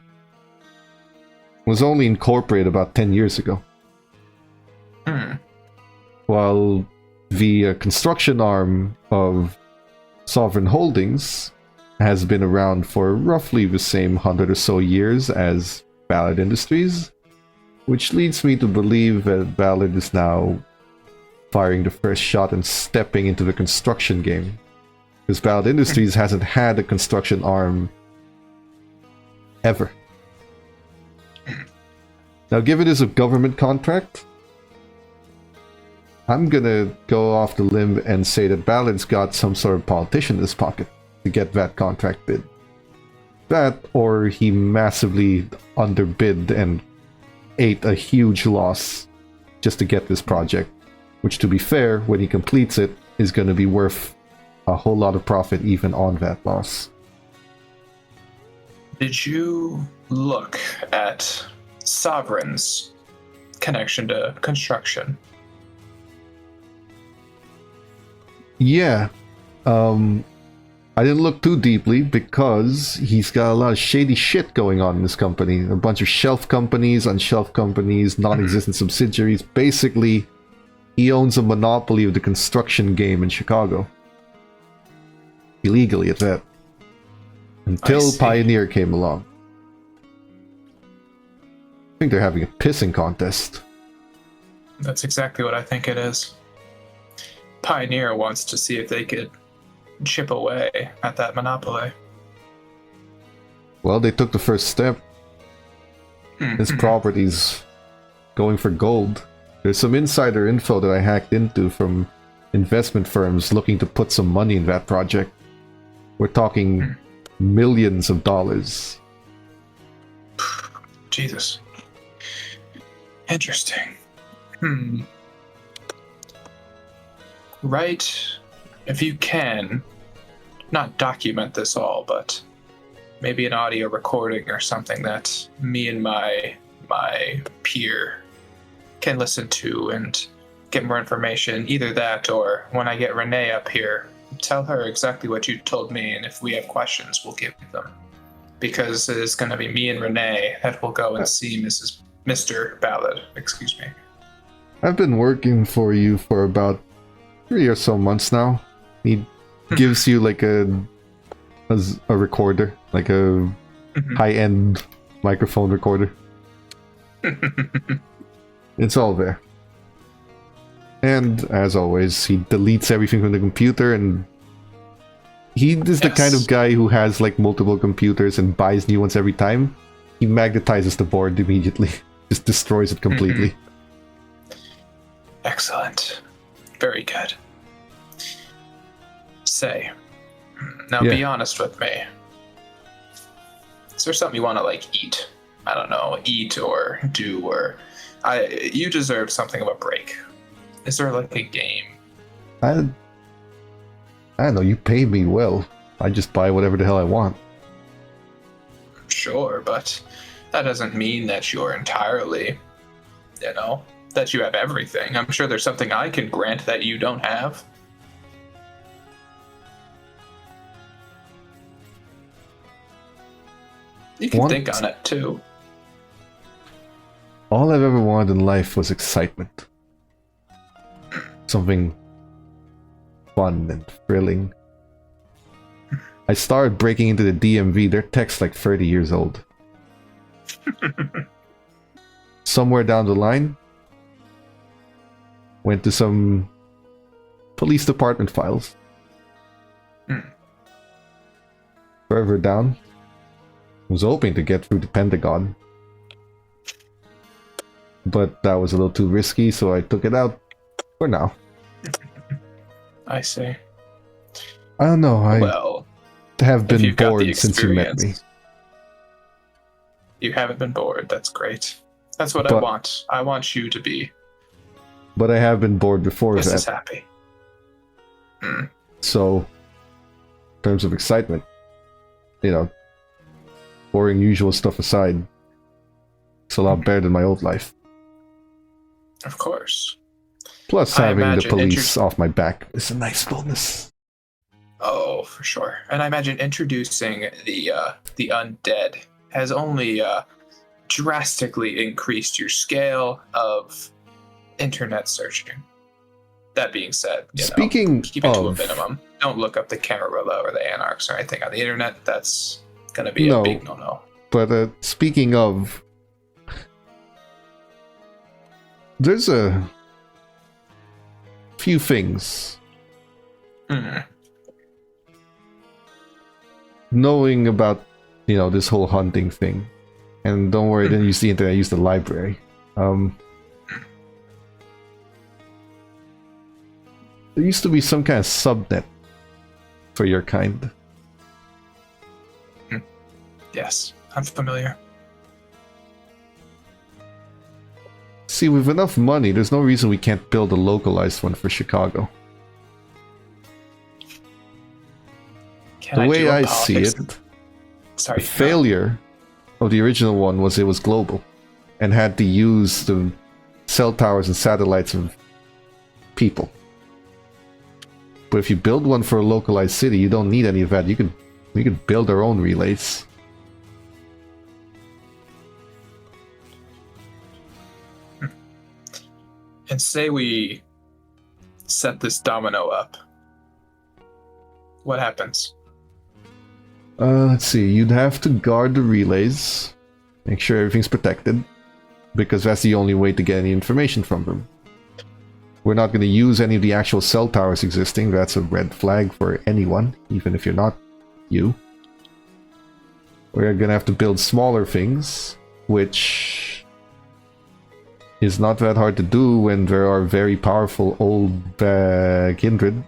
was only incorporated about 10 years ago. While the construction arm of Sovereign Holdings has been around for roughly the same 100 or so years as Ballard Industries, which leads me to believe that Ballard is now firing the first shot and stepping into the construction game. Because Ballard Industries hasn't had a construction arm ever. Now, given it is a government contract, I'm gonna go off the limb and say that Ballard's got some sort of politician in his pocket to get that contract bid. That, or he massively underbid and ate a huge loss just to get this project, which, to be fair, when he completes it, is going to be worth a whole lot of profit even on that loss. Did you look at Sovereign's connection to construction? Yeah, I didn't look too deeply because he's got a lot of shady shit going on in this company. A bunch of shelf companies, unshelf companies, non-existent subsidiaries. Basically, he owns a monopoly of the construction game in Chicago. Illegally at that. Until see. Pioneer came along. I think they're having a pissing contest. That's exactly what I think it is. Pioneer wants to see if they could chip away at that monopoly. Well, they took the first step. His property's going for gold. There's some insider info that I hacked into from investment firms looking to put some money in that project. We're talking millions of dollars. Jesus. Interesting. Right. If you can, not document this all, but maybe an audio recording or something that me and my peer can listen to and get more information. Either that, or when I get Renee up here, tell her exactly what you told me, and if we have questions, we'll give them. Because it is going to be me and Renee that will go and see Mr. Ballard. Excuse me. I've been working for you for about 3 or so months now. He gives you like a recorder, like a high-end microphone recorder. It's all there. And as always, he deletes everything from the computer, and he is the kind of guy who has like multiple computers and buys new ones every time. He magnetizes the board immediately. Just destroys it completely. Excellent. Very good. Say, now Yeah. be honest with me. Is there something you want to like eat? I don't know, eat or do or You deserve something of a break. Is there like a game? I don't know, you pay me well. I just buy whatever the hell I want. Sure, but that doesn't mean that you're entirely, that you have everything. I'm sure there's something I can grant that you don't have. You can think on it too. All I've ever wanted in life was excitement. Something fun and thrilling. I started breaking into the DMV. Their tech's like 30 years old. Somewhere down the line, went to some police department files. Further down, was hoping to get through the Pentagon. But that was a little too risky, so I took it out for now. I see. I don't know, I Well, have if been you've got the bored since you met me. experience, you haven't been bored. That's great. That's what I But- want. I want you to be But I have been bored before just as that. happy. So, in terms of excitement, boring usual stuff aside, it's a lot better than my old life. Of course. Plus, I having the imagine police off my back is a nice bonus. Oh, for sure. And I imagine introducing the undead has only drastically increased your scale of internet searching. That being said, Speaking keep it to a of, minimum. Don't look up the Camarilla or the Anarchs or anything on the internet. That's gonna be No. a big no-no. but speaking of, there's a few things. Knowing about, this whole hunting thing. And don't worry, I didn't use the internet, I used the library. There used to be some kind of subnet for your kind. Yes, I'm familiar. See, with enough money, there's no reason we can't build a localized one for Chicago. Can The way do a I see politics- it, Sorry. the failure of the original one was it was global and had to use the cell towers and satellites of people. But if you build one for a localized city, you don't need any of that. We could build our own relays. And say we set this domino up. What happens? Let's see. You'd have to guard the relays, make sure everything's protected, because that's the only way to get any information from them. We're not going to use any of the actual cell towers existing. That's a red flag for anyone, even if you're not you. We're going to have to build smaller things, which is not that hard to do when there are very powerful old kindred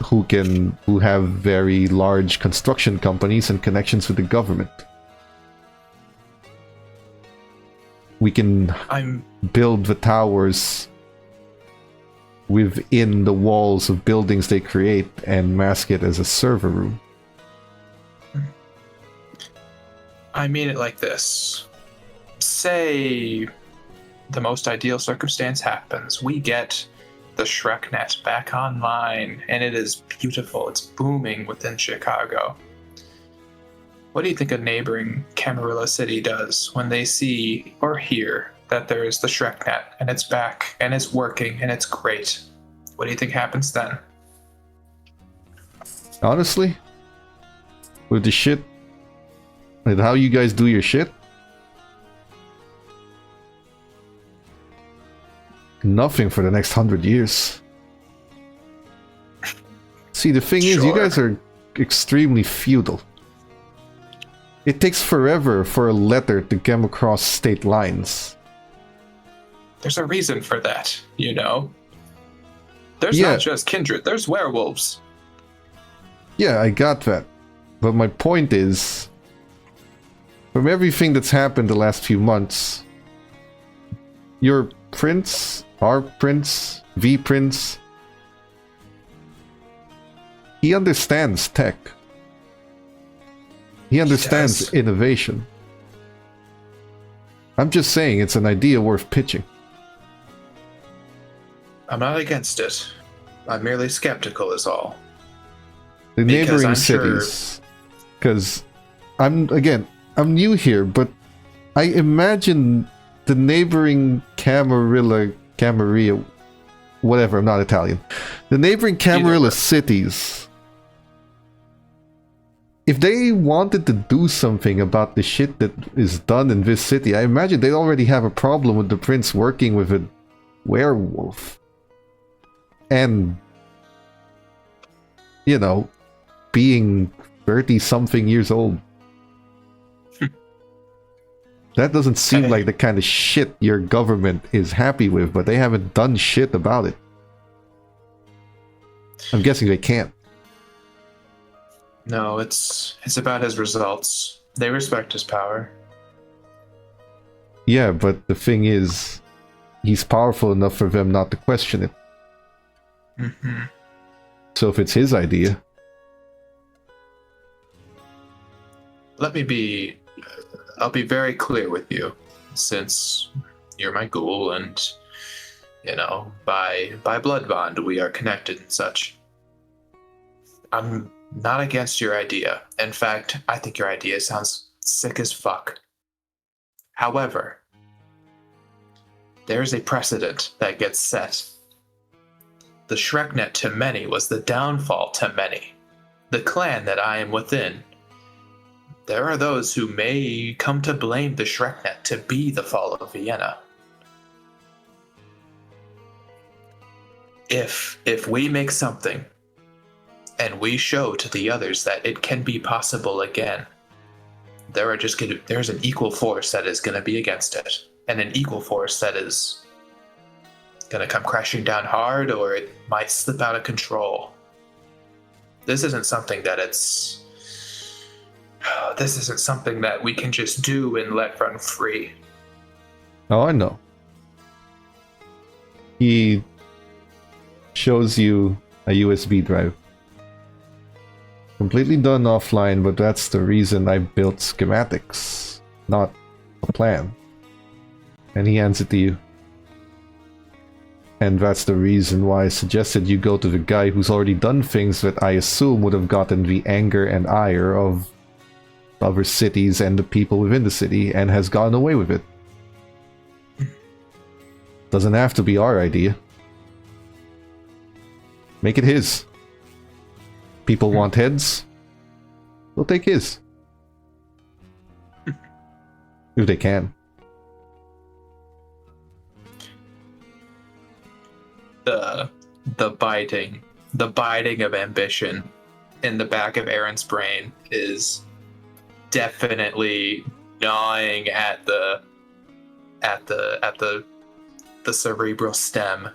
who have very large construction companies and connections with the government. We can build the towers within the walls of buildings they create and mask it as a server room. I mean it like this. Say the most ideal circumstance happens. We get the ShrekNet back online, and it is beautiful. It's booming within Chicago. What do you think a neighboring Camarilla city does when they see or hear that there is the ShrekNet and it's back and it's working and it's great? What do you think happens then? Honestly, with the shit, with how you guys do your shit, nothing for the next 100 years. See, the thing is, you Sure. guys are extremely feudal. It takes forever for a letter to come across state lines. There's a reason for that, you know? There's Yeah. not just kindred, there's werewolves. Yeah, I got that. But my point is, from everything that's happened the last few months, your prince, our prince, V prince, he understands tech. He understands does. innovation. I'm just saying it's an idea worth pitching. I'm not against it. I'm merely skeptical is all. The Because neighboring I'm sure- cities. Because I'm new here, but I imagine the neighboring Camarilla, whatever, I'm not Italian. The neighboring Camarilla cities, if they wanted to do something about the shit that is done in this city, I imagine they already have a problem with the prince working with a werewolf. And, you know, being 30-something years old. That doesn't seem Hey. like the kind of shit your government is happy with, but they haven't done shit about it. I'm guessing they can't. No, it's about his results. They respect his power. Yeah, but the thing is, he's powerful enough for them not to question it. Mm-hmm. So if it's his idea, I'll be very clear with you, since you're my ghoul and, you know, by blood bond we are connected and such. I'm not against your idea. In fact, I think your idea sounds sick as fuck. However, there is a precedent that gets set. The Shreknet to many was the downfall to many. The clan that I am within, there are those who may come to blame the Shreknet to be the fall of Vienna. If we make something and we show to the others that it can be possible again, there's an equal force that is going to be against it, and an equal force that is going to come crashing down hard, or it might slip out of control. This isn't something that we can just do and let run free. oh, I know. He shows you a USB drive. Completely done offline, but that's the reason I built schematics, not a plan. And he hands it to you. And that's the reason why I suggested you go to the guy who's already done things that I assume would have gotten the anger and ire of other cities and the people within the city, and has gotten away with it. Doesn't have to be our idea. Make it his. People want heads, they'll take his. If they can. The biting of ambition in the back of Aaron's brain is definitely gnawing at the cerebral stem.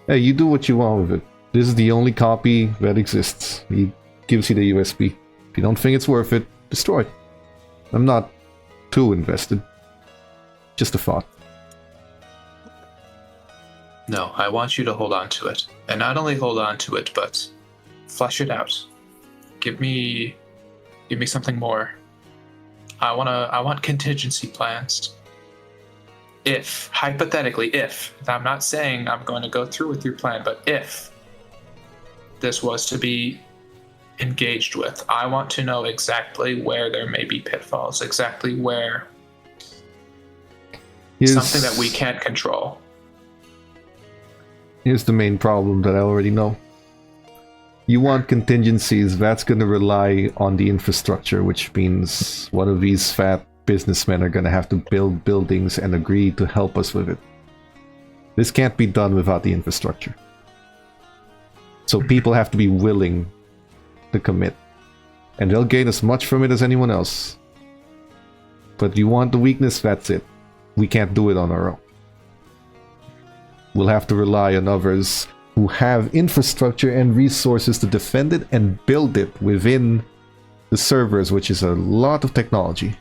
Hey, you do what you want with it. This is the only copy that exists. He gives you the USB. If you don't think it's worth it, destroy it. I'm not too invested. Just a thought. No, I want you to hold on to it. And not only hold on to it, but flesh it out. Give me something more. I want contingency plans. If, hypothetically, I'm not saying I'm going to go through with your plan, but if this was to be engaged with, I want to know exactly where there may be pitfalls, exactly where something that we can't control. Here's the main problem that I already know. You want contingencies, that's going to rely on the infrastructure, which means one of these fat businessmen are going to have to build buildings and agree to help us with it. This can't be done without the infrastructure. So people have to be willing to commit. And they'll gain as much from it as anyone else. But you want the weakness, that's it. We can't do it on our own. We'll have to rely on others who have infrastructure and resources to defend it and build it within the servers, which is a lot of technology.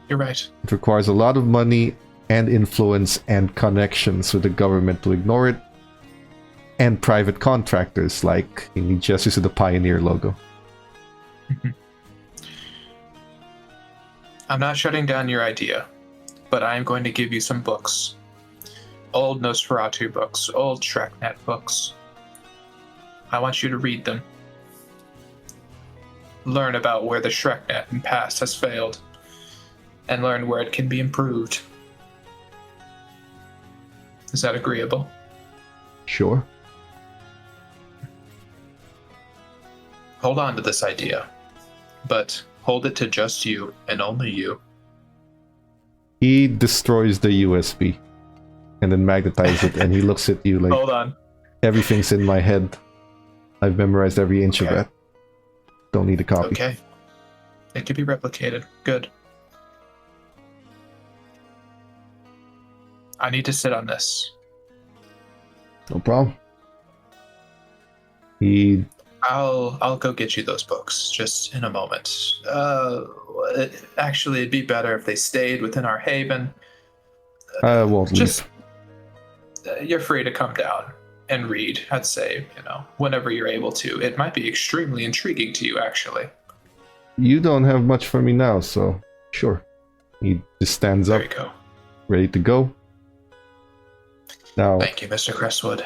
You're right. It requires a lot of money and influence and connections with the government to ignore it, and private contractors like in Justice of the Pioneer logo. I'm not shutting down your idea, but I am going to give you some books. Old Nosferatu books, old Shreknet books. I want you to read them. Learn about where the Shreknet in past has failed, and learn where it can be improved. Is that agreeable? Sure. Hold on to this idea, but hold it to just you and only you. He destroys the USB and then magnetizes it, and he looks at you like, Hold on. everything's in my head. I've memorized every inch of Okay. that. Don't need a copy. Okay. It can be replicated. Good. I need to sit on this. No problem. He I'll go get you those books just in a moment. Actually, it'd be better if they stayed within our haven. won't leave. Just you're free to come down and read. I'd say, whenever you're able to. It might be extremely intriguing to you, actually. You don't have much for me now, so sure. He just stands There up, you go. ready to go. Now, Thank you, Mr. Crestwood.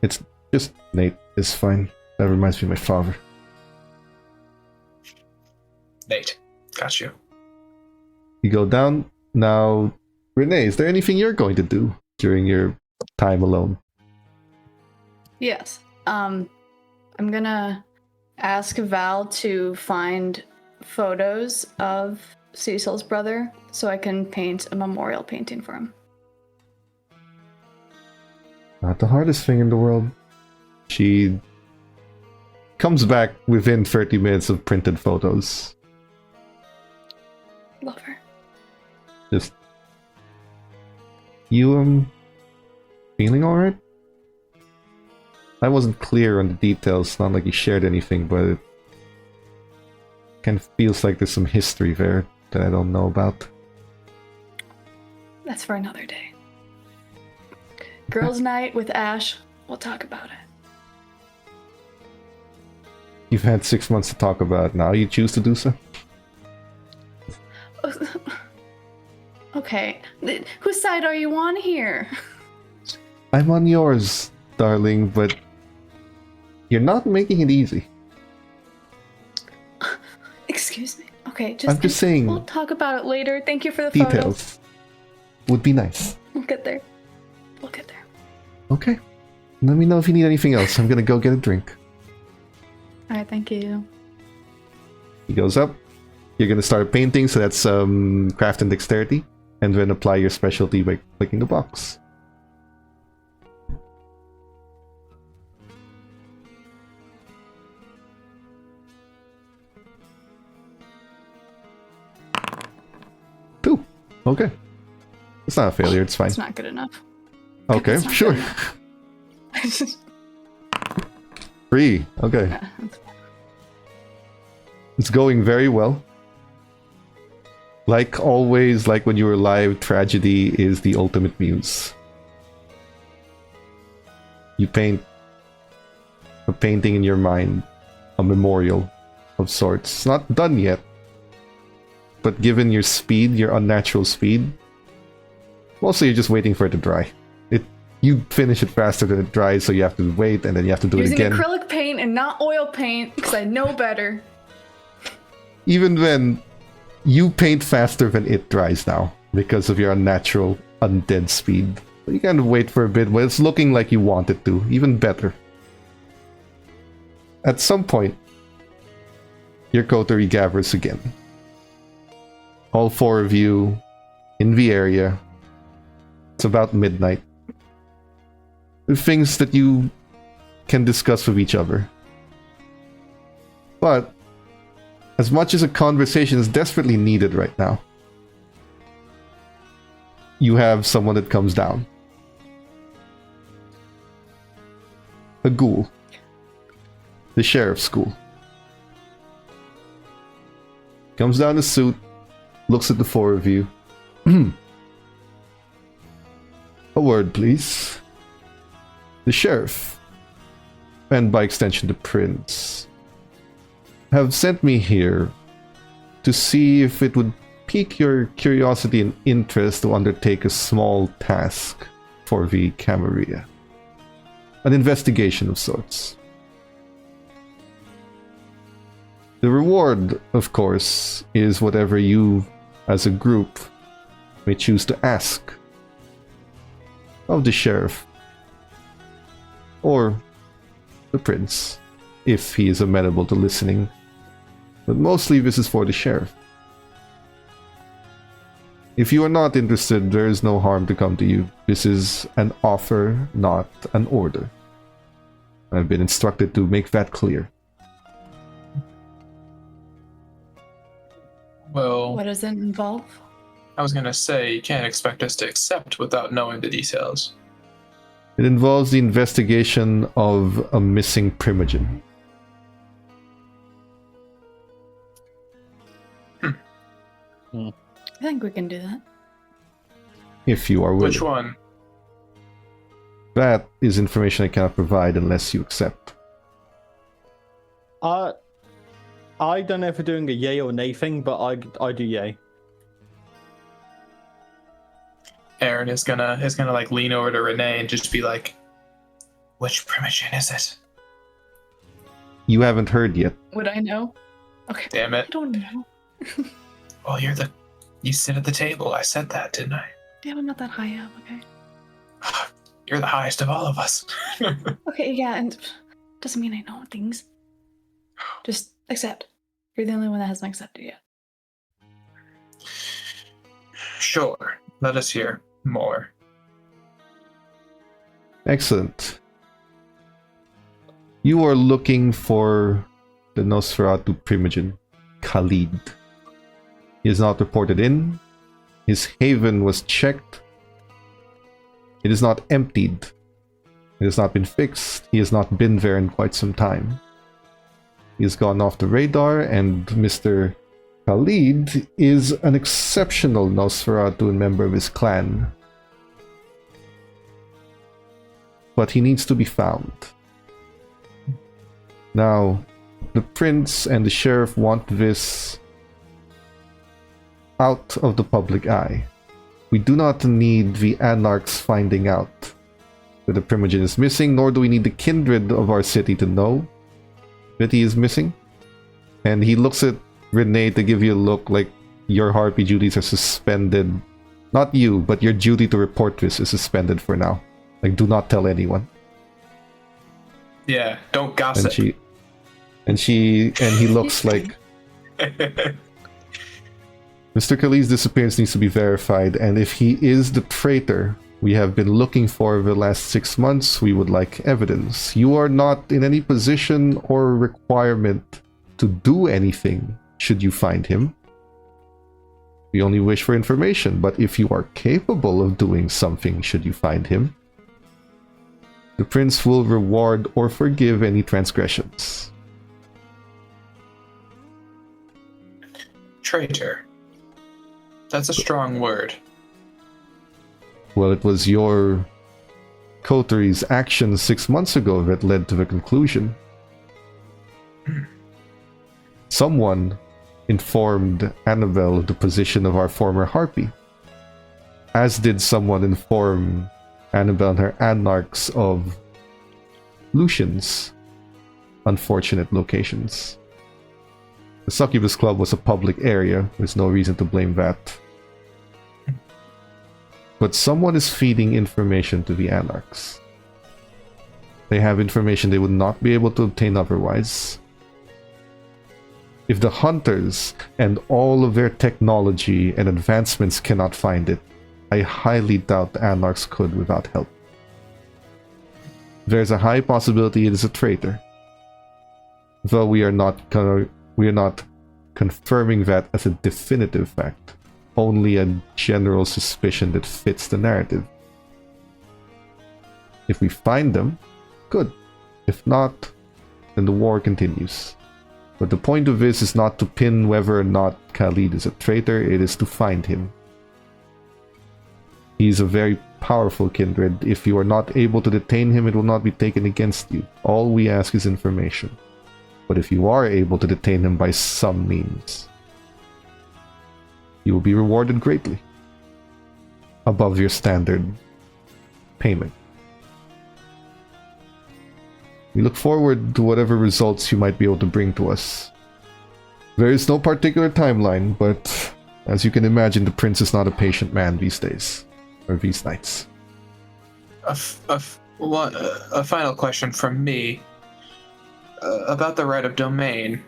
it's just Nate. It's fine. That reminds me of my father. Nate, got you. You go down. Now, Renee, is there anything you're going to do during your time alone? Yes. I'm gonna ask Val to find photos of Cecil's brother so I can paint a memorial painting for him. Not the hardest thing in the world. She comes back within 30 minutes of printed photos. Love her. Just... You, feeling alright? I wasn't clear on the details, not like you shared anything, but it kind of feels like there's some history there that I don't know about. That's for another day. Girls' night with Ash. We'll talk about it. You've had 6 months to talk about it. Now you choose to do so? Okay. Whose side are you on here? I'm on yours, darling, but you're not making it easy. Excuse me. Okay, I'm just saying. We'll talk about it later. Thank you for the photos. Details would be nice. We'll get there. We'll get there. Okay. Let me know if you need anything else. I'm gonna go get a drink. Alright, thank you. He goes up. You're gonna start painting, so that's craft and dexterity, and then apply your specialty by clicking the box. Two. Okay. It's not a failure. It's fine. It's not good enough. Okay, It's not sure. good enough. 3. Okay. Yeah, that's- It's going very well. Like always, like when you were live, tragedy is the ultimate muse. You paint a painting in your mind, a memorial of sorts. It's not done yet, but given your speed, your unnatural speed, mostly you're just waiting for it to dry. You finish it faster than it dries, so you have to wait, and then you have to do it Using again. acrylic paint and not oil paint because I know better. Even then, you paint faster than it dries now because of your unnatural undead speed. You can wait for a bit, but it's looking like you want it to. Even better. At some point, your coterie gathers again. All 4 of you in the area. It's about midnight. The things that you can discuss with each other. But as much as a conversation is desperately needed right now, you have someone that comes down. A ghoul. The sheriff's ghoul. Comes down in a suit, looks at the four of you. A word, please. The sheriff, and by extension the prince, have sent me here to see if it would pique your curiosity and interest to undertake a small task for the Camarilla. An investigation of sorts. The reward, of course, is whatever you, as a group, may choose to ask of the sheriff or the prince, if he is amenable to listening. But mostly this is for the sheriff. If you are not interested, there is no harm to come to you. This is an offer, not an order. I've been instructed to make that clear. Well, What does it involve? I was gonna say, you can't expect us to accept without knowing the details. It involves the investigation of a missing primogen. I think we can do that. If you are willing. Which one? That is information I cannot provide unless you accept. I don't know if we're doing a yay or nay thing, but I do yay. Aaron is gonna like lean over to Renee and just be like, "Which primogen is it?" You haven't heard yet. Would I know? Okay. Damn I it! don't know. Well, you sit at the table. I said that, didn't I? Damn, I'm not that high up, okay? You're the highest of all of us. Okay, yeah, and doesn't mean I know things. Just accept. You're the only one that hasn't accepted yet. Sure. Let us hear more. Excellent. You are looking for the Nosferatu primogen, Khalid. He is not reported in. His haven was checked. It is not emptied. It has not been fixed. He has not been there in quite some time. He has gone off the radar, and Mr. Khalid is an exceptional Nosferatu and member of his clan. But he needs to be found. Now, the prince and the sheriff want this out of the public eye. We do not need the anarchs finding out that the primogen is missing, nor do we need the kindred of our city to know that he is missing. And he looks at Renee to give you a look like your harpy duties are suspended. Not you, but your duty to report this is suspended for now. Like, do not tell anyone. Yeah, don't gossip. And he looks like Mr. Khalid's disappearance needs to be verified, and if he is the traitor we have been looking for the last 6 months, we would like evidence. You are not in any position or requirement to do anything should you find him. We only wish for information, but if you are capable of doing something should you find him, the prince will reward or forgive any transgressions. Traitor. That's a strong word. Well, it was your coteries' actions 6 months ago that led to the conclusion. Someone informed Annabelle of the position of our former harpy, as did someone inform Annabelle and her anarchs of Lucian's unfortunate locations. The Succubus Club was a public area. There's no reason to blame that. But someone is feeding information to the anarchs. They have information they would not be able to obtain otherwise. If the hunters and all of their technology and advancements cannot find it, I highly doubt the anarchs could without help. There's a high possibility it is a traitor, though we are not confirming that as a definitive fact, only a general suspicion that fits the narrative. If we find them, good. If not, then the war continues. But the point of this is not to pin whether or not Khalid is a traitor, it is to find him. He's a very powerful kindred. If you are not able to detain him, it will not be taken against you. All we ask is information. But if you are able to detain him by some means, you will be rewarded greatly. Above your standard payment. We look forward to whatever results you might be able to bring to us. There is no particular timeline, but as you can imagine, the prince is not a patient man these days. Or these nights. A final question from me. About the right of domain.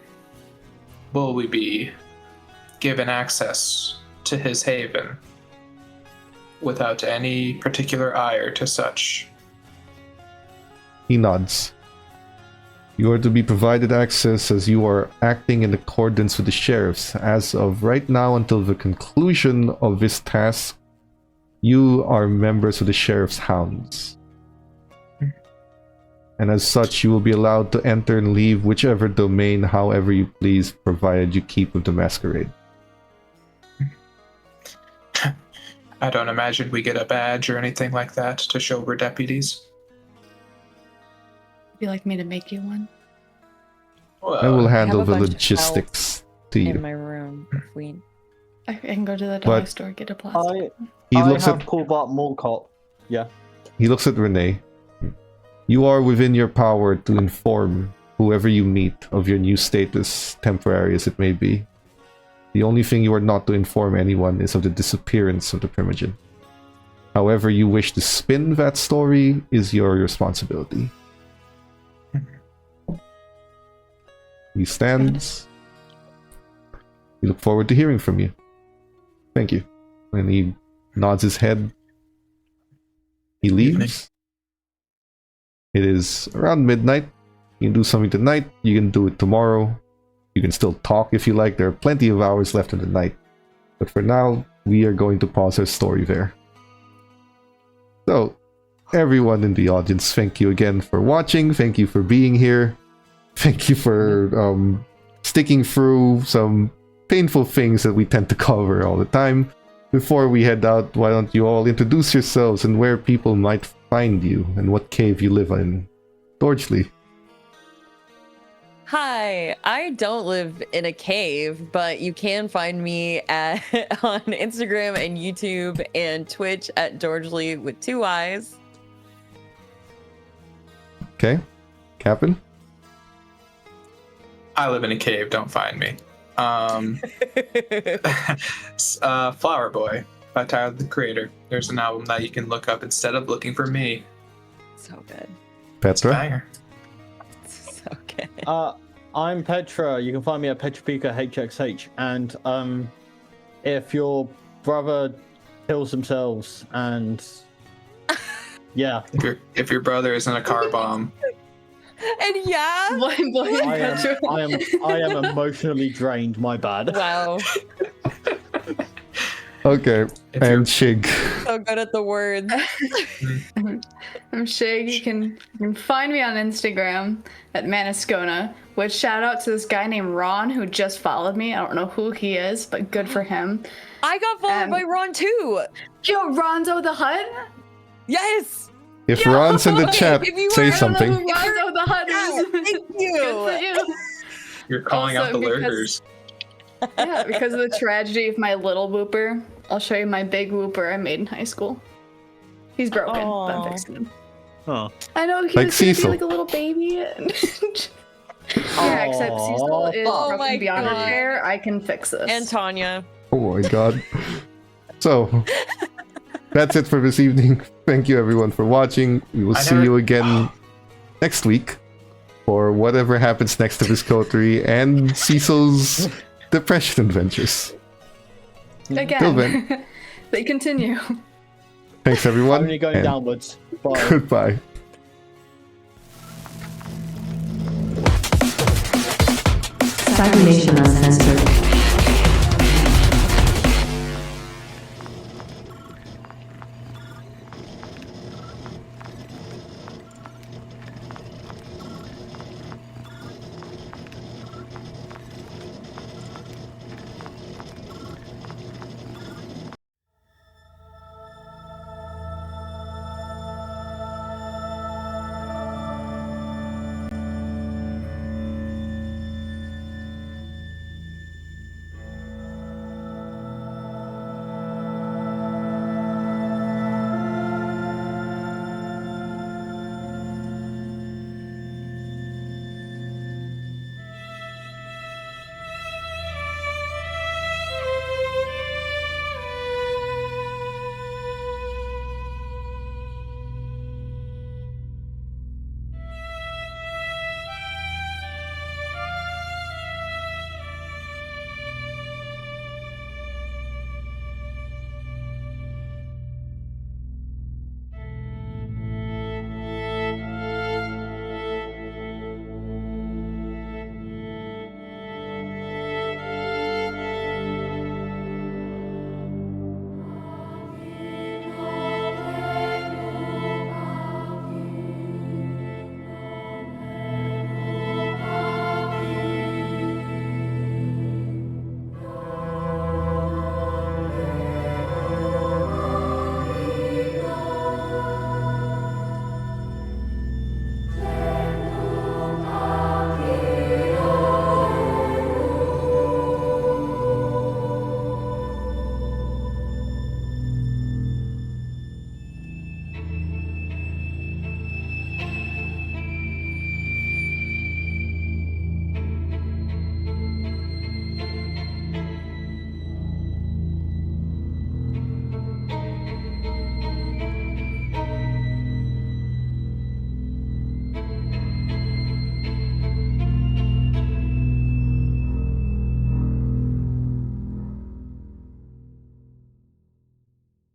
Will we be given access to his haven without any particular ire to such? He nods. You are to be provided access as you are acting in accordance with the sheriffs. As of right now, until the conclusion of this task, you are members of the sheriff's hounds. And as such, you will be allowed to enter and leave whichever domain however you please, provided you keep with the Masquerade. I don't imagine we get a badge or anything like that to show we're deputies. Would you like me to make you one? Well, I will handle a the bunch of logistics to In you. my room, if we. I can go to the dollar But- store, get a plastic. He I looks have at Corbett Morcott. Yeah. He looks at Renee. You are within your power to inform whoever you meet of your new status, temporary as it may be. The only thing you are not to inform anyone is of the disappearance of the Primogen. However you wish to spin that story is your responsibility. He stands. We look forward to hearing from you. Thank you. And he nods his head. He leaves. It is around midnight. You can do something tonight. You can do it tomorrow. You can still talk if you like. There are plenty of hours left in the night. But for now, we are going to pause our story there. So, everyone in the audience, thank you again for watching. Thank you for being here. Thank you for sticking through some painful things that we tend to cover all the time. Before we head out, why don't you all introduce yourselves and where people might find you and what cave you live in? Dorsley. Hi, I don't live in a cave, but you can find me on Instagram and YouTube and Twitch at Dorsley with 2 eyes. Okay. Captain? I live in a cave, don't find me. Flower Boy by Tyler the Creator. There's an album that you can look up instead of looking for me. So good. Petra? Banger. So good. I'm Petra. You can find me at Petrapika HXH. And if your brother kills themselves and yeah, If your brother isn't a car bomb. And yeah. I am emotionally drained. My bad. Wow. Okay. If I am you're- Shig. So good at the words. I'm Shig. You can find me on Instagram at Manascona. Which shout out to this guy named Ron who just followed me. I don't know who he is, but good for him. I got followed by Ron too. Yo, Ronzo the Hut. Yes. If Ron's in the chat, If you say were- something. Ronzo the Hut. Yeah, thank you. Good for you. You're calling out Also, the because- lurkers. Yeah, because of the tragedy of my little whooper, I'll show you my big whooper I made in high school. He's broken, but Aw. I'm fixing him. Huh. I know he Like was gonna Cecil. be like a little baby. Yeah, except Cecil is Oh my broken beyond God. repair. I can fix this. And Tanya. Oh my god. So, that's it for this evening. Thank you everyone for watching. We will see you again next week for whatever happens next to this coterie and Cecil's depression adventures. Till Again, then. they continue. Thanks everyone. Only going and downwards. Bye. Goodbye. Cybernation Uncensored.